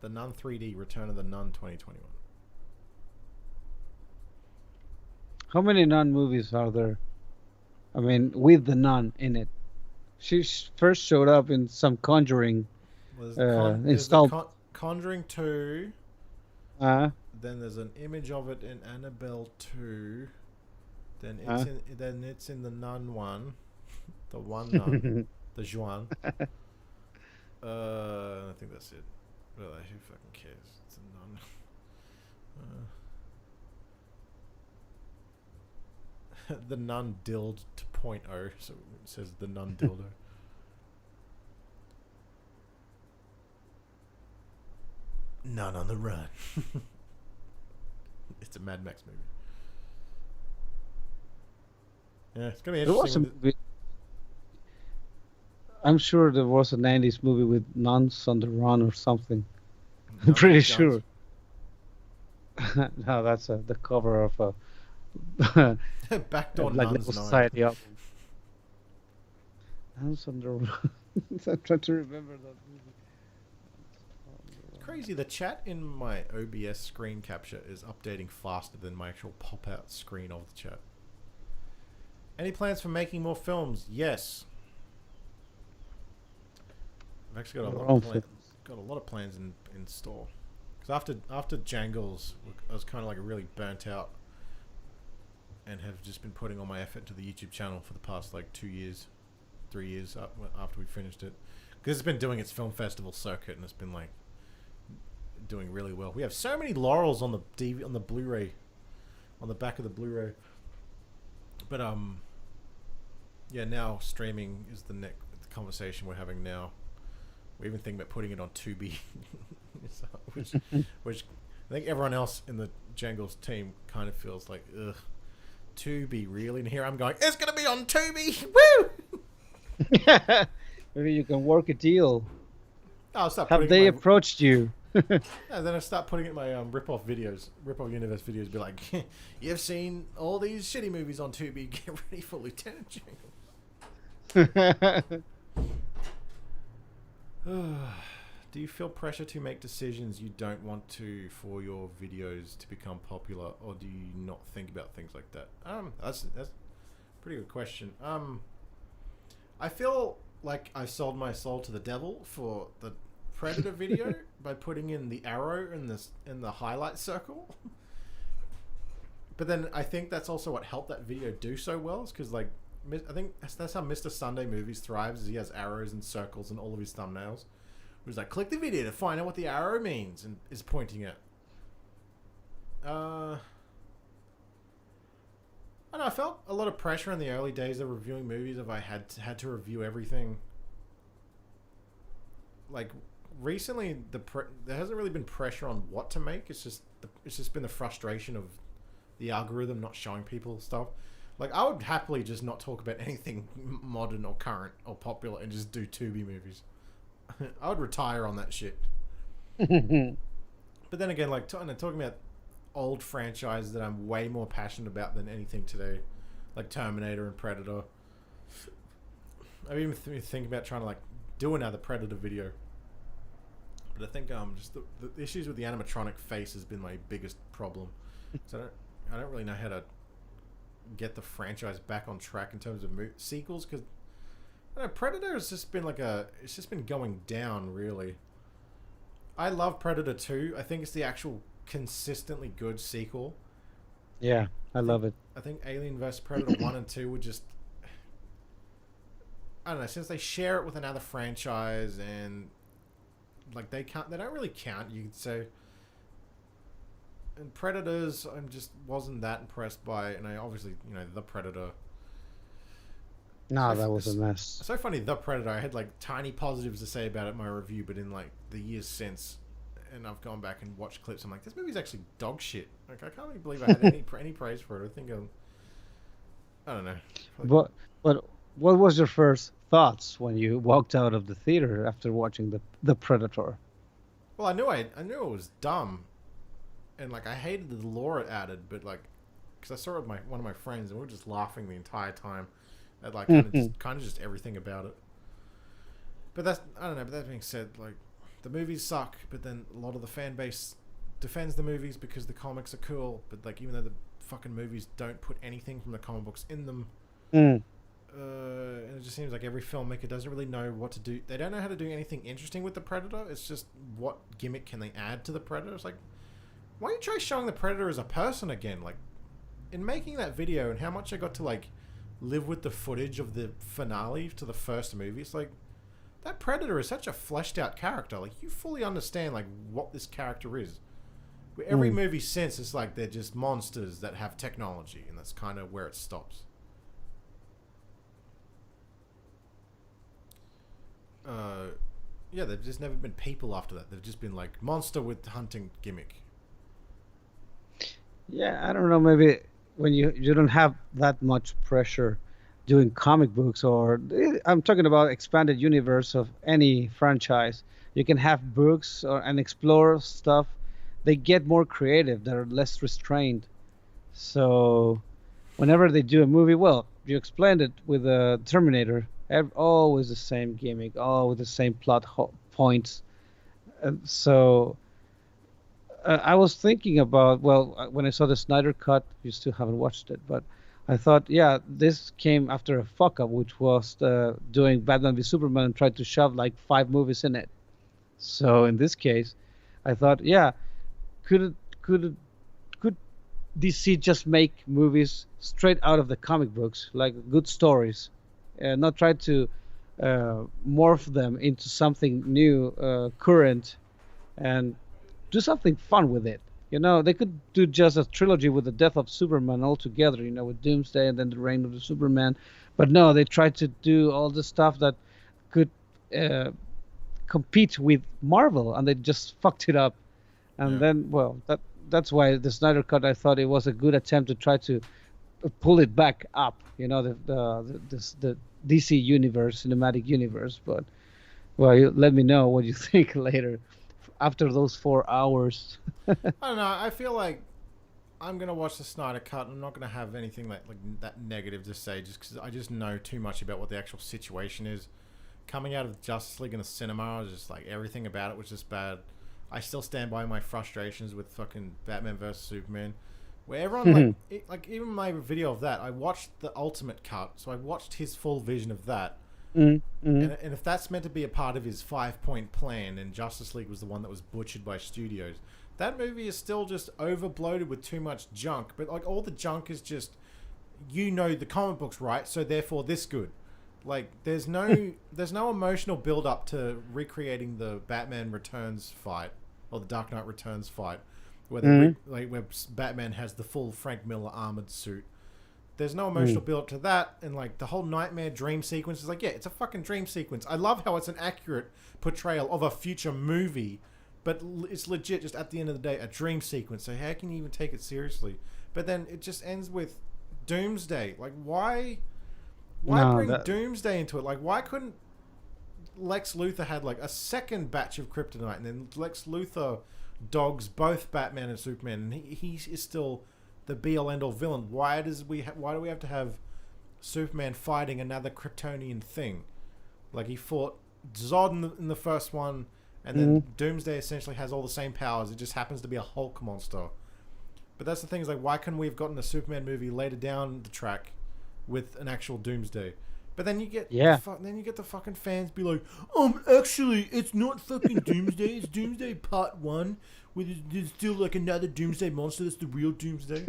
The Nun 3D, Return of the Nun 2021. How many nun movies are there? I mean, with the nun in it. She first showed up in some Conjuring installment. Conjuring 2. Then there's an image of it in Annabelle 2. Then it's in the Nun one, the one nun, the Juan. I think that's it. Well, who fucking cares? It's a nun. The Nun Dild 2.0, so it says the Nun Dildo. Nun on the Run. It's a Mad Max movie. Yeah, it's gonna be interesting. I'm sure there was a 90s movie with nuns on the run or something. I'm pretty sure. No, that's the cover of a Backdoor like Nuns Society album. Nuns on the Run. I'm trying to remember that movie. It's crazy. The chat in my OBS screen capture is updating faster than my actual pop-out screen of the chat. Any plans for making more films? Yes. I've actually got a lot of plans in store. Because after Jangles, I was kind of like really burnt out, and have just been putting all my effort into the YouTube channel for the past like 2 years, 3 years after we finished it. Because it's been doing its film festival circuit, and it's been like doing really well. We have so many laurels on the Blu-ray, on the back of the Blu-ray. But yeah, now streaming is the conversation we're having now. We're even thinking about putting it on Tubi, which I think everyone else in the Jangles team kind of feels like, ugh, Tubi, really? And here I'm going, it's going to be on Tubi! Woo! Maybe you can work a deal. I'll start Have they approached you? Yeah, then I start putting it in my rip-off universe videos, be like, you've seen all these shitty movies on Tubi, get ready for Lieutenant Jangle. Do you feel pressure to make decisions you don't want to for your videos to become popular, or do you not think about things like that? That's a pretty good question. I feel like I sold my soul to the devil for the Predator video by putting in the arrow in the highlight circle. But then I think that's also what helped that video do so well, is because like I think that's how Mr. Sunday Movies thrives, is he has arrows and circles in all of his thumbnails. Where he's like, click the video to find out what the arrow means, and is pointing at. I don't know, I felt a lot of pressure in the early days of reviewing movies if I had to review everything. Like recently, there hasn't really been pressure on what to make. It's just been the frustration of the algorithm not showing people stuff. Like, I would happily just not talk about anything modern or current or popular and just do Tubi movies. I would retire on that shit. But then again, like talking about old franchises that I'm way more passionate about than anything today, like Terminator and Predator. I've even thinking about trying to like do another Predator video. But I think just the issues with the animatronic face has been my biggest problem. So I don't really know how to get the franchise back on track in terms of sequels, because Predator has just been it's just been going down, really. I love Predator 2. I think it's the actual consistently good sequel. Yeah, I love it. I think Alien vs Predator 1 and 2 would just, I don't know, since they share it with another franchise and like they don't really count, you could say. And Predators, I just wasn't that impressed by, and I obviously, the Predator No, that was a mess. So funny, The Predator. I had like tiny positives to say about it in my review, but in like the years since, and I've gone back and watched clips, I'm like, this movie's actually dog shit. Like, I can't even believe I had any praise for it. I think I don't know. But what was your first thoughts when you walked out of the theater after watching the Predator? Well, I knew it was dumb, and like I hated the lore it added, but like, because I saw it with one of my friends, and we were just laughing the entire time at like kind of just everything about it. But I don't know. But that being said, like the movies suck, but then a lot of the fan base defends the movies because the comics are cool. But like even though the fucking movies don't put anything from the comic books in them. And it just seems like every filmmaker doesn't really know what to do. They don't know how to do anything interesting with the Predator. It's just what gimmick can they add to the Predator? It's like, why don't you try showing the Predator as a person again? Like, in making that video and how much I got to like live with the footage of the finale to the first movie, it's like that Predator is such a fleshed out character. Like, you fully understand like what this character is. Every movie since, it's like they're just monsters that have technology, and that's kind of where it stops. Yeah, they've just never been people after that. They've just been like monster with hunting gimmick. Yeah, I don't know. Maybe when you don't have that much pressure doing comic books, or I'm talking about expanded universe of any franchise. You can have books and explore stuff. They get more creative. They're less restrained. So whenever they do a movie, well, you explained it with Terminator. Always the same gimmick, always the same plot points. So I was thinking about, well, when I saw the Snyder Cut, you still haven't watched it, but I thought, yeah, this came after a fuck up, which was doing Batman v Superman and tried to shove like 5 movies in it. So in this case, I thought, yeah, could DC just make movies straight out of the comic books, like good stories? Not try to morph them into something new, current, and do something fun with it. You know, they could do just a trilogy with the death of Superman altogether, you know, with Doomsday and then the reign of the Superman. But no, they tried to do all the stuff that could compete with Marvel, and they just fucked it up. And then, well, that's why the Snyder Cut, I thought it was a good attempt to try to pull it back up, you know, the DC universe, cinematic universe. But well, let me know what you think later after those 4 hours. I don't know. I feel like I'm gonna watch the Snyder Cut. I'm not gonna have anything like that negative to say, just because I just know too much about what the actual situation is. Coming out of Justice League in the cinema, I was just like, everything about it was just bad. I still stand by my frustrations with fucking Batman vs Superman. Where everyone, like even my video of that, I watched the Ultimate Cut, so I watched his full vision of that. And if that's meant to be a part of his 5-point plan, and Justice League was the one that was butchered by studios, that movie is still just overbloated with too much junk. But like all the junk is just, you know, the comic books, right? So therefore this good. Like there's no emotional build up to recreating the Batman Returns fight or the Dark Knight Returns fight. Where where Batman has the full Frank Miller armored suit. There's no emotional build up to that, and like the whole nightmare dream sequence is like, yeah, it's a fucking dream sequence. I love how it's an accurate portrayal of a future movie, but it's legit just at the end of the day a dream sequence. So how can you even take it seriously? But then it just ends with Doomsday. Like why bring Doomsday into it? Like why couldn't Lex Luthor had like a second batch of kryptonite, and then Lex Luthor dogs both Batman and Superman, and he is still the be-all end-all villain. Why do we have to have Superman fighting another Kryptonian thing? Like he fought Zod in the first one, and then Doomsday essentially has all the same powers. It just happens to be a Hulk monster. But that's the thing, is like, why couldn't we have gotten a Superman movie later down the track with an actual Doomsday? But then you get the fucking fans be like, actually, it's not fucking Doomsday. It's Doomsday Part 1, where there's still like another Doomsday monster that's the real Doomsday.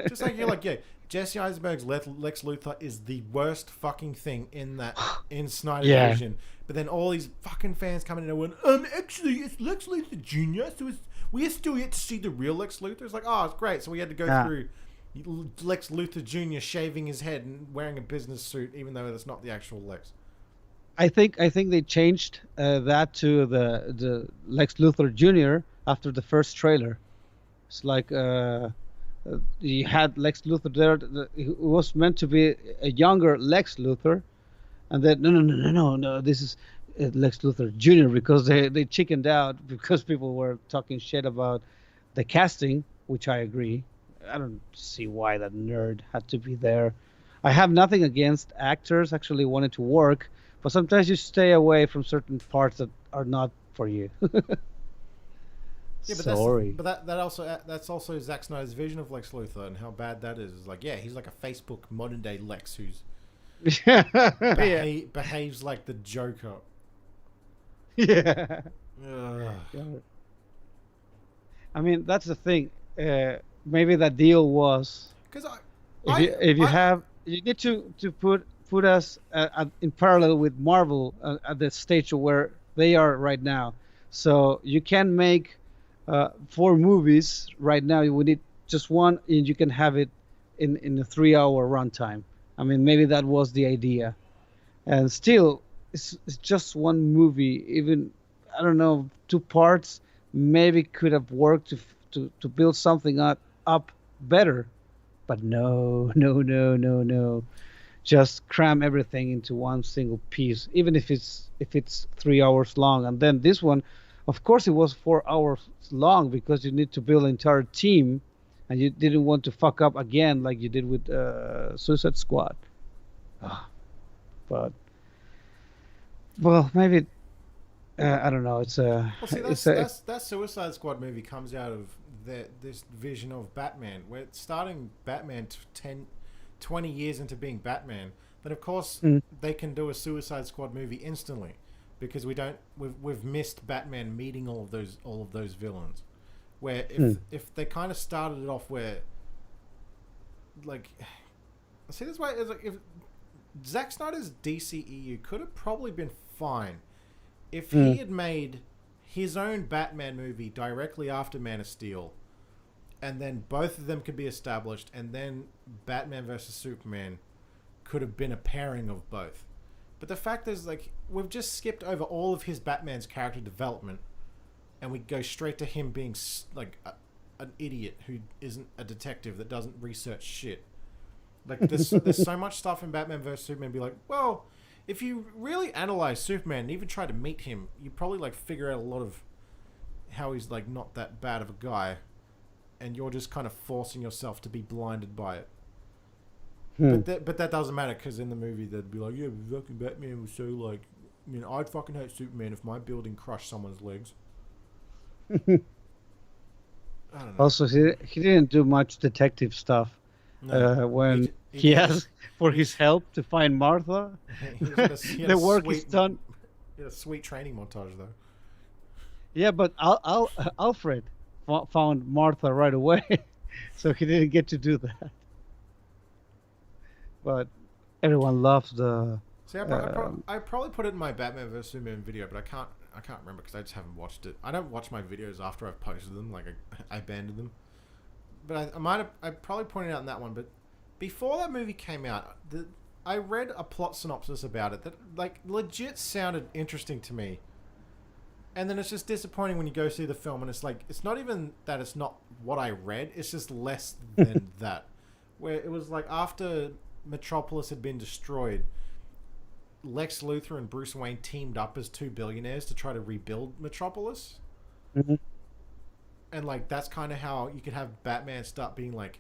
Just like you're like, yeah, Jesse Eisenberg's Lex Luthor is the worst fucking thing in Snyder's version. But then all these fucking fans come in and went, actually, it's Lex Luthor Jr., so we are still yet to see the real Lex Luthor. It's like, oh, it's great. So we had to go through, Lex Luthor Jr. shaving his head and wearing a business suit, even though that's not the actual Lex. I think they changed that to the Lex Luthor Jr. after the first trailer. It's like you had Lex Luthor there. It was meant to be a younger Lex Luthor, and then no, this is Lex Luthor Jr. because they chickened out because people were talking shit about the casting, which I agree. I don't see why that nerd had to be there. I have nothing against actors actually wanting to work, but sometimes you stay away from certain parts that are not for you. Yeah, but sorry. That's also Zack Snyder's vision of Lex Luthor and how bad that is. It's like, yeah, he's like a Facebook modern day Lex who's behaves like the Joker. Yeah. Ugh. I mean, that's the thing. Maybe that deal was Because you need to put us in parallel with Marvel at the stage of where they are right now. So you can make 4 movies right now. You would need just one, and you can have it in a 3-hour runtime. I mean, maybe that was the idea, and still, it's just one movie. Even I don't know, 2 parts maybe could have worked to build something up better, but no. Just cram everything into one single piece, even if it's 3 hours long. And then this one, of course, it was 4 hours long because you need to build an entire team, and you didn't want to fuck up again like you did with Suicide Squad. But well, maybe I don't know. It's a that Suicide Squad movie comes out of this vision of Batman. We're starting Batman 20 years into being Batman. Then of course they can do a Suicide Squad movie instantly because we've missed Batman meeting all of those villains. Where if they kind of started it off where, like, see this way, it's like if Zack Snyder's DCEU could have probably been fine if he had made his own Batman movie directly after Man of Steel, and then both of them could be established, and then Batman versus Superman could have been a pairing of both. But the fact is, like, we've just skipped over all of his Batman's character development, and we go straight to him being like an idiot who isn't a detective that doesn't research shit. Like, there's so much stuff in Batman vs Superman. Be like, well, if you really analyze Superman and even try to meet him, you probably like figure out a lot of how he's like not that bad of a guy, and you're just kind of forcing yourself to be blinded by it. But that doesn't matter because in the movie they'd be like, yeah, fucking Batman was so like, you know, I'd fucking hate Superman if my building crushed someone's legs. I don't know. Also, he didn't do much detective stuff. No, when he asked for his help to find Martha, the work is done. He had a sweet training montage, though. Yeah, but Alfred found Martha right away, so he didn't get to do that. But everyone loves the. See, I probably put it in my Batman vs Superman video, but I can't remember because I just haven't watched it. I don't watch my videos after I've posted them, like I abandoned them. But I probably pointed out in that one. But before that movie came out, I read a plot synopsis about it that like legit sounded interesting to me. And then it's just disappointing when you go see the film and it's like it's not even that it's not what I read. It's just less than that. Where it was like after Metropolis had been destroyed, Lex Luthor and Bruce Wayne teamed up as 2 billionaires to try to rebuild Metropolis. Mm-hmm. And like that's kind of how you could have Batman start being like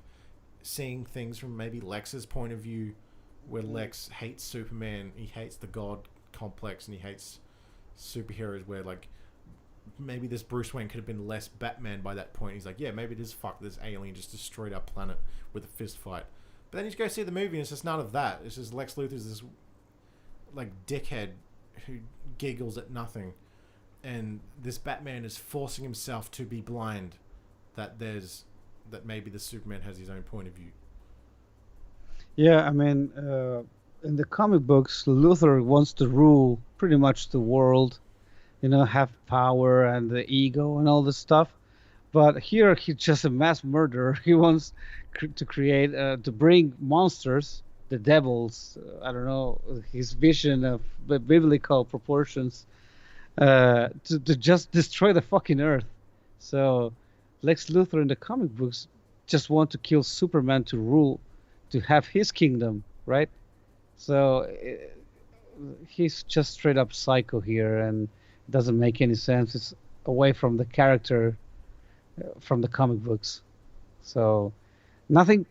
seeing things from maybe Lex's point of view, where Lex hates Superman, he hates the God complex, and he hates superheroes. Where like maybe this Bruce Wayne could have been less Batman by that point. He's like, yeah, maybe it is fuck this alien just destroyed our planet with a fist fight. But then you go see the movie and it's just none of that. It's just Lex Luthor's this like dickhead who giggles at nothing. And this Batman is forcing himself to be blind that maybe the Superman has his own point of view. Yeah, I mean, in the comic books, Luthor wants to rule pretty much the world, you know, have power and the ego and all this stuff. But here, he's just a mass murderer. He wants to create to bring monsters, the devils. I don't know his vision of the biblical proportions to just destroy the fucking earth. So Lex Luthor in the comic books just want to kill Superman to rule, to have his kingdom, right? So he's just straight up psycho here, and it doesn't make any sense. It's away from the character from the comic books. So nothing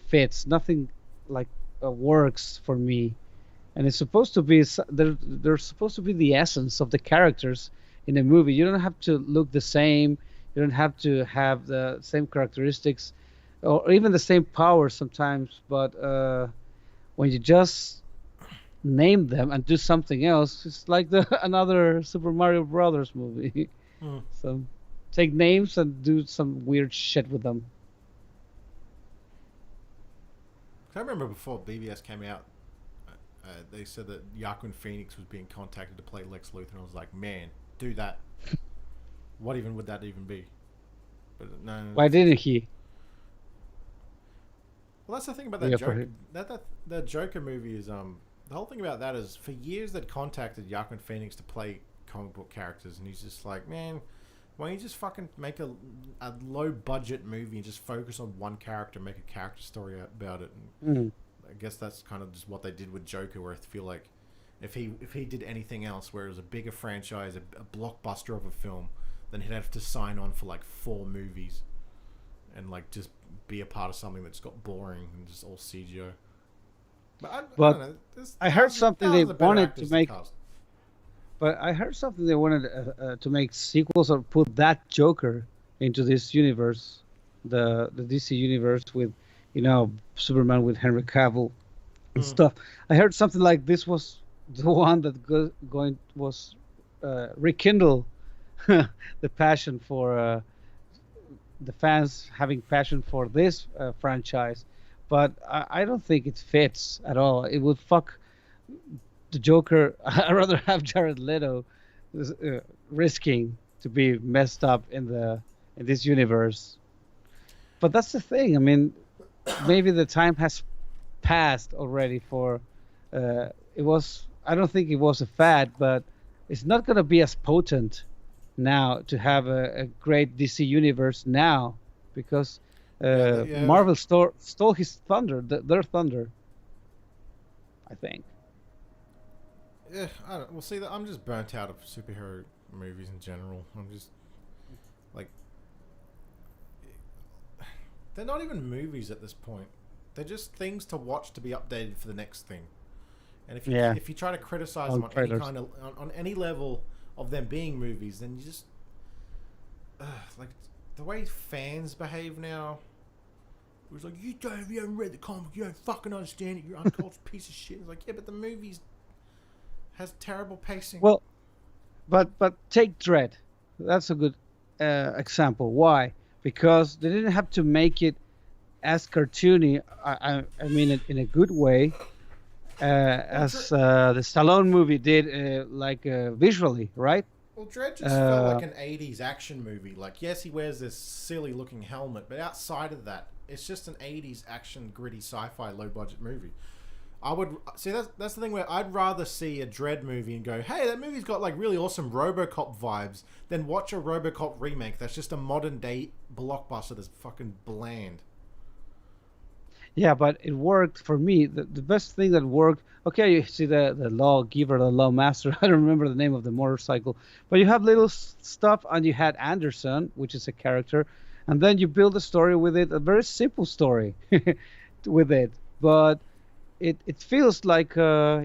fits, nothing like works for me. And it's supposed to be they're supposed to be the essence of the characters in a movie. You don't have to look the same. You don't have to have the same characteristics or even the same power sometimes. But when you just name them and do something else, it's like another Super Mario Brothers movie. So take names and do some weird shit with them. I remember before BVS came out, they said that Joaquin Phoenix was being contacted to play Lex Luthor, and I was like, man, do that. What even would that even be? But no. Why didn't he? Well, that's the thing about that Joker. That Joker movie is the whole thing about that is for years they'd contacted Joaquin Phoenix to play comic book characters, and he's just like, man, why don't you just fucking make a low budget movie and just focus on one character, make a character story about it. And I guess that's kind of just what they did with Joker, where I feel like if he did anything else, where it was a bigger franchise, a blockbuster of a film, then he'd have to sign on for like 4 movies, and like just be a part of something that's got boring and just all CGI. But I don't know, I heard something they wanted to make. But I heard something they wanted to make sequels or put that Joker into this universe, the DC universe with, Superman with Henry Cavill and stuff. I heard something like this was the one that was rekindle the passion for the fans having passion for this franchise. But I don't think it fits at all. It would fuck the Joker. I'd rather have Jared Leto risking to be messed up in this universe. But that's the thing. I mean, maybe the time has passed already for it was. I don't think it was a fad, but it's not going to be as potent now to have a great DC universe now, because Marvel stole his thunder, their thunder, I think. Yeah, I don't. Well, see, I'm just burnt out of superhero movies in general. I'm just like, they're not even movies at this point. They're just things to watch to be updated for the next thing. And if you try to criticize them on any level of them being movies, then you just like the way fans behave now. It was like, you haven't read the comic, you don't fucking understand it, you're an uncultured piece of shit. It's like, yeah, but the movies has terrible pacing. Well, but take Dredd. That's a good example. Why? Because they didn't have to make it as cartoony. I mean it in a good way, as the Stallone movie did, visually, right? Well, Dredd just felt like an 80s action movie. Like, yes, he wears this silly-looking helmet, but outside of that, it's just an 80s action, gritty, sci-fi, low-budget movie. I would see that's the thing where I'd rather see a Dredd movie and go, hey, that movie's got like really awesome RoboCop vibes, than watch a RoboCop remake that's just a modern day blockbuster that's fucking bland. Yeah, but it worked for me. The best thing that worked. Okay, you see the lawgiver, the lawmaster. I don't remember the name of the motorcycle, but you have little stuff, and you had Anderson, which is a character, and then you build a story with it, a very simple story with it, but. It feels like a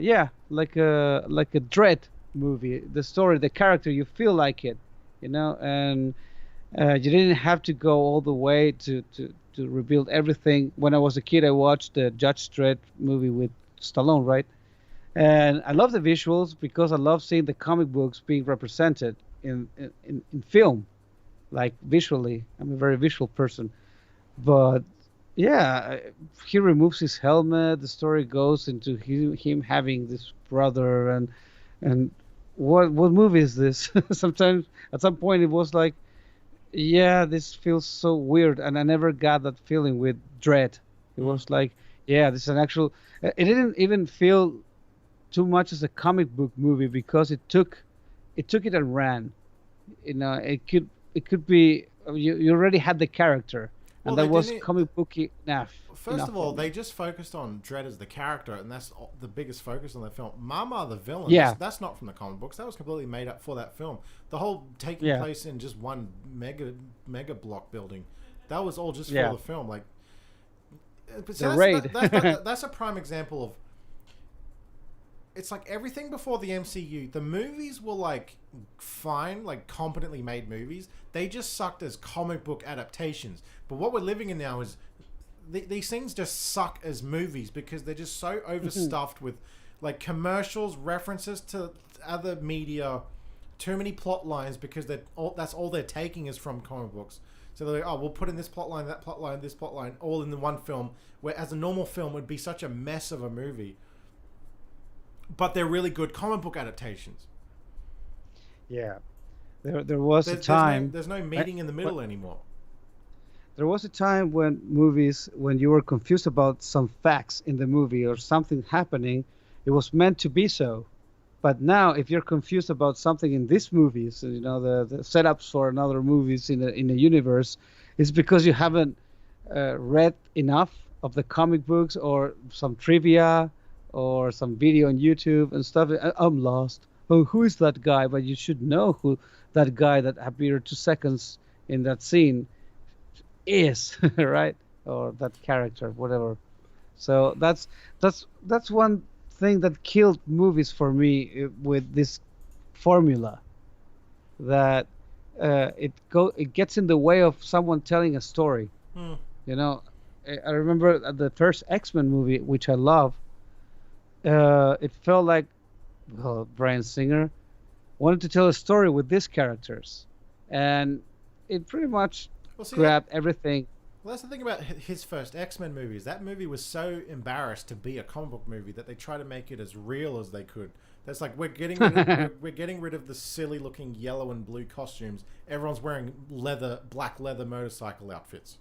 Dredd movie. The story, the character, you feel like it, and you didn't have to go all the way to rebuild everything. When I was a kid, I watched the Judge Dredd movie with Stallone, right? And I love the visuals because I love seeing the comic books being represented in film, like visually. I'm a very visual person, but. Yeah, he removes his helmet. The story goes into him having this brother, and what movie is this? Sometimes at some point it was like yeah, this feels so weird, and I never got that feeling with Dread. It was like, yeah, this is an actual. It didn't even feel too much as a comic book movie because it and ran. It could be you already had the character, and Well, that they was didn't. comic booky enough. First of all, For they me. just focused on Dredd as the character, and that's the biggest focus on the film. Mama, the villain, Yeah. that's not from the comic books. That was completely made up for that film. The whole taking Yeah. place in just one mega block building, that was all just Yeah. for the film. Like, but The raid. that's a prime example of. It's like everything before the MCU. The movies were like fine, like competently made movies. They just sucked as comic book adaptations. But what we're living in now is these things just suck as movies because they're just so overstuffed with like commercials, references to other media, too many plot lines because that's all they're taking is from comic books. So they're like, oh, we'll put in this plot line, that plot line, this plot line, all in the one film. Where as a normal film would be such a mess of a movie. But they're really good comic book adaptations. Yeah, there was a time. There's no meeting in the middle anymore. There was a time when you were confused about some facts in the movie or something happening, it was meant to be so. But now, if you're confused about something in these movies, the setups for another movies in the universe, it's because you haven't read enough of the comic books or some trivia or some video on YouTube and stuff. I'm lost. Oh, who is that guy? But you should know who that guy that appeared 2 seconds in that scene is, right? Or that character, whatever. So that's one thing that killed movies for me with this formula, that it gets in the way of someone telling a story. You know, I remember the first X-Men movie, which I love. It felt like Bryan Singer wanted to tell a story with these characters, and it pretty much grabbed everything. Well, that's the thing about his first X-Men movies. That movie was so embarrassed to be a comic book movie that they tried to make it as real as they could. That's like we're getting rid of the silly-looking yellow and blue costumes. Everyone's wearing black leather motorcycle outfits.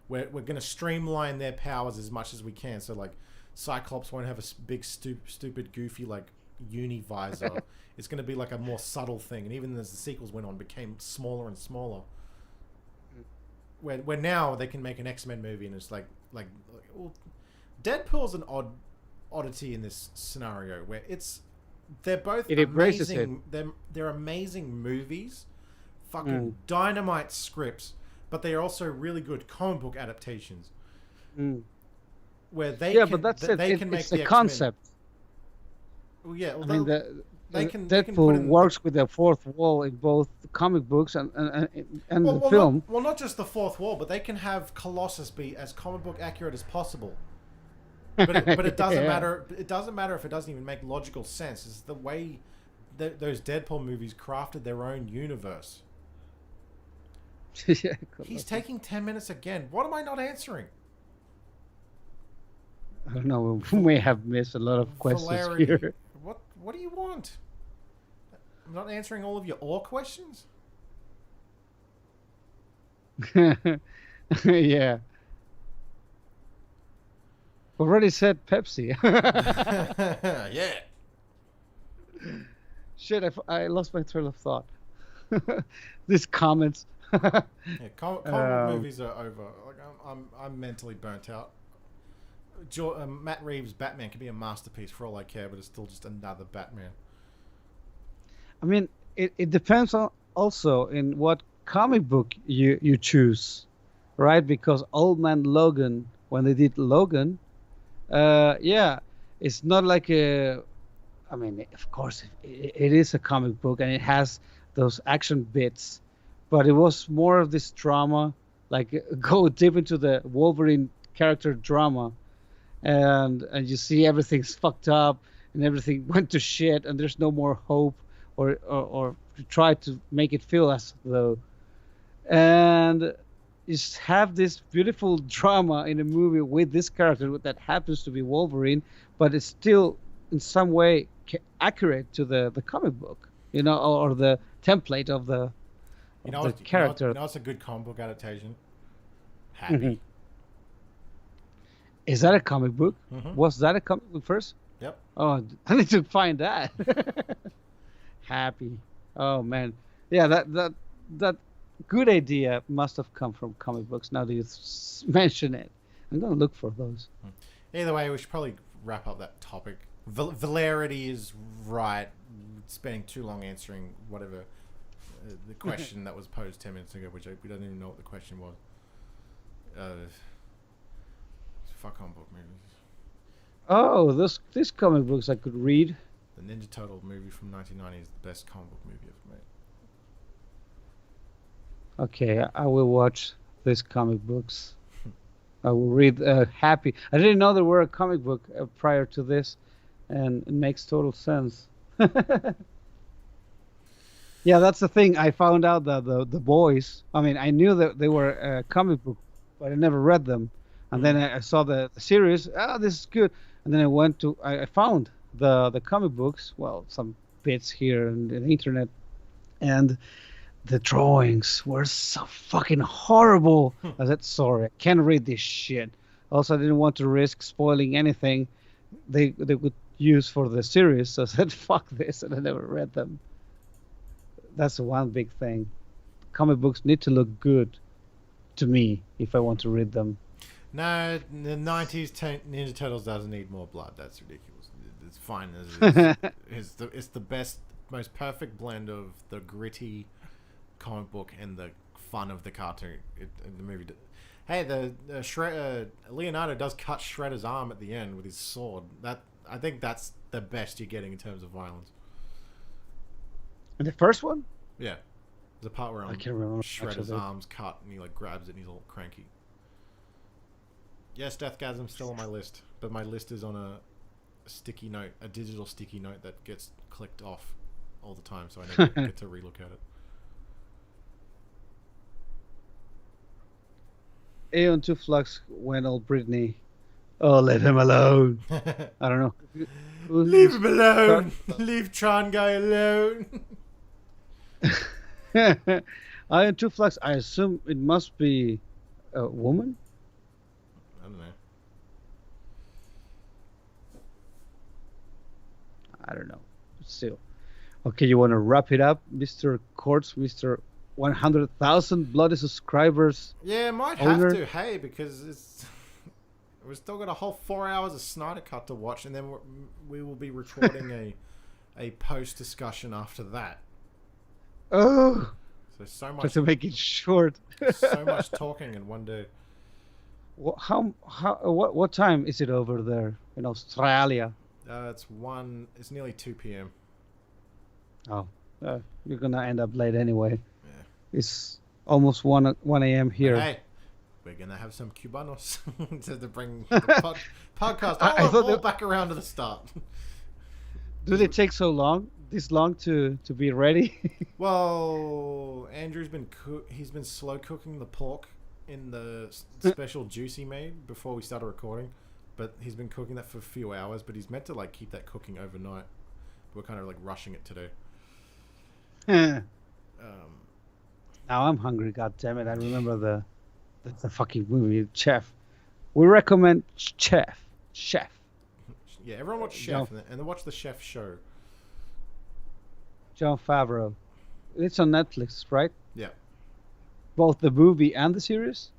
We're going to streamline their powers as much as we can. So like Cyclops won't have a big stupid goofy like uni visor. It's going to be like a more subtle thing. And even as the sequels went on, became smaller and smaller. Where now they can make an X-Men movie and it's like well, Deadpool's an oddity in this scenario where they're both amazing. They're amazing movies, fucking dynamite scripts, but they are also really good comic book adaptations. Where they but that's it. They can make the concept. Well, yeah, well, Deadpool works with the fourth wall in both the comic books and the film. Not just the fourth wall, but they can have Colossus be as comic book accurate as possible. But it doesn't matter. It doesn't matter if it doesn't even make logical sense. It's the way those Deadpool movies crafted their own universe. Yeah, he's taking 10 minutes again. What am I not answering? I don't know. We may have missed a lot of questions here. What do you want? I'm not answering all of your ore questions? Yeah. Already said Pepsi. Yeah. Shit, I lost my train of thought. These comments. Yeah, comic movies are over. Like, I'm mentally burnt out. Matt Reeves' Batman can be a masterpiece for all I care, but it's still just another Batman. I mean, it depends on also in what comic book you choose, right? Because Old Man Logan, when they did Logan, it's not like I mean, of course, it is a comic book and it has those action bits, but it was more of this drama, like go deep into the Wolverine character drama. And you see everything's fucked up and everything went to shit and there's no more hope or to try to make it feel as though. And you just have this beautiful drama in a movie with this character that happens to be Wolverine, but it's still in some way accurate to the comic book, or the template of the character. You know it's a good comic book adaptation? Happy. Is that a comic book? Was that a comic book first? Yep. Oh, I need to find that. Happy. Oh man, yeah, that good idea must have come from comic books. Now that you mention it, I'm gonna look for those. Either way, we should probably wrap up that topic. Valarity is right. Spending too long answering whatever the question that was posed 10 minutes ago, which we don't even know what the question was. Fuck comic book movies. Oh, these comic books I could read. The Ninja Turtle movie from 1990 is the best comic book movie ever made. Okay, I will watch these comic books. I will read Happy. I didn't know there were a comic book prior to this, and it makes total sense. Yeah, that's the thing. I found out that the boys. I mean, I knew that they were a comic book, but I never read them. And then I saw the series. This is good. And then I found the comic books. Well, some bits here on the internet, and the drawings were so fucking horrible. I said, sorry, I can't read this shit. Also, I didn't want to risk spoiling anything they could use for the series. So I said, fuck this, and I never read them. That's one big thing. Comic books need to look good to me if I want to read them. No, the 90s Ninja Turtles doesn't need more blood. That's ridiculous. It's fine as it is. It's the best, most perfect blend of the gritty comic book and the fun of the cartoon. The movie. Hey, Leonardo does cut Shredder's arm at the end with his sword. I think that's the best you're getting in terms of violence. And the first one? Yeah, there's a part where Shredder's arm's cut and he like grabs it and he's all cranky. Yes, Deathgasm's still on my list, but my list is on a sticky note, a digital sticky note that gets clicked off all the time, so I never get to relook at it. Aeon 2 Flux went all Britney. Oh, let him alone. I don't know. Leave him alone. Leave Tron guy alone. Aeon 2 Flux, I assume it must be a woman? I don't know. I don't know. Still. Okay, you want to wrap it up, Mr. Cordz, Mr. 100,000 bloody subscribers? Yeah, might have to, hey, because we've still got a whole 4 hours of Snyder Cut to watch, and then we will be recording a post discussion after that. Oh, so much just to make it short. So much talking in one day. What time is it over there in Australia? It's nearly 2 p.m. Oh, you're gonna end up late anyway. Yeah. It's almost 1 a.m. here. Hey, we're gonna have some Cubanos to bring the podcast all back around to the start. Do they take this long to be ready? Well, Andrew's been slow cooking the pork in the special juice he made before we started recording, but he's been cooking that for a few hours. But he's meant to like keep that cooking overnight. We're kind of like rushing it today. Now I'm hungry. God damn it! I remember the fucking movie Chef. We recommend Chef. Yeah, everyone watch Chef and then watch the Chef show. Jon Favreau. It's on Netflix, right? Yeah. Both the movie and the series?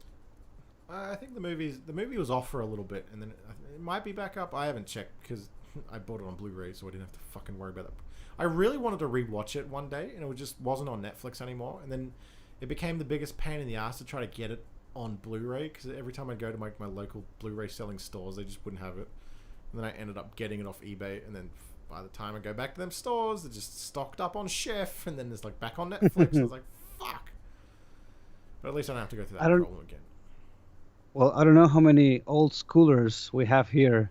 I think the movie was off for a little bit, and then it might be back up. I haven't checked because I bought it on Blu-ray, so I didn't have to fucking worry about that. I really wanted to rewatch it one day, and it just wasn't on Netflix anymore. And then it became the biggest pain in the ass to try to get it on Blu-ray, because every time I go to my local Blu-ray selling stores, they just wouldn't have it. And then I ended up getting it off eBay, and then by the time I go back to them stores, they're just stocked up on Chef, and then it's like back on Netflix. I was like, fuck. But at least I don't have to go through that problem again. Well, I don't know how many old schoolers we have here,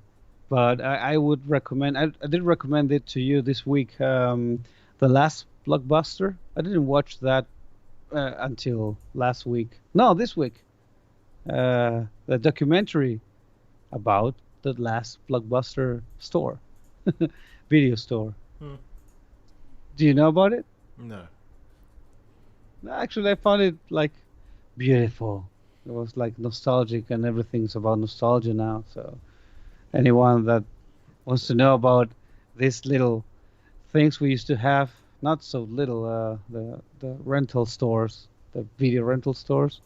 but I would recommend. I did recommend it to you this week. The Last Blockbuster. I didn't watch that until last week. No, this week. The documentary about the Last Blockbuster store, video store. Do you know about it? No. Actually, I found it like beautiful. It was like nostalgic, and everything's about nostalgia now. So anyone that wants to know about these little things we used to have, not so little, the rental stores, the video rental stores.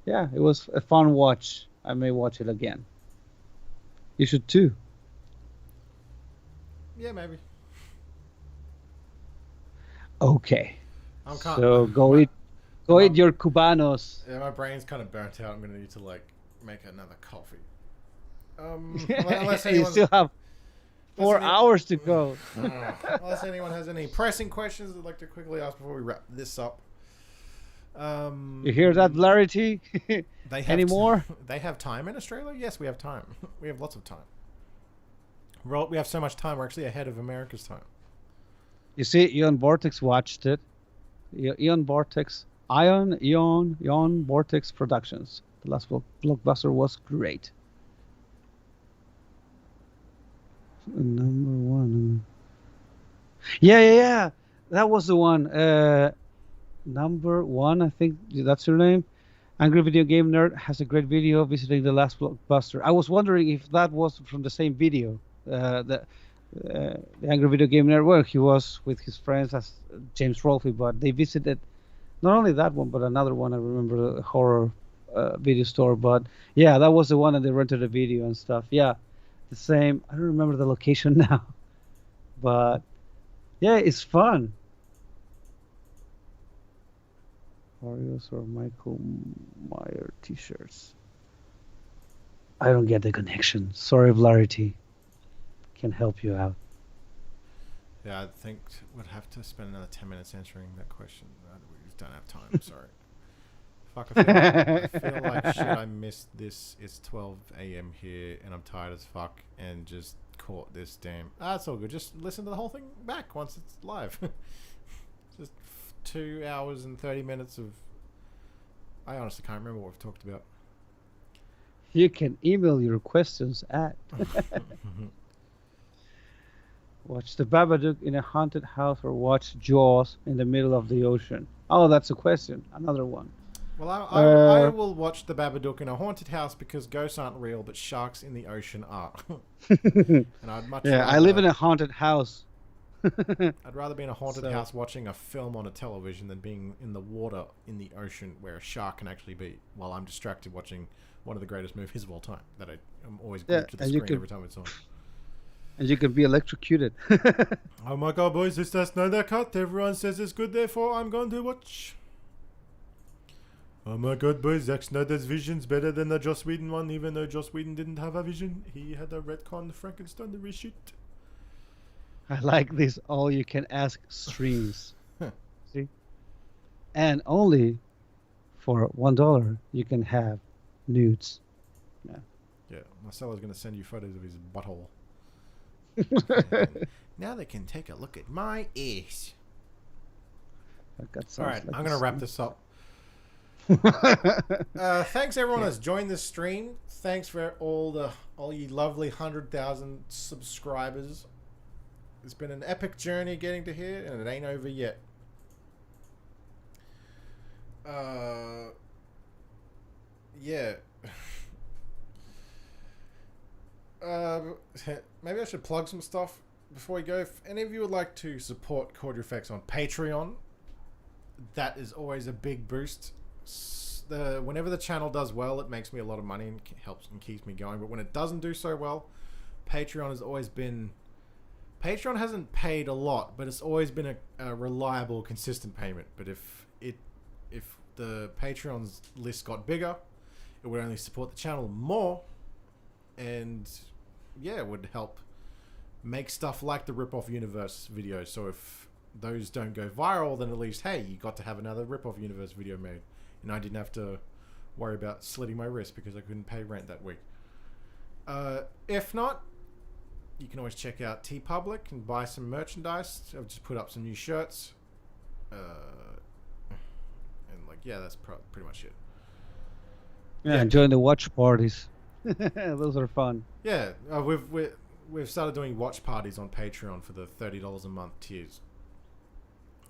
Yeah, it was a fun watch. I may watch it again. You should too. Yeah, maybe. Okay. I'm so go eat your cubanos. Yeah, my brain's kind of burnt out. I'm gonna need to like make another coffee. You still have 4 hours to go. Unless anyone has any pressing questions they'd like to quickly ask before we wrap this up. You hear that, Larry T? Any more? They have time in Australia? Yes, we have time. We have lots of time. We have so much time, we're actually ahead of America's time. You see, Ion Vortex watched it. Ion Vortex Productions. The last blockbuster was great. Number 1. Yeah. That was the one. Number 1, I think that's your name. Angry Video Game Nerd has a great video visiting the last blockbuster. I was wondering if that was from the same video. The Angry Video Game Nerd, where he was with his friends as James Rolfe, but they visited not only that one, but another one. I remember, a horror video store. But yeah, that was the one that they rented a video and stuff. Yeah, the same. I don't remember the location now, but yeah, it's fun. Oreos or Michael Meyer t-shirts. I don't get the connection. Sorry, Vlarity. Can help you out. Yeah, I think we'd have to spend another 10 minutes answering that question. We just don't have time. Sorry. Fuck, I feel like shit. I missed this. It's 12 a.m. here, and I'm tired as fuck, and just caught this damn. It's all good. Just listen to the whole thing back once it's live. Just 2 hours and 30 minutes of. I honestly can't remember what we've talked about. You can email your questions at. Watch the Babadook in a haunted house or watch Jaws in the middle of the ocean. Oh, that's a question. Another one. Well, I will watch the Babadook in a haunted house because ghosts aren't real, but sharks in the ocean are. And I'd much rather, I live in a haunted house. I'd rather be in a haunted house watching a film on a television than being in the water in the ocean where a shark can actually be, while I'm distracted watching one of the greatest movies of all time that I'm always glued to the screen every time it's on. And you can be electrocuted. Oh my god, boys, it's that Snyder Cut. Everyone says it's good, therefore I'm going to watch. Oh my god, boys, Zack Snyder's vision's better than the Joss Whedon one, even though Joss Whedon didn't have a vision. He had a retcon Frankenstein to reshoot. I like this all you can ask streams. See? And only for $1 you can have nudes. Yeah, Marcelo's going to send you photos of his butthole. Now they can take a look at my ass. Alright, I'm going to wrap this up. Thanks everyone that's joined this stream. Thanks for all you lovely 100,000 subscribers. It's been an epic journey getting to here, and it ain't over yet. Yeah. Maybe I should plug some stuff before we go. If any of you would like to support Cordial Effects on Patreon, that is always a big boost. Whenever the channel does well, it makes me a lot of money and helps and keeps me going. But when it doesn't do so well, Patreon has always been... Patreon hasn't paid a lot, but it's always been a reliable, consistent payment. But if the Patreon's list got bigger, it would only support the channel more, and yeah, it would help make stuff like the Rip-Off Universe videos. So if those don't go viral, then at least, hey, you got to have another Rip-Off Universe video made, and I didn't have to worry about slitting my wrist because I couldn't pay rent that week. If not, you can always check out TeePublic and buy some merchandise. I've just put up some new shirts. And like, yeah, that's pretty much it. Yeah, join the watch parties. Those are fun. Yeah, we've started doing watch parties on Patreon for the $30 a month tiers.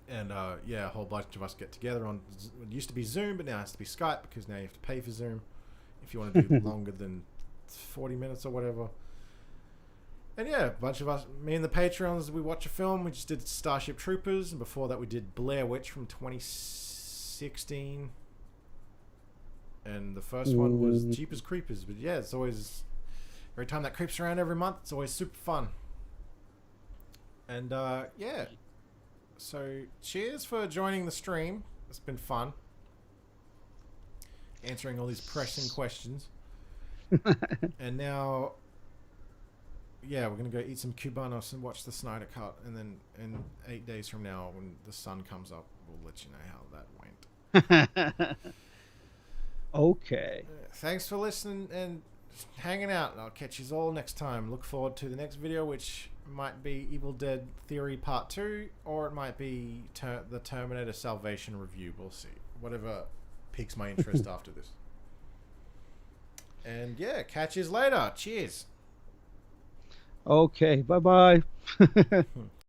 And yeah, a whole bunch of us get together on. It used to be Zoom, but now it has to be Skype because now you have to pay for Zoom if you want to do longer than 40 minutes or whatever. And yeah, a bunch of us, me and the Patreons, we watch a film. We just did Starship Troopers, and before that we did Blair Witch from 2016. And the first one was Jeepers Creepers. But yeah, it's always, every time that creeps around every month, it's always super fun. And yeah. So, cheers for joining the stream. It's been fun. Answering all these pressing questions. And now, yeah, we're going to go eat some Cubanos and watch the Snyder Cut. And then in 8 days from now, when the sun comes up, we'll let you know how that went. Okay. Thanks for listening and hanging out. I'll catch you all next time. Look forward to the next video, which might be Evil Dead Theory Part 2, or it might be the Terminator Salvation review. We'll see. Whatever piques my interest after this. And yeah, catch you later. Cheers. Okay, bye-bye.